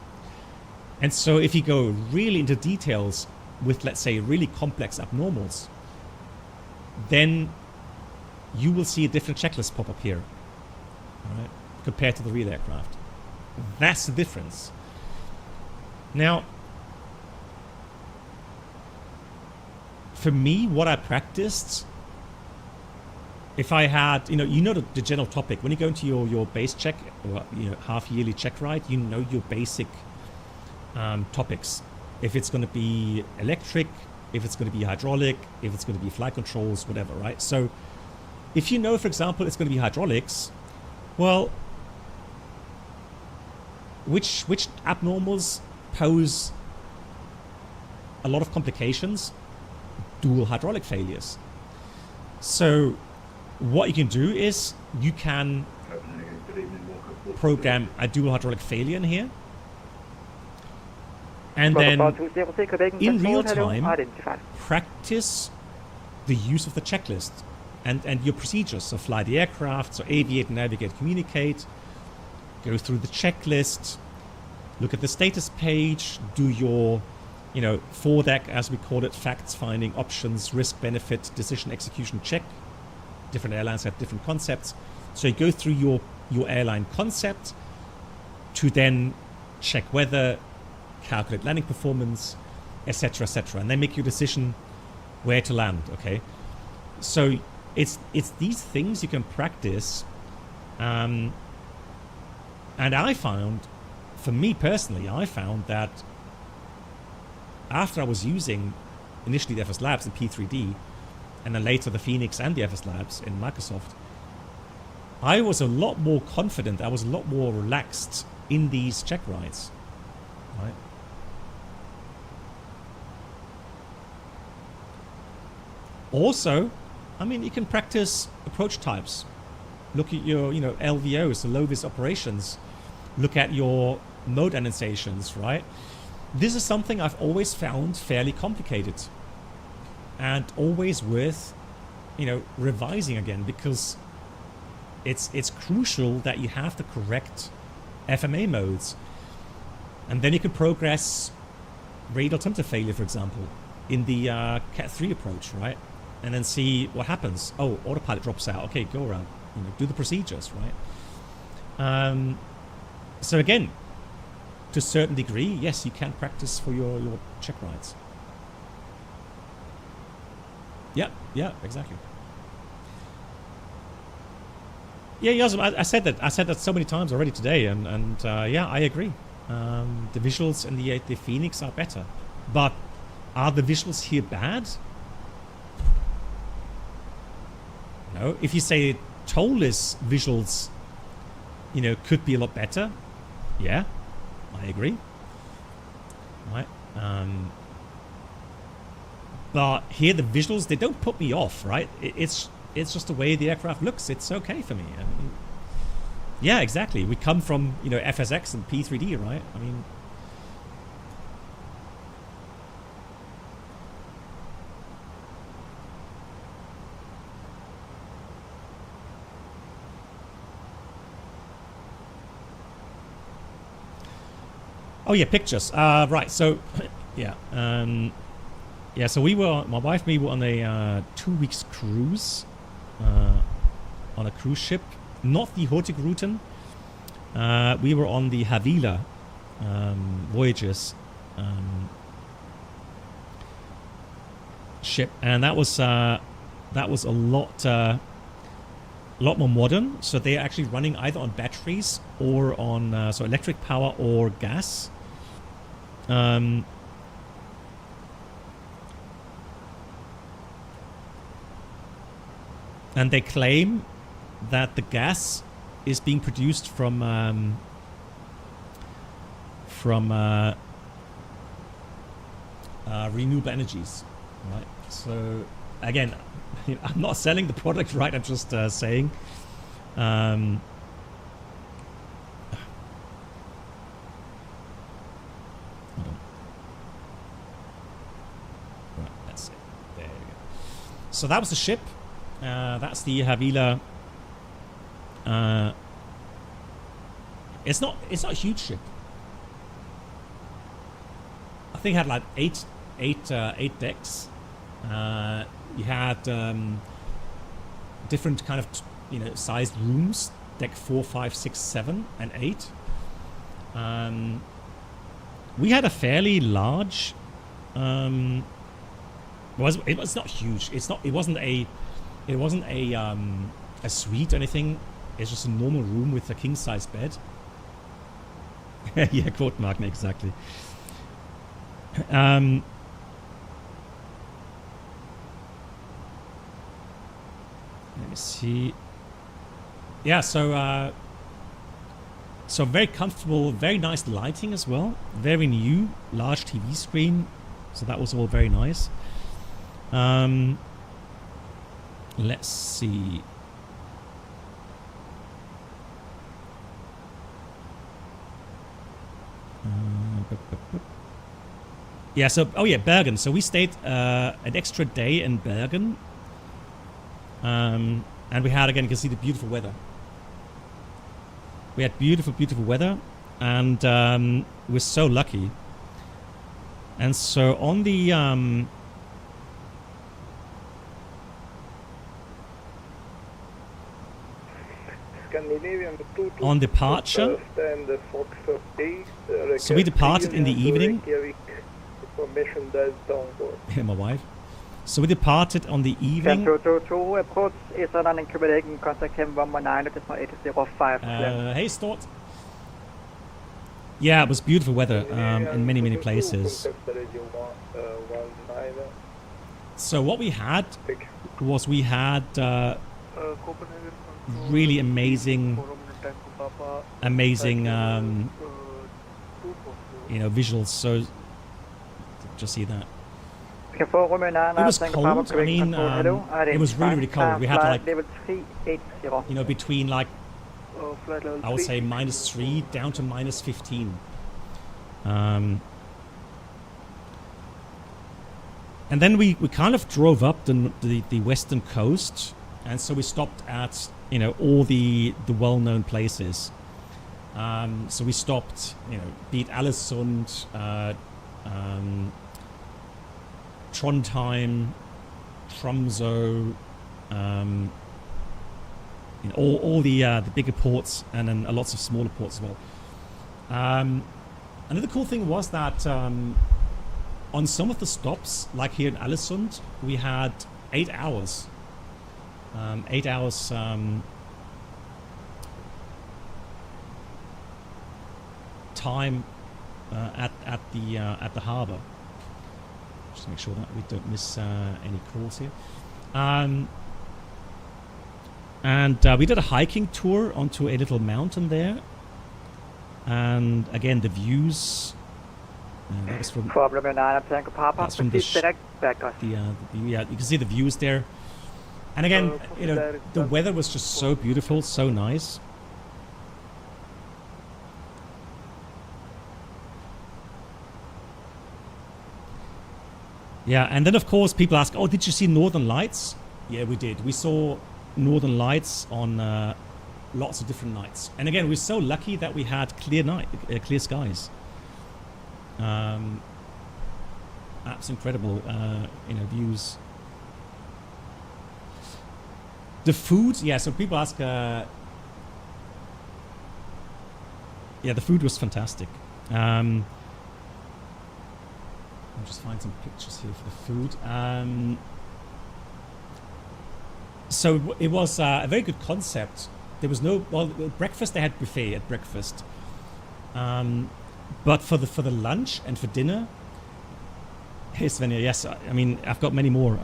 And so if you go really into details with, let's say, really complex abnormals, then you will see a different checklist pop up here, right, compared to the real aircraft. That's the difference. Now, for me, what I practiced, if I had, the general topic, when you go into your base check, or half-yearly check ride, you know your basic topics. If it's going to be electric, if it's going to be hydraulic, if it's going to be flight controls, whatever, right? So, if you know, for example, it's going to be hydraulics, well, which abnormals pose a lot of complications? Dual hydraulic failures. So what you can do is you can program a dual hydraulic failure in here, And then in real time, practice the use of the checklist and your procedures. So fly the aircraft, so aviate, navigate, communicate, go through the checklist, look at the status page, do your, you know, FORDAC, as we call it, facts finding, options, risk, benefit, decision, execution check. Different airlines have different concepts. So you go through your airline concept to then check weather, calculate landing performance, etc., etc., and then make your decision where to land. Okay, so it's these things you can practice, and I found, for me personally, I found that after I was using initially the FSLabs in P3D, and then later the FENIX and the FSLabs in Microsoft, I was a lot more confident. I was a lot more relaxed in these check rides. Right. Also, I mean, you can practice approach types. Look at your, you know, LVOs, so low vis operations. Look at your mode annotations, right? This is something I've always found fairly complicated and always worth, you know, revising again, because it's crucial that you have the correct FMA modes, and then you can progress radial altimeter failure, for example, in the Cat 3 approach, right? And then see what happens. Oh, autopilot drops out. Okay, go around. You know, do the procedures, right? So again, to a certain degree, yes, you can practice for your check rides. Yeah, exactly. Yeah, Yasum, I said that so many times already today, and yeah, I agree. The visuals in the FENIX are better, but are the visuals here bad? No. If you say toeless visuals, you know, could be a lot better, yeah, I agree. Right. But here the visuals, they don't put me off, right? It's just the way the aircraft looks. It's okay for me. I mean, yeah, exactly. We come from, you know, FSX and P3D, right? I mean, oh yeah, pictures. Right. So, yeah. Yeah. So we were, my wife and me were on a 2 weeks cruise, on a cruise ship, not the Hurtigruten. We were on the Havila Voyages ship, and that was a lot more modern. So they're actually running either on batteries or on so electric power or gas. And they claim that the gas is being produced from renewable energies, right? So again, I'm not selling the product, right? I'm just saying. Right, that's it. There we go. So that was the ship. That's the Havila. It's not a huge ship. I think it had like eight decks. You had different kind of, you know, sized rooms. Deck 4, 5, 6, 7, and 8. We had a fairly large. It was not huge. It wasn't a suite or anything. It's just a normal room with a king size bed. Yeah, quote mark, exactly. Let me see. Yeah, so very comfortable, very nice lighting as well. Very new, large TV screen. So that was all very nice. Let's see. Yeah, so, oh yeah, Bergen. So we stayed an extra day in Bergen. And we had, again, you can see the beautiful weather. We had beautiful, beautiful weather. And we were so lucky. And so on the... on departure, so we departed in the evening. My wife. So we departed on the evening. Hey, Stort. Yeah, it was beautiful weather in many, many places. So what we had was really amazing, visuals. So just see that. It was cold. I mean, it was really, really cold. We had like, between like, I would say -3 down to -15. And then we kind of drove up the western coast, and so we stopped at all the well-known places. So we stopped, be it Alesund, Trondheim, Tromsø, all the bigger ports, and then lots of smaller ports as well. Another cool thing was that on some of the stops, like here in Alesund, we had 8 hours. 8 hours time at the harbour. Just to make sure that we don't miss any calls here. And we did a hiking tour onto a little mountain there, and again the views. That was from. That's from the yeah, you can see the views there, and again, the weather was just so beautiful, so nice. Yeah, and then of course people ask, "Oh, did you see Northern Lights?" Yeah, we did. We saw Northern Lights on lots of different nights, and again, we're so lucky that we had clear skies. Absolutely incredible, views. The food, yeah. So people ask, yeah, the food was fantastic. I'll just find some pictures here for the food. So it was a very good concept. There was no breakfast. They had buffet at breakfast, but for the lunch and for dinner. Hey Svenja, yes, I mean I've got many more.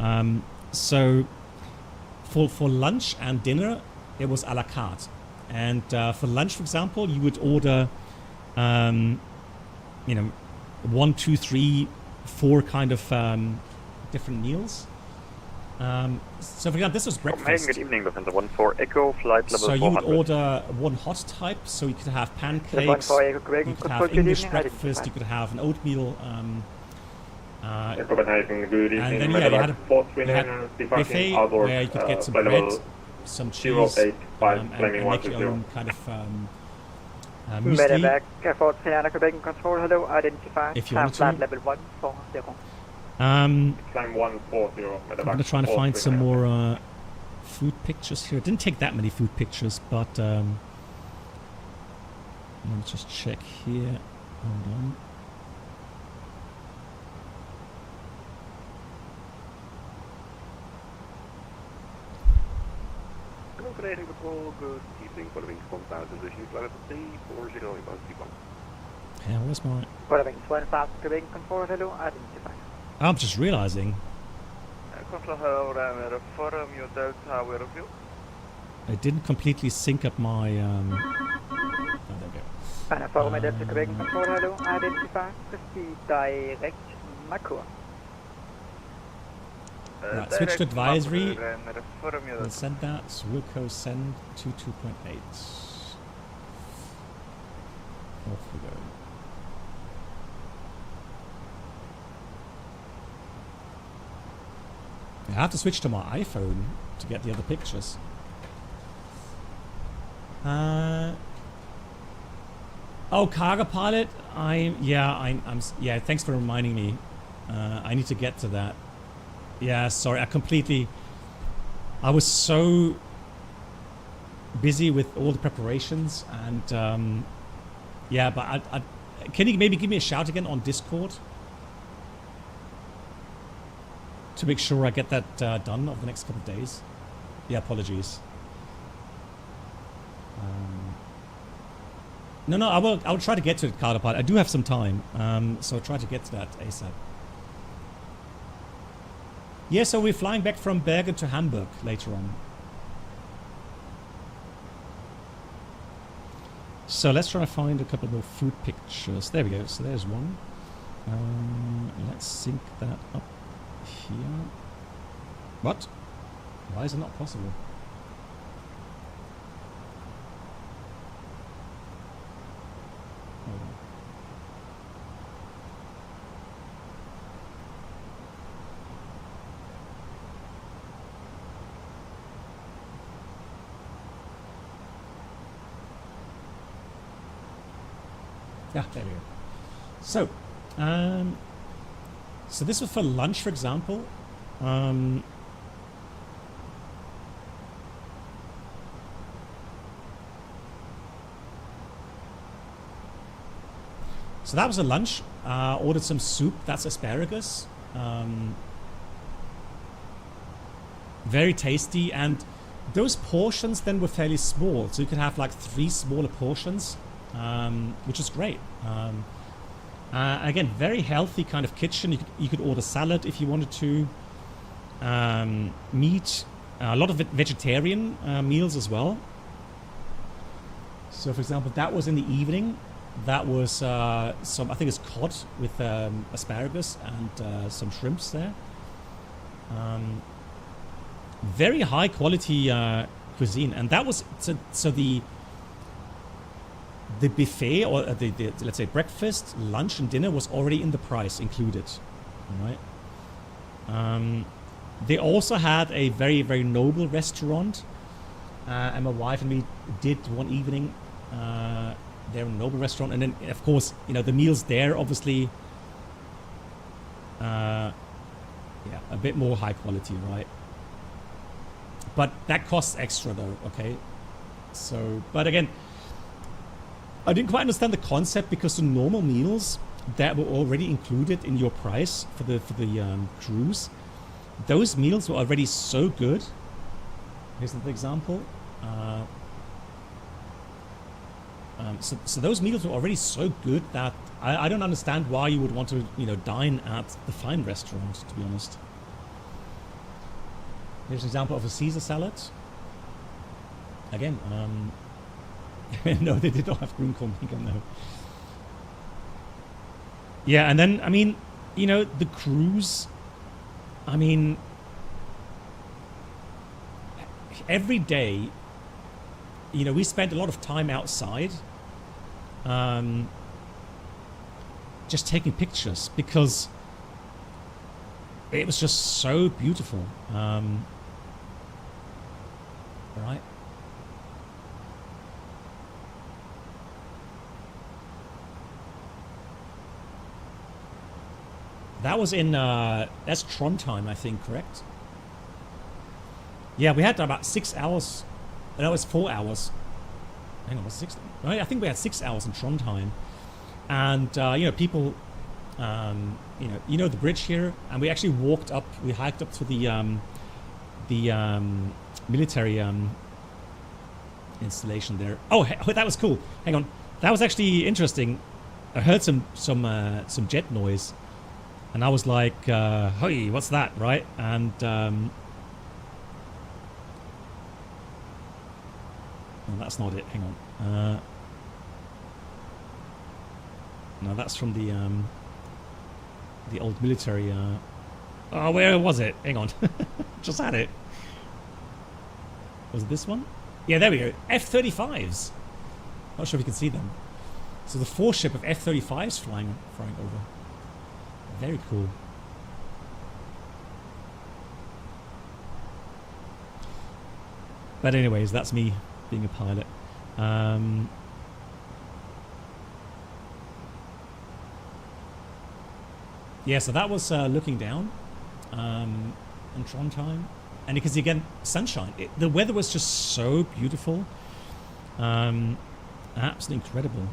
So for lunch and dinner, it was a la carte, and for lunch, for example, you would order, 1, 2, 3, 4 kind of different meals. So for example, this was breakfast. Good evening, Lufthansa 14 Echo, flight level 400. So you would order one hot type, so you could have pancakes, you could have English breakfast, you could have an oatmeal. And then you had a buffet where you could get some bread, some cheese, and make your own kind of muesli. If you want to. I'm going to try and find some more food pictures here. I didn't take that many food pictures, but let me just check here. Hold on. Good evening, following compound position, flight level C40 131. Yeah, where's my... I'm just realizing. I didn't completely sync up my... Oh, there we go. Right, switch to advisory. We'll send that. So Wilco send to 2.8. Off we go. have to switch to my iPhone to get the other pictures. Oh, Cargo Pilot. Yeah. Thanks for reminding me. I need to get to that. Yeah, sorry. I was so busy with all the preparations, and yeah. But can you maybe give me a shout again on Discord to make sure I get that done over the next couple of days? Yeah, apologies. No, I'll try to get to the Cargo Pilot. I do have some time, so I'll try to get to that ASAP. Yeah, so we're flying back from Bergen to Hamburg later on. So let's try to find a couple more food pictures. There we go. So there's one. Let's sync that up here. What? Why is it not possible? Hold on. Yeah, there we go. So, so this was for lunch, for example. So that was a lunch. Ordered some soup. That's asparagus. Very tasty, and those portions then were fairly small, so you could have like 3 smaller portions. Which is great. Again, very healthy kind of kitchen. You could order salad if you wanted to. Meat, a lot of vegetarian meals as well. So, for example, that was in the evening. That was some, I think it's cod with asparagus and some shrimps there. Very high quality cuisine, and that was so the buffet, or the let's say breakfast, lunch and dinner was already in the price included. All right. They also had a very, very noble restaurant, and my wife and me did one evening there in a noble restaurant, and then of course, you know, the meals there obviously yeah, a bit more high quality, right? But that costs extra though. Okay, so but again, I didn't quite understand the concept, because the normal meals that were already included in your price for the cruise, those meals were already so good. Here's another example. So those meals were already so good that I don't understand why you would want to, you know, dine at the fine restaurant, to be honest. Here's an example of a Caesar salad. Again, no, they did not have green corn bacon, no. Yeah, and then, I mean, you know, the cruise, I mean, every day, you know, we spent a lot of time outside, just taking pictures, because it was just so beautiful, right? That was in, that's Trondheim, I think, correct? Yeah, we had about 6 hours. No, it was 4 hours. Hang on, was it 6? Right, I think we had 6 hours in Trondheim. And, you know, people, you know the bridge here? And we actually walked up, we hiked up to the military installation there. Oh, that was cool. Hang on. That was actually interesting. I heard some jet noise. And I was like, hey, what's that, right? And no, that's not it. Hang on. No, that's from the old military. Oh, where was it? Hang on. Just had it. Was it this one? Yeah, there we go. F-35s. Not sure if you can see them. So the 4-ship of F-35s flying over. Very cool. But anyways, that's me being a pilot. Yeah, so that was looking down in Trondheim. And you can see again, sunshine. The weather was just so beautiful. Absolutely incredible.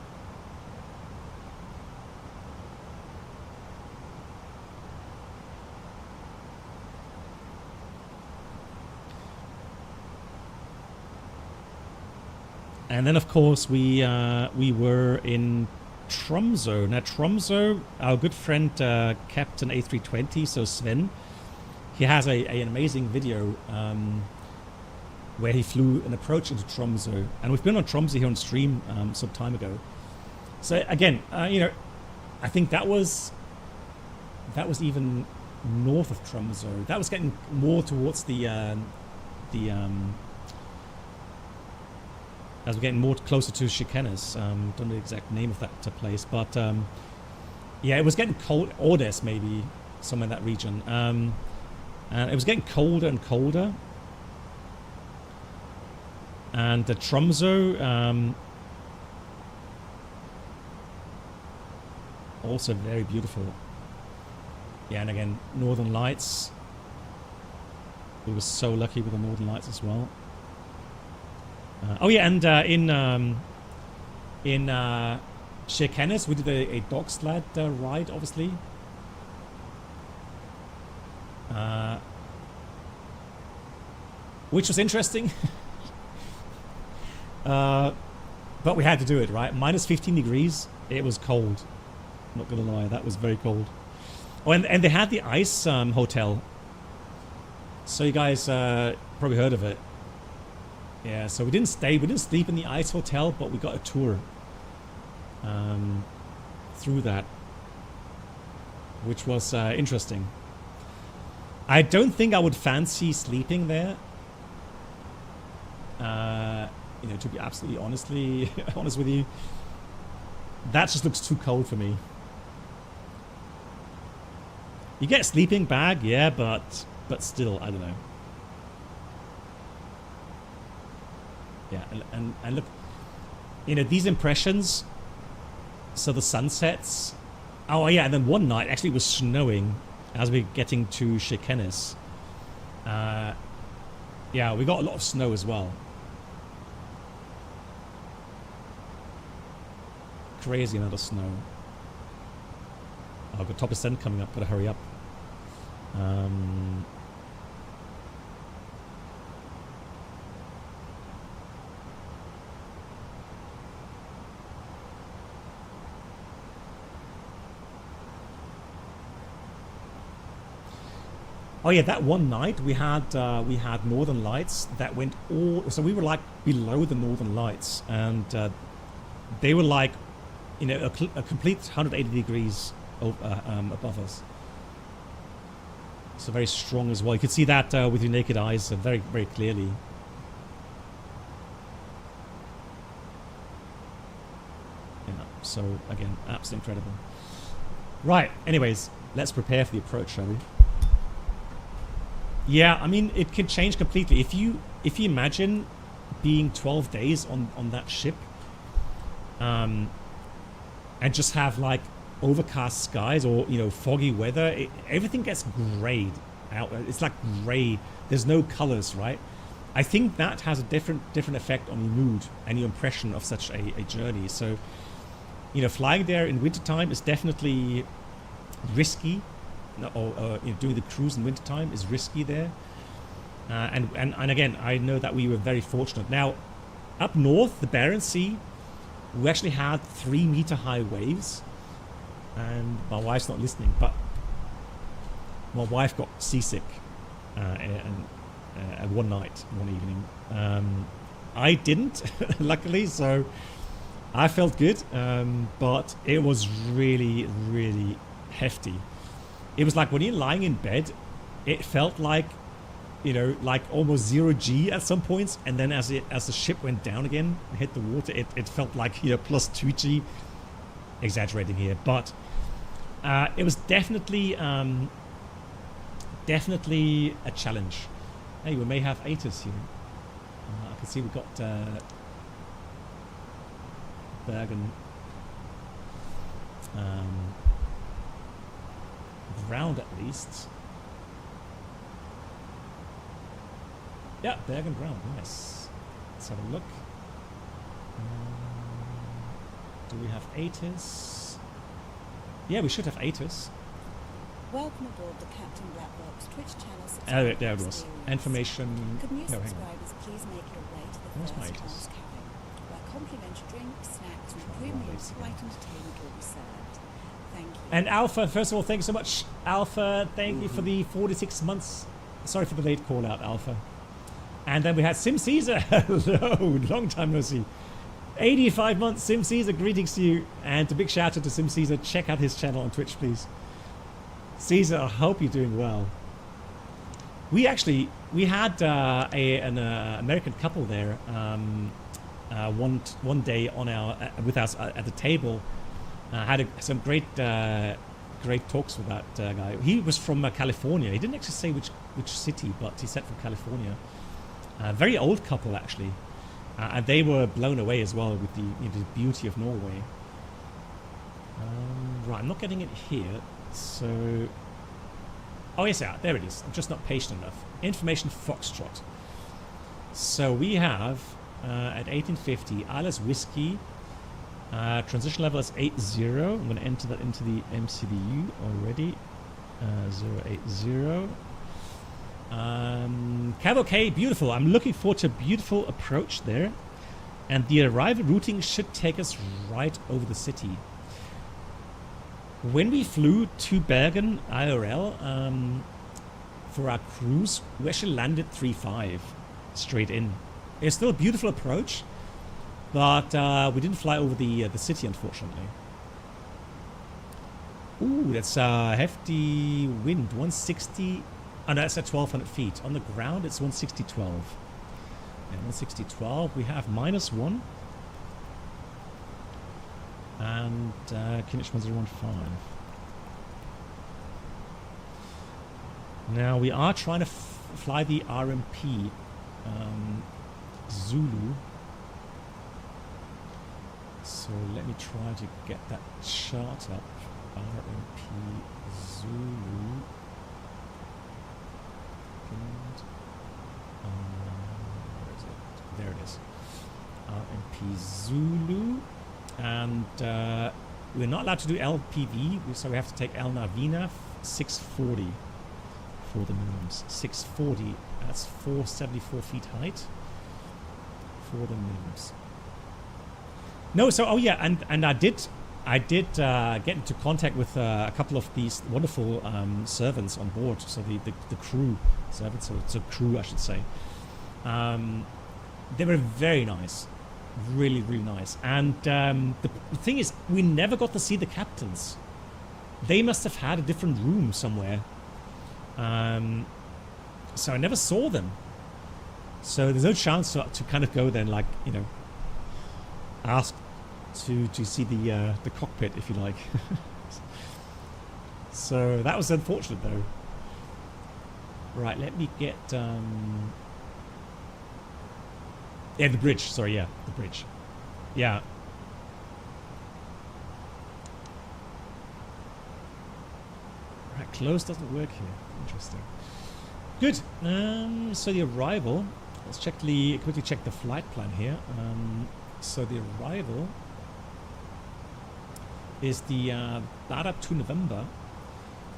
And then, of course, we were in Tromsø. Now, Tromsø, our good friend Captain A320, so Sven, he has an amazing video where he flew an approach into Tromsø. And we've been on Tromsø here on stream some time ago. So again, you know, I think that was even north of Tromsø. That was getting more towards as we're getting more closer to Kirkenes. Don't know the exact name of that place, but yeah, it was getting cold. Odess, maybe somewhere in that region, and it was getting colder and colder. And the Tromsø, also very beautiful. Yeah, and again, Northern Lights. We were so lucky with the Northern Lights as well. Oh yeah, and in Kirkenes we did a dog sled ride, obviously. Which was interesting. But we had to do it, right? Minus 15 degrees. It was cold. Not gonna lie, that was very cold. Oh, and they had the ice hotel. So you guys probably heard of it. Yeah, so we didn't sleep in the ice hotel, but we got a tour through that, which was interesting. I don't think I would fancy sleeping there. You know, to be absolutely honest with you, that just looks too cold for me. You get a sleeping bag, yeah, but still, I don't know. Yeah, and look, you know, these impressions, so the sunsets. Oh yeah, and then one night, actually it was snowing as we were getting to Kirkenes. Yeah, we got a lot of snow as well. Crazy amount of snow. Oh, I've got top ascent coming up, gotta hurry up. Oh yeah, that one night we had Northern Lights that went all. So we were like below the Northern Lights, and they were like, you know, a complete 180 degrees above us. So very strong as well. You could see that with your naked eyes very, very clearly. Yeah. So again, absolutely incredible. Right. Anyways, let's prepare for the approach, shall we? Yeah, I mean, it can change completely. If you imagine being 12 days on that ship, and just have like overcast skies or, you know, foggy weather, everything gets grayed out. It's like gray. There's no colors, right? I think that has a different effect on your mood and your impression of such a journey. So, you know, flying there in wintertime is definitely risky. Or you know, doing the cruise in wintertime is risky there, and again, I know that we were very fortunate. Now, up north, the Bergen Sea, we actually had 3-meter high waves, and my wife's not listening, but my wife got seasick one evening. I didn't, luckily, so I felt good, but it was really, really hefty. It was like when you're lying in bed, it felt like, you know, like almost 0 G at some points, and then as the ship went down again and hit the water, it felt like, you know, plus 2 G. Exaggerating here, but it was definitely a challenge. Hey, we may have ATIS here. can see we've got Bergen ground at least. Yeah, Bergen ground, nice. Let's have a look. Do we have ATIS? Yeah, we should have ATIS. Welcome aboard the Captain Black Box Twitch channel. Oh, there it was. Information. Could new No, hang on. subscribers please make your way to the Where's my first ATIS? class cabin, where complimentary drinks, snacks, and premium flight entertainment will be served. Thank you. And Alpha, first of all, thank you so much. Alpha, thank you for the 46 months. Sorry for the late call out, Alpha. And then we had Sim Caesar. Hello, long time no see. 85 months, Sim Caesar, greetings to you. And a big shout out to Sim Caesar. Check out his channel on Twitch, please. Caesar, I hope you're doing well. We had an American couple there one day on with us at the table. Had some great talks with that guy. He was from California. He didn't actually say which city, but he said from California. Very old couple actually, and they were blown away as well with the beauty of Norway. Right, I'm not getting it here. So, oh yes, yeah, there it is. I'm just not patient enough. Information Foxtrot. So we have at 1850 Islas Whiskey. Transition level is 80. I'm going to enter that into the MCDU already. 080. Cavalcade, beautiful. I'm looking forward to a beautiful approach there. And the arrival routing should take us right over the city. When we flew to Bergen IRL for our cruise, we actually landed 3.5 straight in. It's still a beautiful approach, but we didn't fly over the city, unfortunately. Ooh, that's a hefty wind, 160. Oh no, that's at 1,200 feet. On the ground, it's 160.12. And 160.12, we have -1. And Kinich 1015. Now we are trying to fly the RMP Zulu. So let me try to get that chart up. RMP Zulu. Where is it? There it is. RMP Zulu. And we're not allowed to do LPV, so we have to take LNAVINAV 640 for the minimums. 640, that's 474 feet height for the minimums. No, so, oh yeah, and I did get into contact with a couple of these wonderful servants on board, so the crew servants, so it's a crew I should say. They were very nice. Really, really nice. And the thing is, we never got to see the captains. They must have had a different room somewhere. So I never saw them. So there's no chance to kind of go then, like, you know, ask to see the cockpit, if you like. So that was unfortunate, though. Right, let me get... yeah, the bridge. Sorry, yeah, the bridge. Yeah. Right, close doesn't work here. Interesting. Good. So the arrival. Let's quickly check the flight plan here. So the arrival is the Bada to November.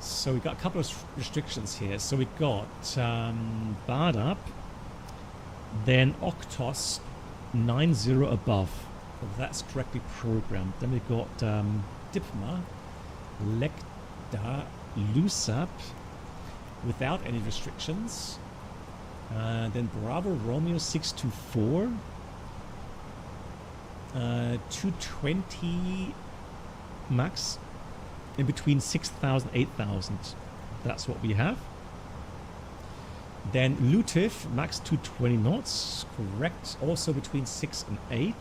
So we got a couple of restrictions here. So we got Bada. Then Octos 90 above. That's correctly programmed. Then we've got Dipma, Lekda, Lusap without any restrictions. Then Bravo Romeo 624. 220 max in between 6,000 8,000. That's what we have. Then Lutif, max 220 knots, correct, also between 6 and 8.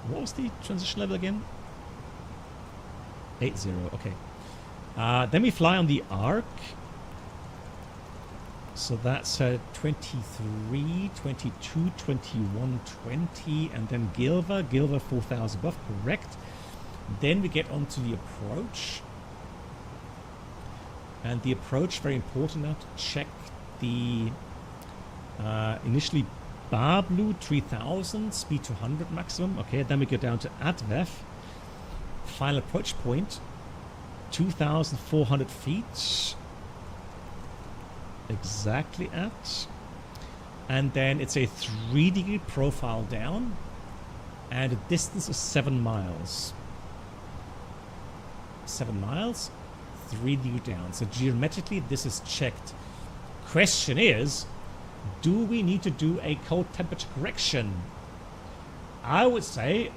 What was the transition level again? 80, okay. Then we fly on the Arc. So that's 23, 22, 21, 20, and then Gilva 4,000 above, correct. Then we get onto the approach. And the approach, very important now to check the initially bar blue 3000, speed 200 maximum. Okay, then we go down to ADVEF. Final approach point, 2,400 feet. Exactly at. And then it's a 3-degree profile down. And the distance is 7 miles. 7 miles, 3-degree down. So geometrically, this is checked. Question is, do we need to do a cold temperature correction? I would say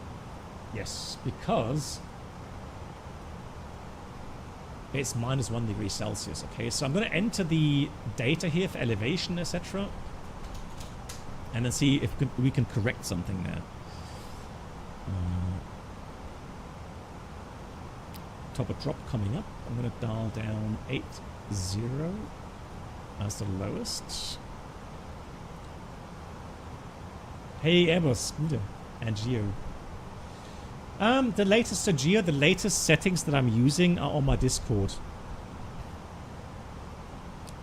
yes, because it's -1 degree Celsius. Okay, so I'm going to enter the data here for elevation, etc., and then see if we can correct something there. Top of drop coming up. I'm going to dial down 80 as the lowest. Hey, Airbus, Gute, and Geo. The latest, Geo, the latest settings that I'm using are on my Discord.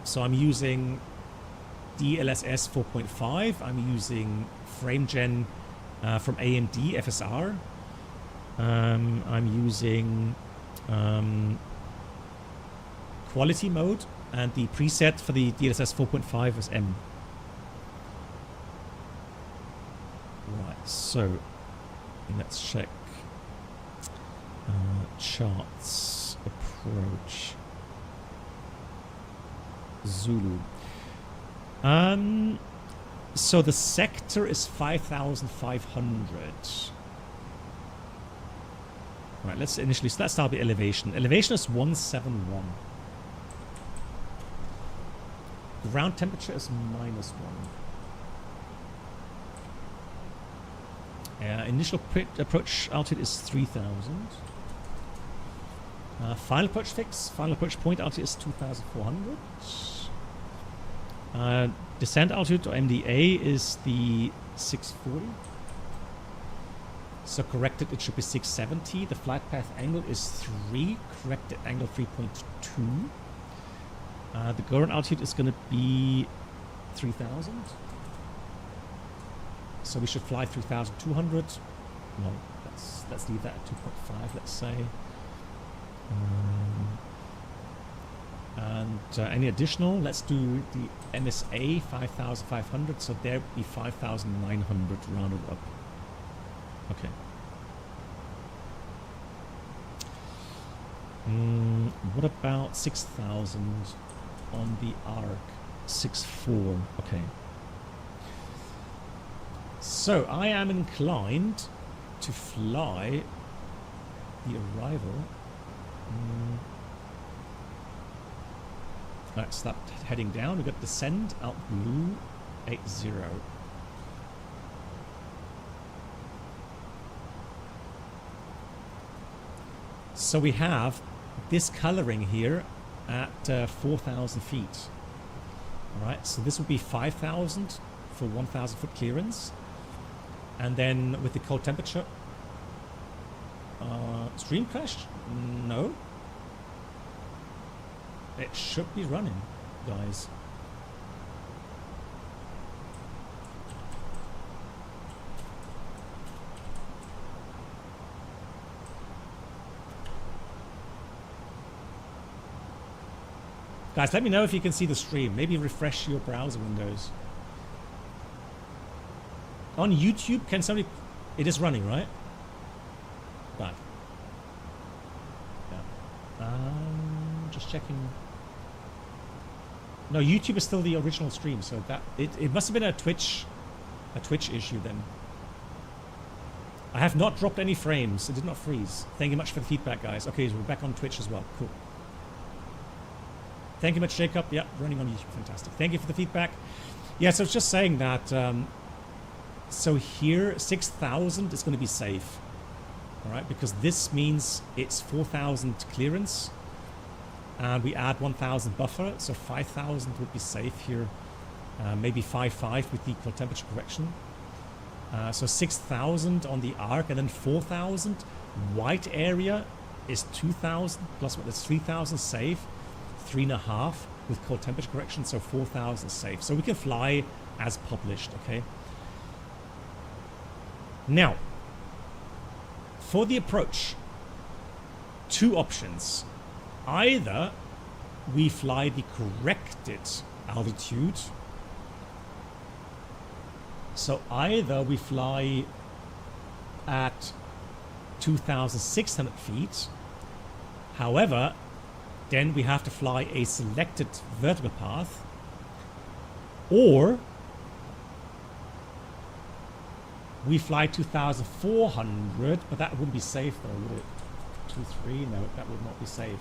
So I'm using DLSS 4.5. I'm using FrameGen from AMD FSR. I'm using quality mode, and the preset for the DLSS 4.5 is M. Right, so let's check charts, approach, Zulu. So the sector is 5,500. Right, let's start with elevation. Elevation is 171. Ground temperature is -1. Initial approach altitude is 3,000. Final approach point altitude is 2,400. Descent altitude, or MDA, is the 640. So corrected, it should be 670. The flight path angle is 3. Corrected angle 3.2. The current altitude is going to be 3,000. So we should fly 3,200. No, let's leave that at 2.5, let's say. Any additional? Let's do the MSA 5,500. So there would be 5,900 rounded up. Okay. What about 6,000 on the arc? 6.4. Okay. So I am inclined to fly the arrival. Alright, stop heading down. We've got descend out blue 80. So we have this coloring here at 4,000 feet. Alright, so this would be 5,000 for 1,000 foot clearance. And then with the cold temperature, stream crash? No. It should be running, guys. Guys, let me know if you can see the stream. Maybe refresh your browser windows. On YouTube, can somebody... It is running, right? Bad. Yeah. Just checking. No, YouTube is still the original stream, so that... It must have been a Twitch issue then. I have not dropped any frames. It did not freeze. Thank you much for the feedback, guys. Okay, so we're back on Twitch as well. Cool. Thank you much, Jacob. Yeah, running on YouTube. Fantastic. Thank you for the feedback. Yeah, so I was just saying that... so here, 6,000 is going to be safe. All right, because this means it's 4,000 clearance. and we add 1,000 buffer, so 5,000 would be safe here. Maybe 5.5 with the equal temperature correction. So 6,000 on the arc, and then 4,000. White area is 2,000 plus what is 3,000 safe. 3.5 with cold temperature correction, so 4,000 safe. So we can fly as published, okay? Now, for the approach, two options. Either we fly the corrected altitude. So either we fly at 2,600 feet. However, then we have to fly a selected vertical path, or we fly 2,400, but that wouldn't be safe though, would it? 2.3, no, that would not be safe.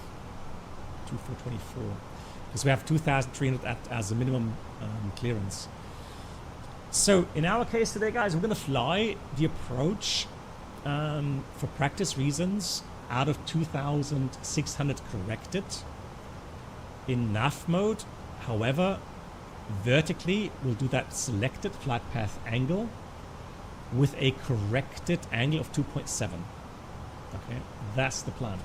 2,424, because we have 2,300 as a minimum clearance. So in our case today, guys, we're going to fly the approach for practice reasons out of 2,600 corrected in nav mode. However, vertically, we'll do that selected flight path angle with a corrected angle of 2.7. Okay, that's the plan.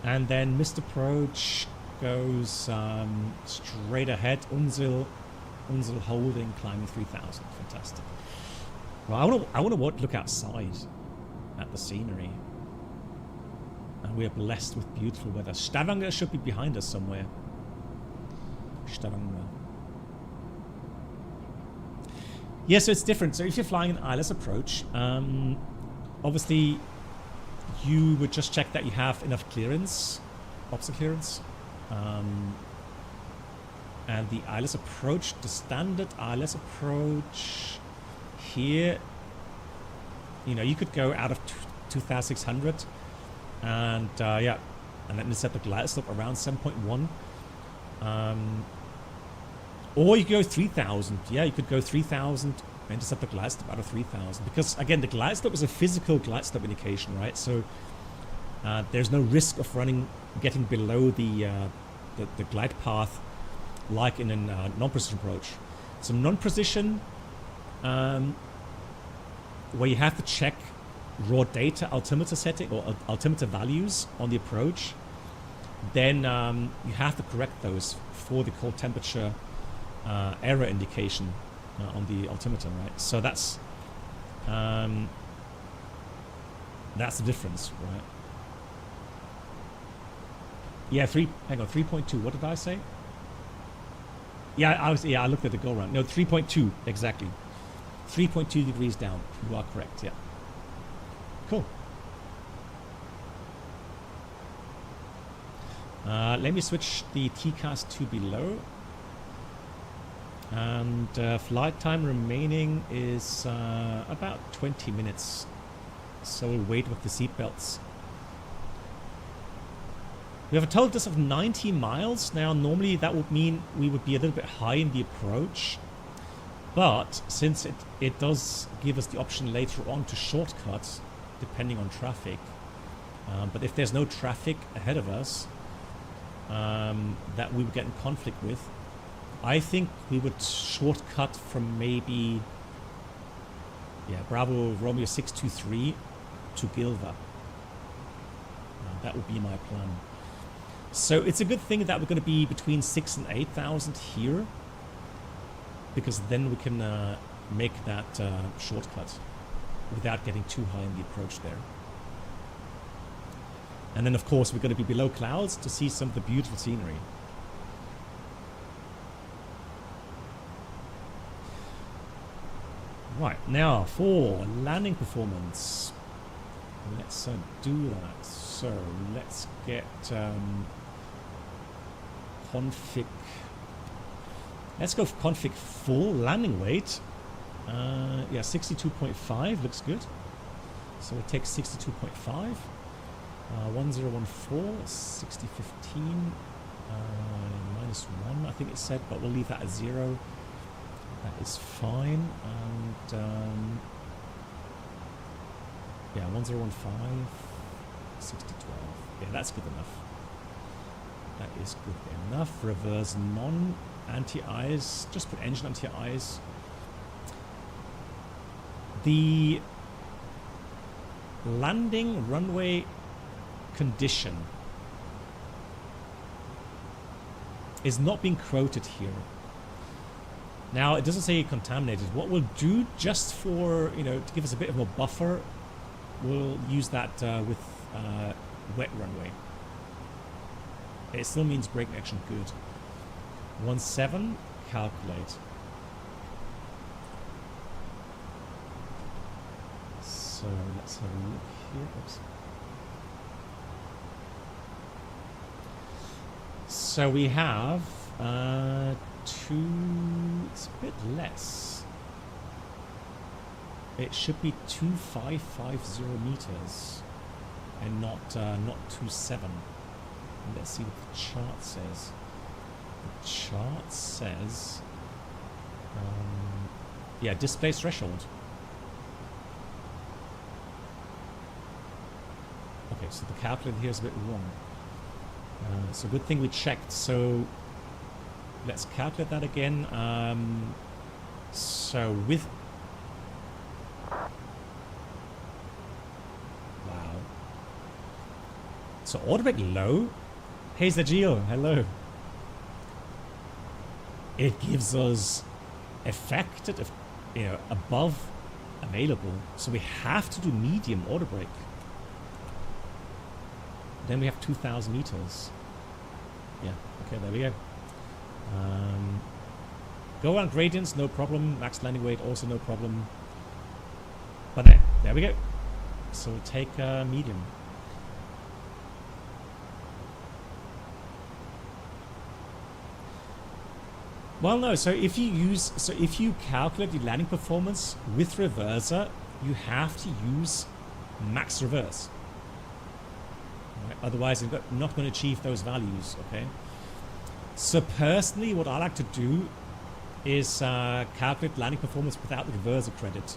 And then missed approach goes straight ahead. Unsil holding, climbing 3,000. Fantastic. Well, I want to look outside at the scenery. And we are blessed with beautiful weather. Stavanger should be behind us somewhere. Stavanger. Yeah, so it's different. So if you're flying an ILS approach, obviously you would just check that you have enough clearance, obstacle clearance. And the ILS approach, the standard ILS approach here, you know, you could go out of 2,600 and yeah, and then set the glide slope around 7.1. Or you could go 3,000. Yeah, you could go 3,000 and intercept the glide slope out of 3,000. Because again, the glide slope is a physical glide slope indication, right? So there's no risk of getting below the glide path like in a non-precision approach. So non-precision, where you have to check raw data altimeter setting or altimeter values on the approach, then you have to correct those for the cold temperature error indication on the altimeter, right? So that's the difference, right? Yeah, 3.2. What did I say? Yeah, I looked at the go round. No, 3.2 exactly. 3.2 degrees down. You are correct. Yeah. Cool. Let me switch the TCAS to below. And flight time remaining is about 20 minutes. So we'll wait with the seatbelts. We have a total distance of 90 miles. Now, normally that would mean we would be a little bit high in the approach. But since it does give us the option later on to shortcut, depending on traffic. But if there's no traffic ahead of us that we would get in conflict with, I think we would shortcut from maybe, yeah, Bravo Romeo 623 to Gilva. That would be my plan. So it's a good thing that we're going to be between 6,000 and 8,000 here, because then we can make that shortcut without getting too high in the approach there. And then, of course, we're going to be below clouds to see some of the beautiful scenery. Right, now for landing performance. Let's do that. So let's get config. Let's go for config full landing weight. Yeah, 62.5 looks good. So we'll take 62.5. 1014, 6015. -1, I think it said, but we'll leave that at 0. That is fine. And yeah, 1015, 6012. Yeah, that's good enough. That is good enough. Reverse non, anti-ice. Just put engine anti-ice. The landing runway condition is not being quoted here. Now, it doesn't say contaminated. What we'll do, just for, you know, to give us a bit of a buffer, we'll use that with wet runway. It still means brake action good. 17, calculate. So let's have a look here. Oops. So we have 2, it's a bit less. It should be 2550 meters and not 27. Let's see what the chart says. The chart says, yeah, display threshold. Okay, so the calculator here is a bit wrong. So good thing we checked. So let's calculate that again. So with... Wow. So order brake low. Hey Zagil, hello. It gives us effective, you know, above available. So we have to do medium order brake. Then we have 2,000 meters. Yeah, okay, there we go. Go around gradients, no problem. Max landing weight, also no problem. But there we go. So we'll take medium. Well, no. So if you calculate the landing performance with reverser, you have to use max reverse. Right? Otherwise, you're not going to achieve those values. Okay. So personally, what I like to do is calculate landing performance without the reverser credit.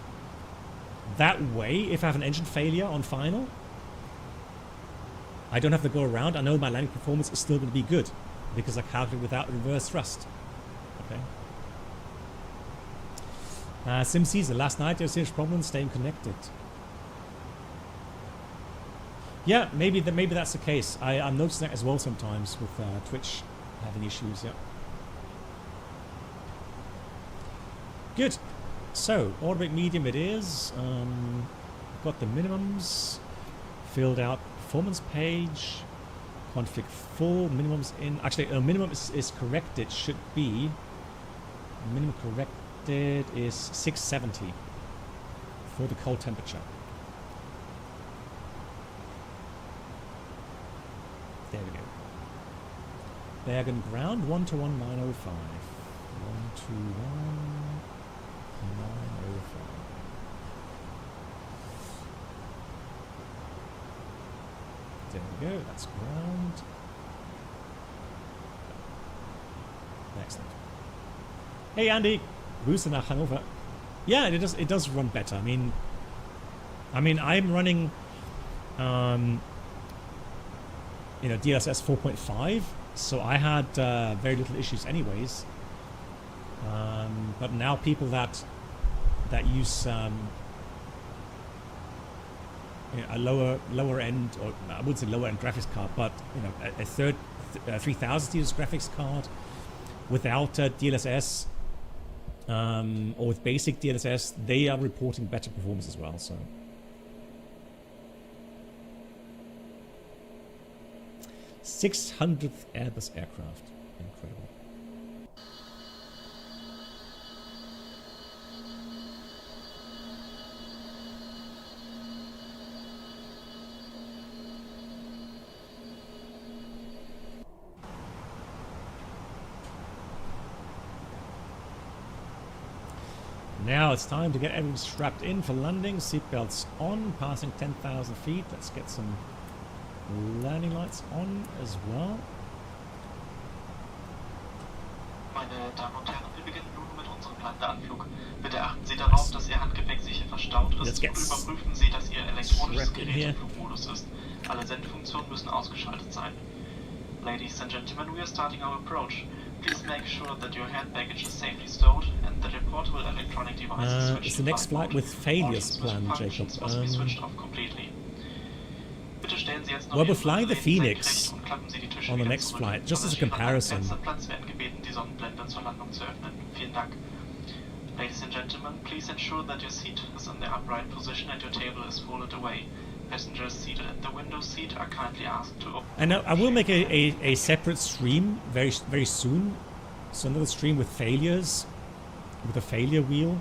That way, if I have an engine failure on final, I don't have to go around. I know my landing performance is still going to be good because I calculate without reverse thrust. Okay. Sim Caesar, last night there was serious problems staying connected. Yeah, maybe that's the case. I'm noticing that as well sometimes with Twitch having issues. Yeah. Good. So order brake medium it is. Got the minimums filled out. Performance page. Config full. Minimums in. Actually, minimum is corrected. Should be. Minimum corrected is 670 for the cold temperature. There we go. Bergen ground 121,905. 121,905. There we go. That's ground. Excellent. Hey Andy, Grüße nach Hannover. Yeah, it does run better. I mean I'm running you know, DLSS 4.5, so I had very little issues anyways. But now people that use you know, a lower end, or I wouldn't say lower end graphics card, but you know, a 3000 series graphics card without DLSS or with basic DLSS, they are reporting better performance as well. So 600th Airbus aircraft, incredible. Now it's time to get everything strapped in for landing. Seatbelts on, passing 10,000 feet. Let's get some landing lights on as well. Meine Damen und Herren, wir beginnen nun mit unserem Landeanflug. Bitte achten Sie darauf, dass Ihr Handgepäck sicher verstaut ist und überprüfen Sie, dass Ihr elektronisches Gerät im Flugmodus ist. Alle Sendefunktionen müssen ausgeschaltet sein. Ladies and gentlemen, we are starting our approach. Please make sure that your hand baggage is safely stowed and that your portable electronic devices switched is the next flight with failures planned, Jacob? Must be switched off completely. Bitte stellen Sie jetzt noch Well, we're flying the FENIX und klappen Sie die Tische on the wieder next zurück. flight, just as a comparison. Platz werden gebeten, die Sonnenblende zur Landung zu öffnen. Vielen Dank. Ladies and gentlemen, please ensure that your seat is in the upright position and your table is folded away. Passengers seated at the window seat are kindly asked to open. And I will make a separate stream very soon. So another stream with failures, with a failure wheel.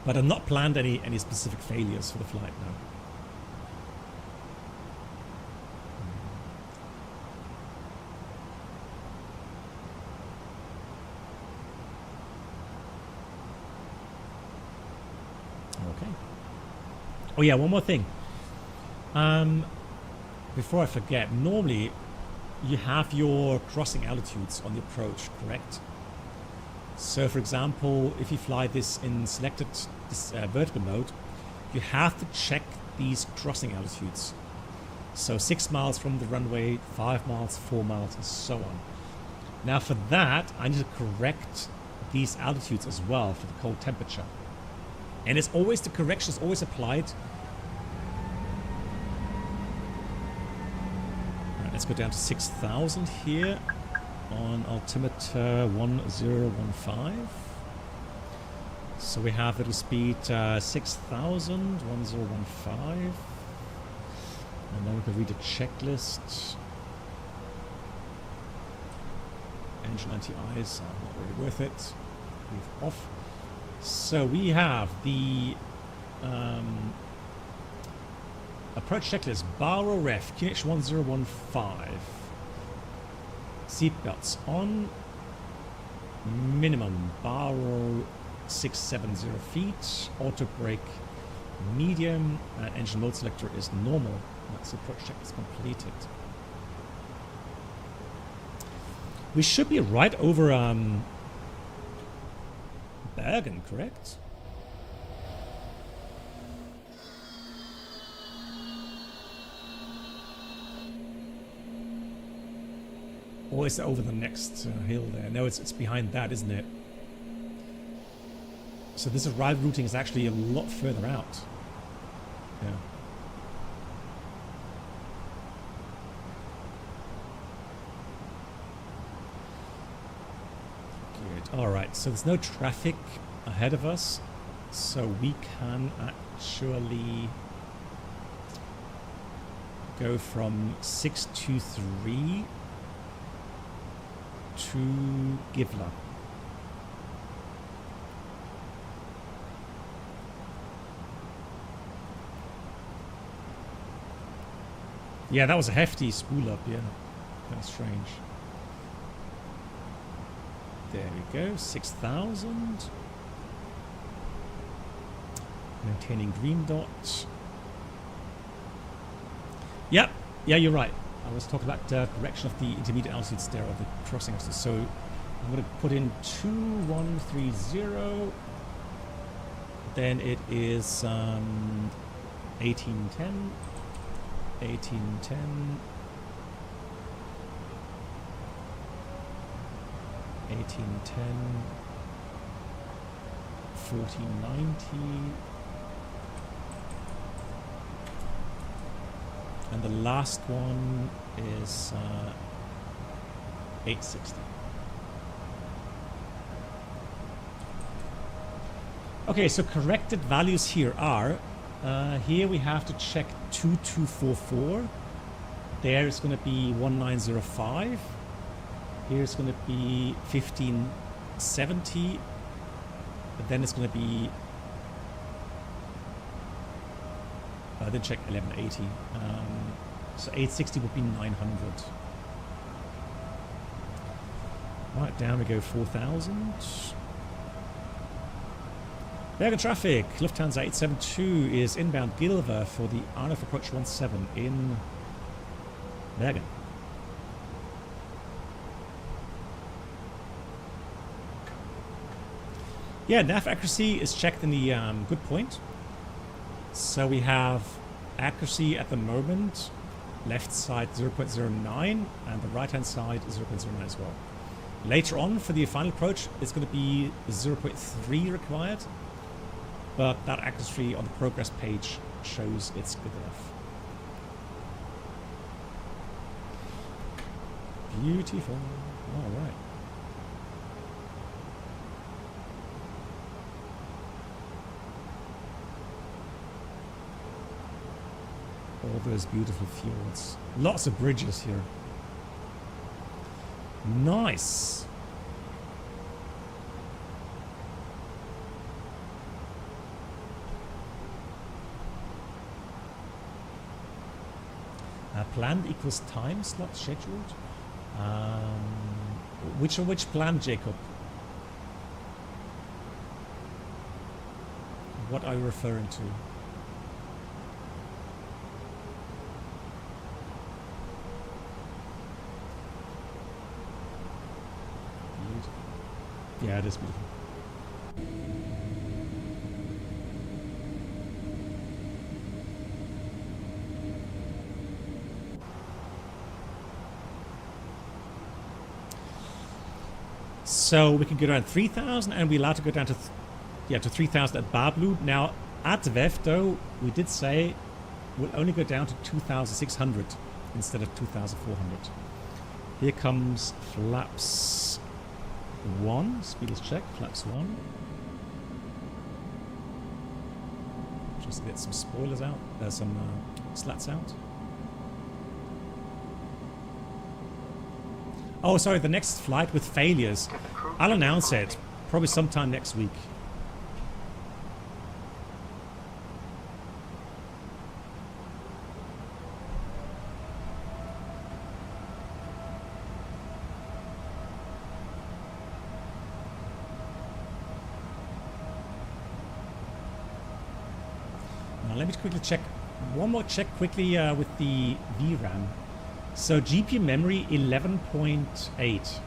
But I've not planned any specific failures for the flight now. Okay. Oh yeah, one more thing. Before I forget, normally you have your crossing altitudes on the approach, correct? So for example, if you fly this in selected vertical mode, you have to check these crossing altitudes. So 6 miles from the runway, 5 miles, 4 miles, and so on. Now for that, I need to correct these altitudes as well for the cold temperature. And it's always, the correction is always applied. Right, let's go down to 6,000 here on altimeter 1015. So we have little speed 6,000, 1015. And then we can read the checklist. Engine anti-ice are not really worth it. Leave off. So we have the approach checklist. Barrow ref, QH 1015. Seatbelts on. Minimum. Barrow 670 feet. Auto brake medium. Engine mode selector is normal. That's the approach checklist completed. We should be right over Bergen, correct? Or is it over the next hill there? No, it's behind that, isn't it? So this arrival routing is actually a lot further out. Yeah. Alright, so there's no traffic ahead of us, so we can actually go from 623 to Givla. Yeah, that was a hefty spool up, yeah. That's strange. There we go, 6,000. Maintaining green dot. Yep, yeah, you're right. I was talking about correction of the intermediate altitudes there, of the crossing altitudes. So I'm going to put in 2130. Then it is 1810. 1810. 1810, 1490, and the last one is 860. Okay, so corrected values here are, here we have to check 2244, there is going to be 1905. Here's going to be 1570, but then it's going to be, I didn't check 1180, so 860 would be 900. Right, down we go 4000. Bergen traffic, Lufthansa 872 is inbound Gilver for the RNF approach 17 in Bergen. Yeah, nav accuracy is checked in the good point. So we have accuracy at the moment, left side 0.09 and the right hand side 0.09 as well. Later on for the final approach it's going to be 0.3 required, but that accuracy on the progress page shows it's good enough. Beautiful. All right. All those beautiful fjords. Lots of bridges here. Nice. Planned equals time slot scheduled. Which plan, Jacob? What are you referring to? Yeah, it is beautiful. So we can go down 3,000 and we're allowed to go down to, to 3,000 at Bablu. Now at VEF though, we did say we'll only go down to 2,600 instead of 2,400. Here comes flaps 1, speed is checked, flaps 1. Just to get some spoilers out, some slats out. Oh, sorry, the next flight with failures. I'll announce it, probably sometime next week. Now let me quickly check, one more check quickly with the VRAM. So GP memory 11.8.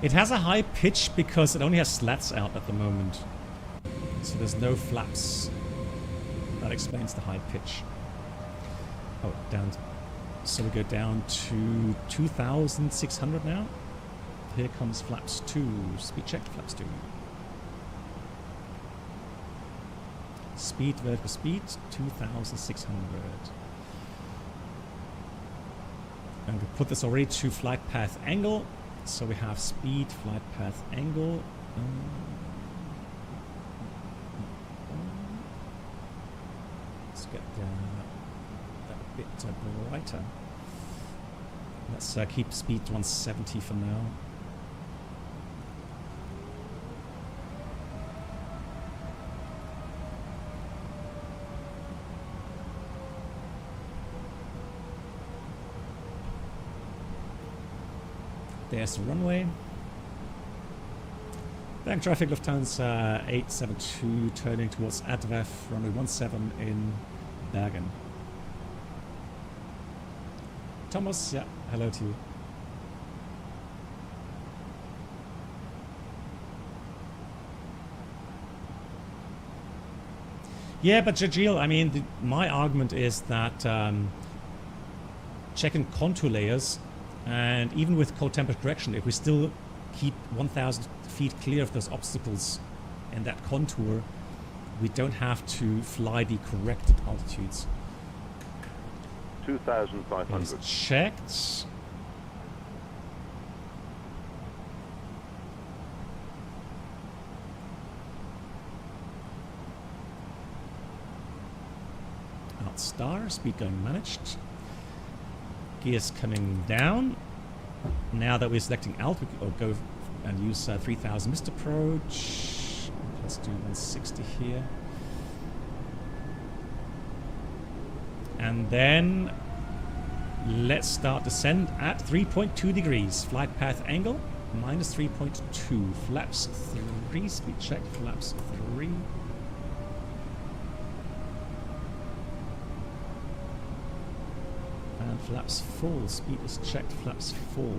It has a high pitch because it only has slats out at the moment. So there's no flaps. That explains the high pitch. Oh, down. So we go down to 2,600 now. Here comes flaps 2. Speed check, flaps 2. Speed, vertical speed, 2,600. And we put this already to flight path angle. So we have speed, flight path angle. Let's get that a bit brighter. Let's keep speed to 170 for now. There's the runway. Bergen traffic, Lufthansa 872 turning towards ADVEF, runway 17 in Bergen. Thomas, yeah, hello to you. Yeah, but Jajil, I mean, my argument is that checking contour layers, and even with cold temperature correction, if we still keep 1,000 feet clear of those obstacles in that contour, we don't have to fly the corrected altitudes. 2,500. Checked. Out star, speed going managed. Gears coming down. Now that we're selecting alt, we can go and use 3,000 missed approach. Let's do 160 here. And then let's start descent at 3.2 degrees. Flight path angle minus 3.2. Flaps 3. Speed check. Flaps 3. And flaps full. Speed is checked. Flaps full.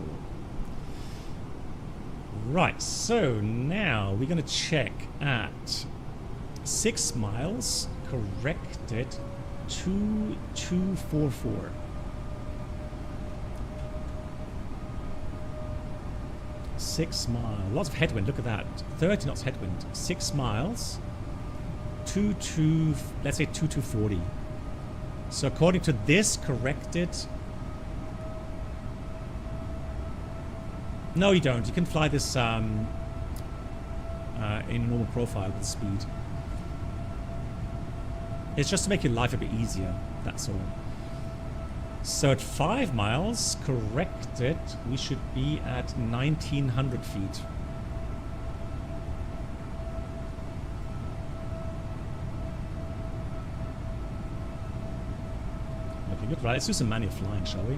Right, so now we're going to check at 6 miles, corrected 2244. Six miles, lots of headwind, look at that. 30 knots headwind, 6 miles, let's say 2240. So according to this, corrected. No, you don't. You can fly this in normal profile with speed. It's just to make your life a bit easier, that's all. So at 5 miles, corrected, we should be at 1900 feet. Okay, good. Right, let's do some manual flying, shall we?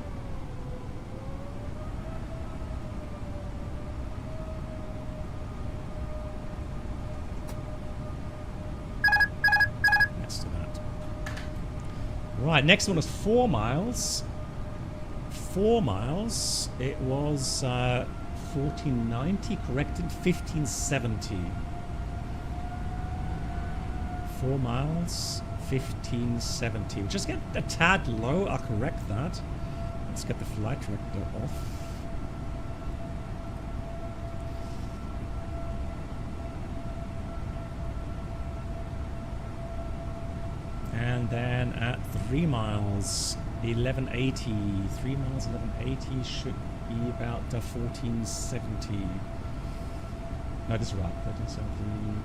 Right, next one was 4 miles. 4 miles. It was 1490, corrected 1570. 4 miles, 1570. We'll just get a tad low. I'll correct that. Let's get the flight director off. And then at 3 miles, 1180. 3 miles, 1180 should be about 1470. No, this is right. 1370.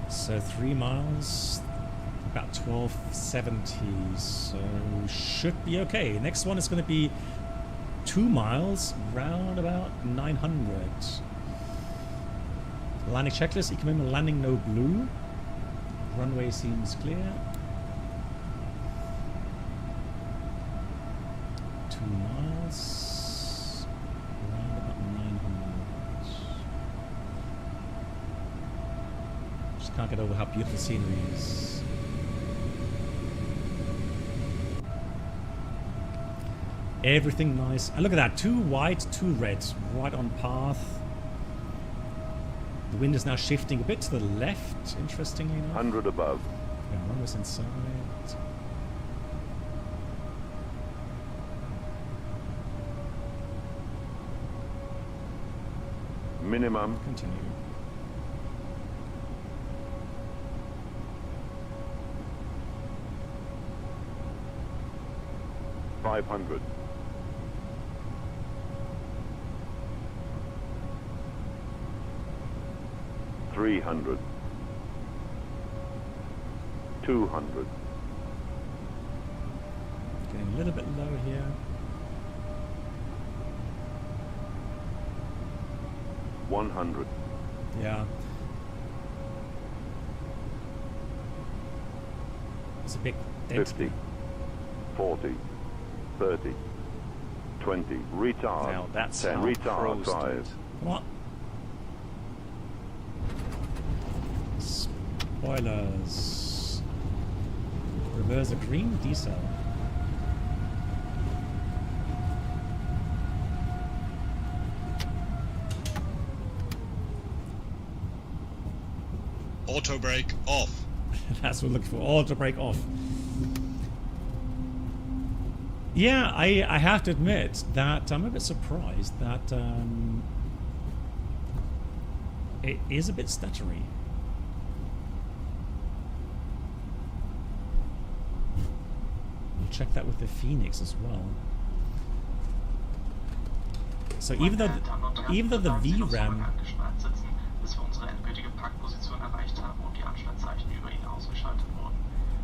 So 3 miles, about 1270. So should be okay. Next one is going to be 2 miles, round about 900. Landing checklist, equipment landing no blue. Runway seems clear. 2 miles. Around about 900. Just can't get over how beautiful the scenery is. Everything nice. And look at that, 2 white, 2 red. Right on path. The wind is now shifting a bit to the left, interestingly enough. 100 above. Yeah, one was inside. Minimum. Continue. $500. $300. $200. Getting a little bit low here. $100. Yeah. It's a big dent. 50. 40. 30. 20. Retard. Now that's 10. how Retard. pros do 5. it. Come on. Spoilers. Reverse a green decel. Auto brake off. That's what we're looking for. Auto brake off. Yeah, I have to admit that I'm a bit surprised that it is a bit stuttery. We'll check that with the FENIX as well. So even though the VRAM bis wir unsere endgültige Packposition erreicht haben und die Anschlagzeichen über ihn ausgeschaltet wurden.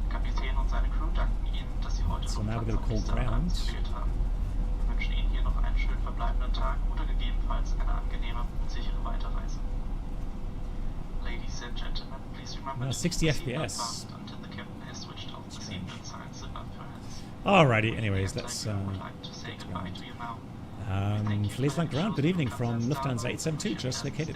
Kapitän und seine Crew danken Ihnen, dass Sie heute gewählt haben. Wir wünschen Ihnen hier noch einen schönen verbleibenden Tag oder gegebenenfalls eine angenehme und sichere Weiterreise. Ladies and gentlemen, please remember 60 FPS. Fast until the captain has switched off the seatbelt signs above her heads. Alrighty, anyways, let's I would like to say goodbye to you now. Feliz ground, good evening from Lufthansa 872, just located.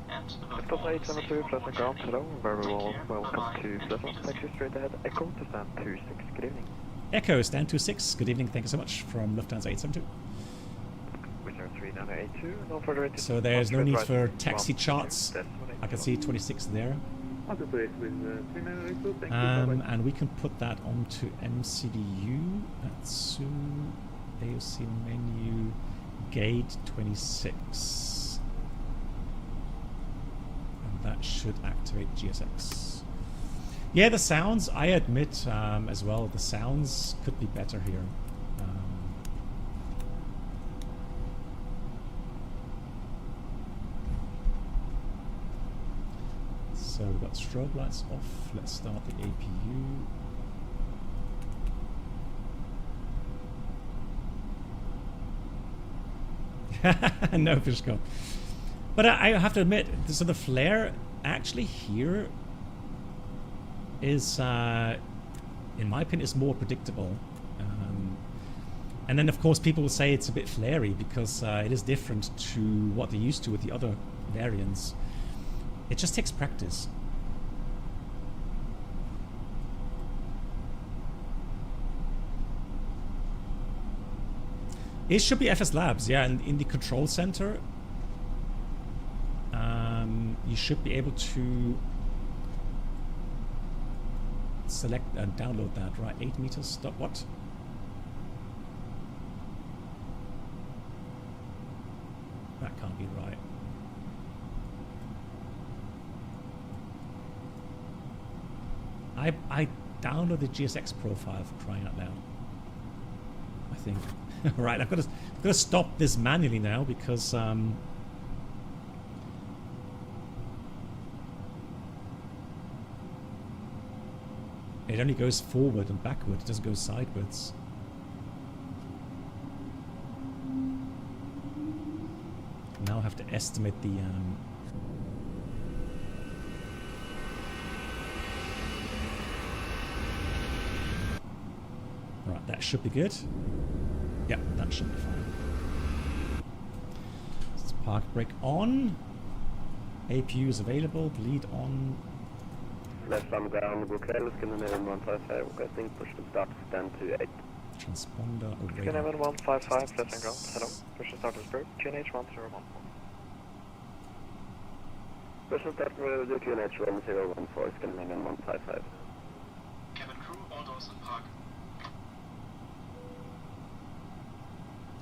Lufthansa 872, pleasant ground, hello, very well, welcome to Pleasant, taxi straight ahead, Echo to stand 26, good evening. Echo, stand 26, good evening, thank you so much from Lufthansa 872. Windshear 3982, no further into So there's no need for taxi charts, I can see 26 there. And we can put that onto MCDU, that's AOC menu, gate 26. And that should activate GSX. Yeah, the sounds, I admit as well, the sounds could be better here. So we've got strobe lights off. Let's start the APU. No fish go. But I have to admit, so the flare actually here is, in my opinion, is more predictable. And then of course people will say it's a bit flary because it is different to what they're used to with the other variants. It just takes practice. It should be FSLabs, yeah, and in the control center, you should be able to select and download that, right? 8 meters, stop, what? That can't be right. I downloaded the GSX profile for crying out loud. I think. Right, I've got to stop this manually now because it only goes forward and backward. It doesn't go sideways. Now I have to estimate the right, that should be good. Yeah, that should be fine. Let's park brake on. APU is available. Bleed on. Left arm ground, Bukel, Scandinavian 155, requesting push to start, stand to 8. Transponder away. Scandinavian 155, left ground, hello, push to start to stroke, QNH 1014. Push to start to QNH 1014, Scandinavian 155. Cabin crew, all doors in park.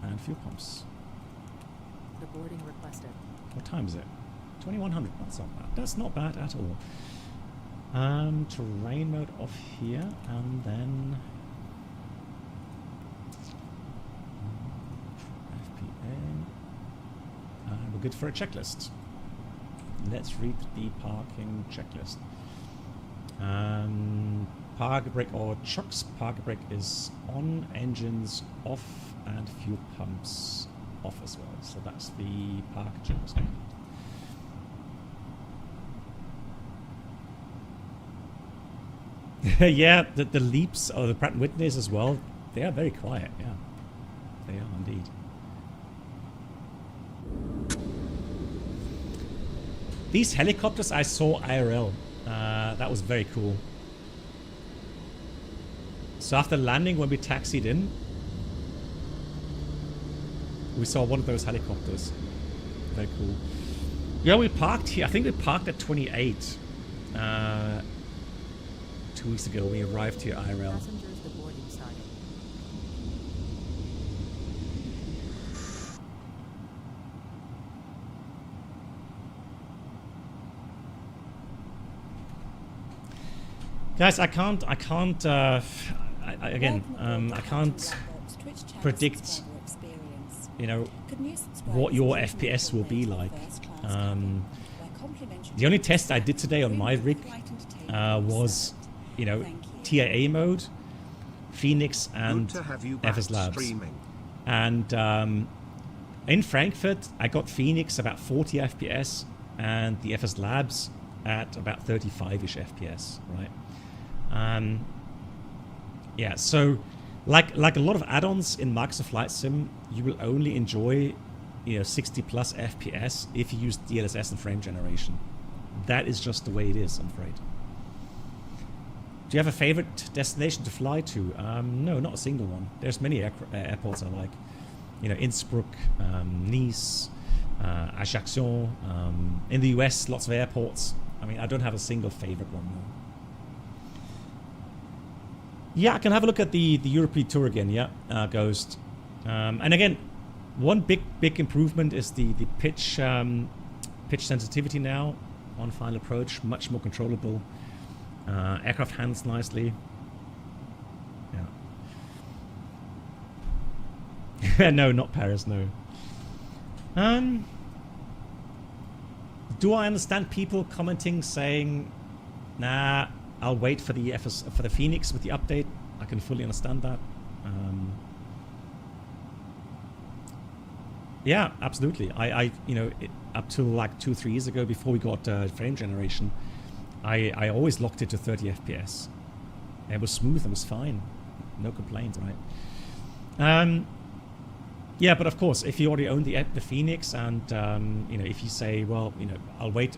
And fuel pumps. The boarding requested. What time is it? 2100. That's not bad. That's not bad at all. Terrain mode off here, and then FPA. And we're good for a checklist. Let's read the parking checklist. Park brake or trucks. Park brake is on, engines off, and fuel pumps off as well. So that's the park checklist. Yeah, the leaps or the Pratt & Whitneys as well, they are very quiet, yeah. They are indeed. These helicopters I saw IRL. That was very cool. So after landing, when we taxied in, we saw one of those helicopters. Very cool. Yeah, we parked here. I think we parked at 28. 2 weeks ago, we arrived here IRL. Passengers, the boarding started. Guys, I can't predict, you know, what your FPS will be like. The only test I did today on my rig was, you know, TIA mode, FENIX and FSLabs. And in Frankfurt, I got FENIX about 40 FPS and the FSLabs at about 35-ish FPS, right? Yeah, so like a lot of add-ons in Microsoft Flight Sim, you will only enjoy 60 plus FPS if you use DLSS and frame generation. That is just the way it is, I'm afraid. Do you have a favorite destination to fly to? No, not a single one. There's many airports I like. Innsbruck, Nice, Ajaccio. In the US, lots of airports. I mean, I don't have a single favorite one, no. Yeah, I can have a look at the European tour again, yeah, Ghost. And again, one big improvement is the pitch sensitivity now on final approach, much more controllable. Aircraft handles nicely. Yeah. No, not Paris, no. Do I understand people commenting saying, nah, I'll wait for the FENIX with the update? I can fully understand that. Yeah, absolutely. I up till like 2-3 years ago, before we got frame generation, I always locked it to 30 FPS. It was smooth, it was fine. No complaints, right? Yeah, but of course, if you already own the FENIX and, if you say, well, I'll wait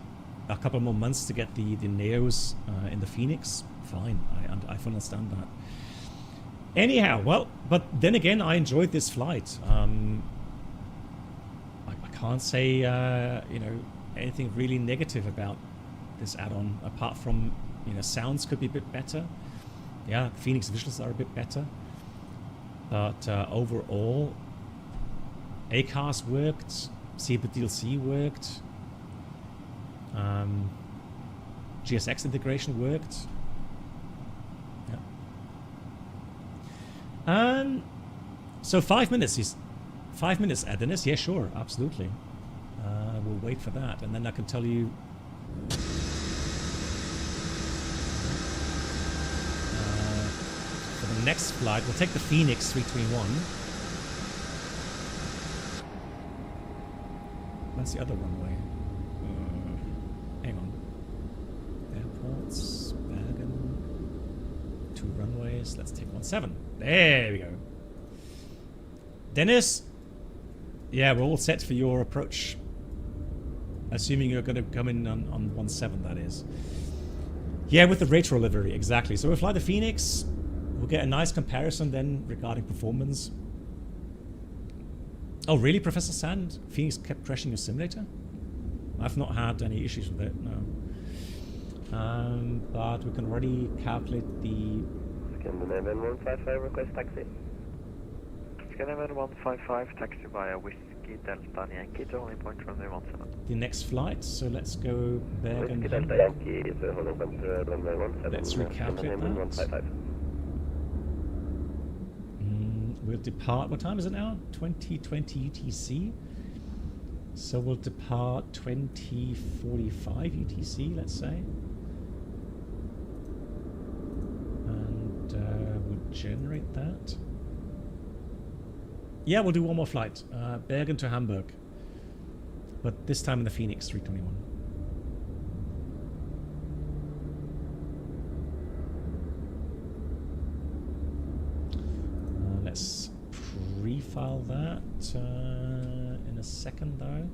a couple more months to get the Neos in the FENIX, fine. I fully understand that. Anyhow, well, but then again, I enjoyed this flight. I can't say, anything really negative about this add-on, apart from, sounds could be a bit better. Yeah, FENIX visuals are a bit better. But overall, ACARS worked, CBDLC worked, GSX integration worked. Yeah. So 5 minutes is 5 minutes, Dennis. Yeah, sure, absolutely. We'll wait for that, and then I can tell you. For the next flight, we'll take the FENIX A321. Where's the other runway? Hang on. Airports, Bergen, 2 runways. Let's take 17. There we go. Dennis, yeah, we're all set for your approach. Assuming you're going to come in on 17, that is. Yeah, with the retro livery, exactly. So we'll fly the FENIX. We'll get a nice comparison then regarding performance. Oh, really, Professor Sand? FENIX kept crashing your simulator? I've not had any issues with it, no. But we can already calculate the... Scandinavian 155, request taxi. Scandinavian 155, taxi via Whiskey Delta Yankee to only point runway 17. The next flight, so let's go Bergen. Whiskey Delta Yankee to only point runway 17. Let's recalculate that. We'll depart, what time is it now? 2020 UTC. So we'll depart 2045 UTC, let's say. And we'll generate that. Yeah, we'll do one more flight. Bergen to Hamburg. But this time in the FENIX 321. Let's pre-file that in a second, though.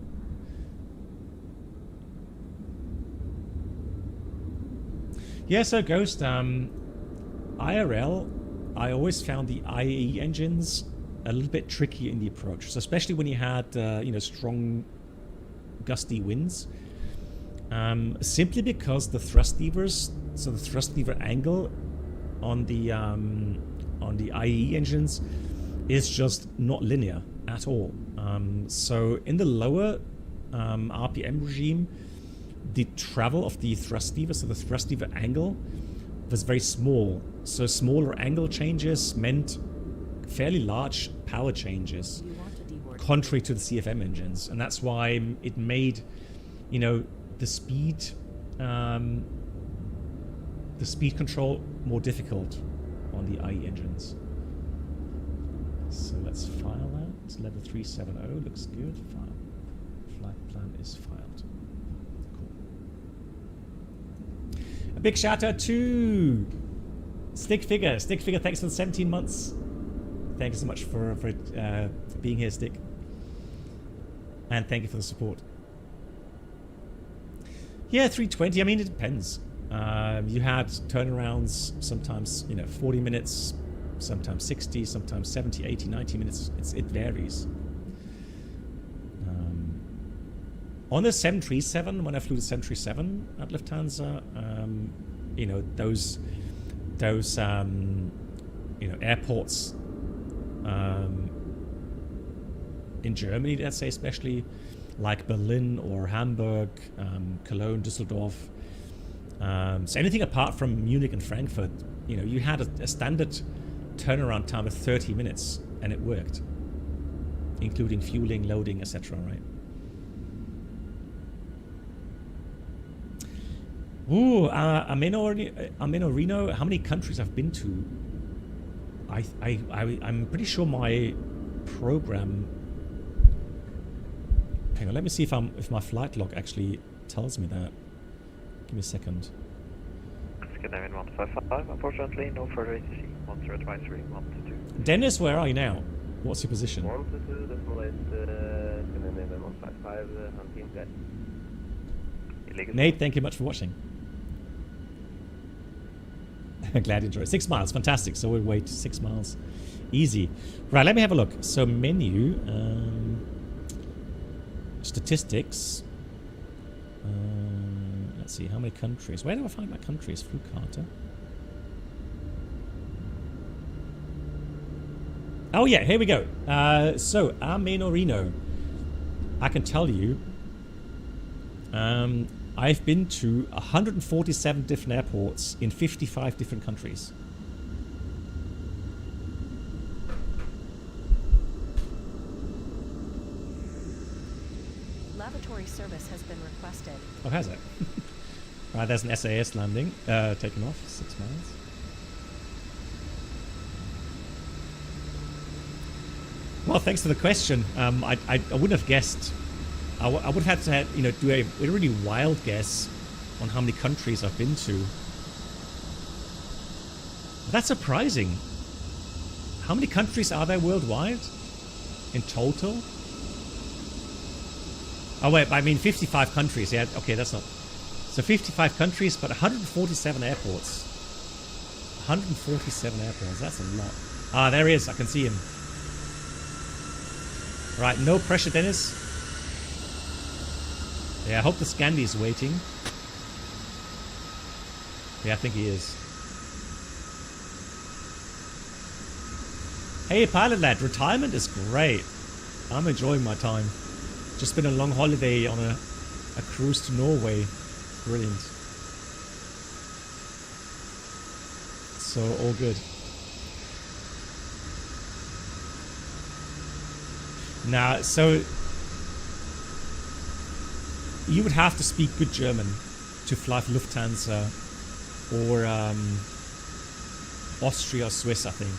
Yeah, so Ghost, IRL, I always found the IAE engines a little bit tricky in the approach. So especially when you had, strong gusty winds. Simply because the thrust levers, so the thrust lever angle on the IAE engines is just not linear at all. So in the lower RPM regime, the travel of the thrust lever, so the thrust lever angle, was very small. So smaller angle changes meant fairly large power changes, contrary to the CFM engines, and that's why it made, the speed control more difficult on the IE engines. So let's file that. It's level 370, looks good. File. Flight plan is filed. Cool. A big shout out to Stick Figure. Stick Figure, thanks for the 17 months. Thank you so much for being here, Stick. And thank you for the support. Yeah, 320. I mean, it depends. You had turnarounds sometimes, 40 minutes, sometimes 60, sometimes 70, 80, 90 minutes. It varies. On the 737, when I flew the 737 at Lufthansa, those airports in Germany, let's say, especially like Berlin or Hamburg, Cologne, Düsseldorf. So anything apart from Munich and Frankfurt, you had a standard turnaround time of 30 minutes, and it worked, including fueling, loading, etc. Right? Ooh, Ameno Reno. How many countries I've been to? I'm pretty sure my program. Hang on, let me see if my flight log actually tells me that. Give me a second. Scandinavian 155, unfortunately, no further ATC. 10 advisory, 122. Dennis, where are you now? What's your position? 122, this one is Scandinavian 155, hunting that. Nate, thank you much for watching. Glad you enjoyed. 6 miles, fantastic. So we'll wait 6 miles. Easy. Right, let me have a look. So menu, statistics. Let's see, how many countries? Where do I find my countries? Flugkarte. Oh yeah, here we go. So Ameno Reno. I can tell you, I've been to 147 different airports in 55 different countries. Lavatory service has been requested. Oh, has it? Right, there's an SAS landing, taking off, 6 miles. Well, thanks for the question. I wouldn't have guessed. I would have had to do a really wild guess on how many countries I've been to. That's surprising. How many countries are there worldwide in total? Oh wait, I mean 55 countries. Yeah, okay, that's not. So 55 countries, but 147 airports. 147 airports. That's a lot. Ah, there he is. I can see him. Right, no pressure, Dennis. Yeah, I hope the Scandi is waiting. Yeah, I think he is. Hey, Pilot Lad, retirement is great. I'm enjoying my time. Just been a long holiday on a cruise to Norway. Brilliant. So, all good. Now, so you would have to speak good German to fly for Lufthansa or Austria or Swiss, I think.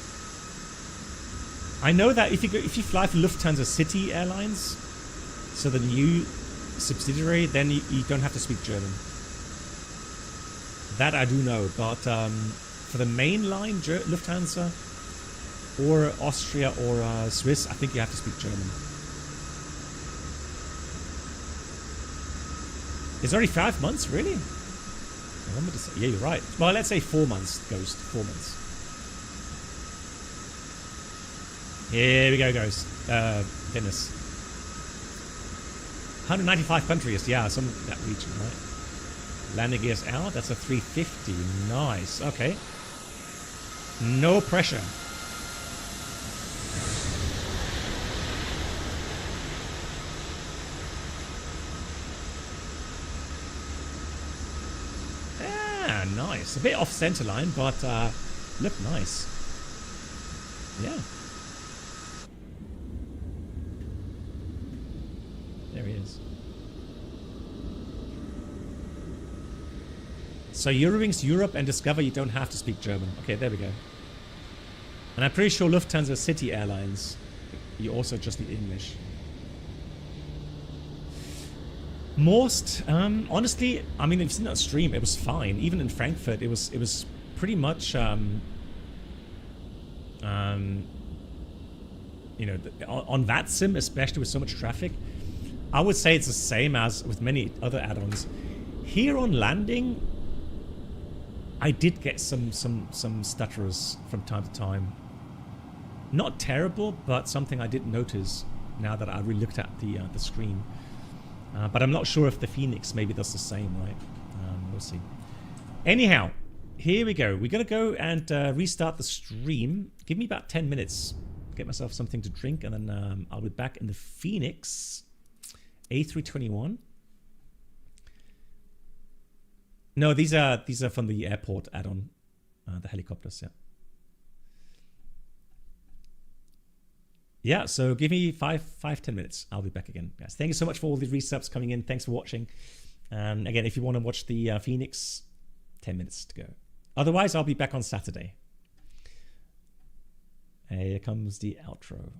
I know that if you fly for Lufthansa City Airlines, so the new subsidiary, then you don't have to speak German. That I do know, but for the mainline Lufthansa or Austria or Swiss, I think you have to speak German. It's already 5 months, really? Yeah, you're right. Well, let's say 4 months, Ghost. 4 months. Here we go, Ghost. Dennis. 195 countries, yeah, some of that region, right? Landing gears out, that's a 350. Nice, okay. No pressure. Yeah, nice. A bit off center line, but look nice. Yeah. There he is. So Eurowings, Europe, and Discover, you don't have to speak German. Okay, there we go. And I'm pretty sure Lufthansa City Airlines, you also just need English. Most, honestly, I mean, if you've seen that stream, it was fine. Even in Frankfurt, it was pretty much, you know, on VATSIM, especially with so much traffic, I would say it's the same as with many other add-ons. Here on landing, I did get some stutterers from time to time. Not terrible, but something I did notice now that I re-looked at the screen. But I'm not sure if the FENIX maybe does the same, right? We'll see. Anyhow, here we go. We're going to go and restart the stream. Give me about 10 minutes. Get myself something to drink, and then I'll be back in the FENIX A321. No, these are from the airport add-on, the helicopters, yeah. Yeah, so give me 5-10 minutes. I'll be back again, guys. Thank you so much for all the resubs coming in. Thanks for watching. And again, if you want to watch the FENIX, 10 minutes to go. Otherwise, I'll be back on Saturday. Here comes the outro.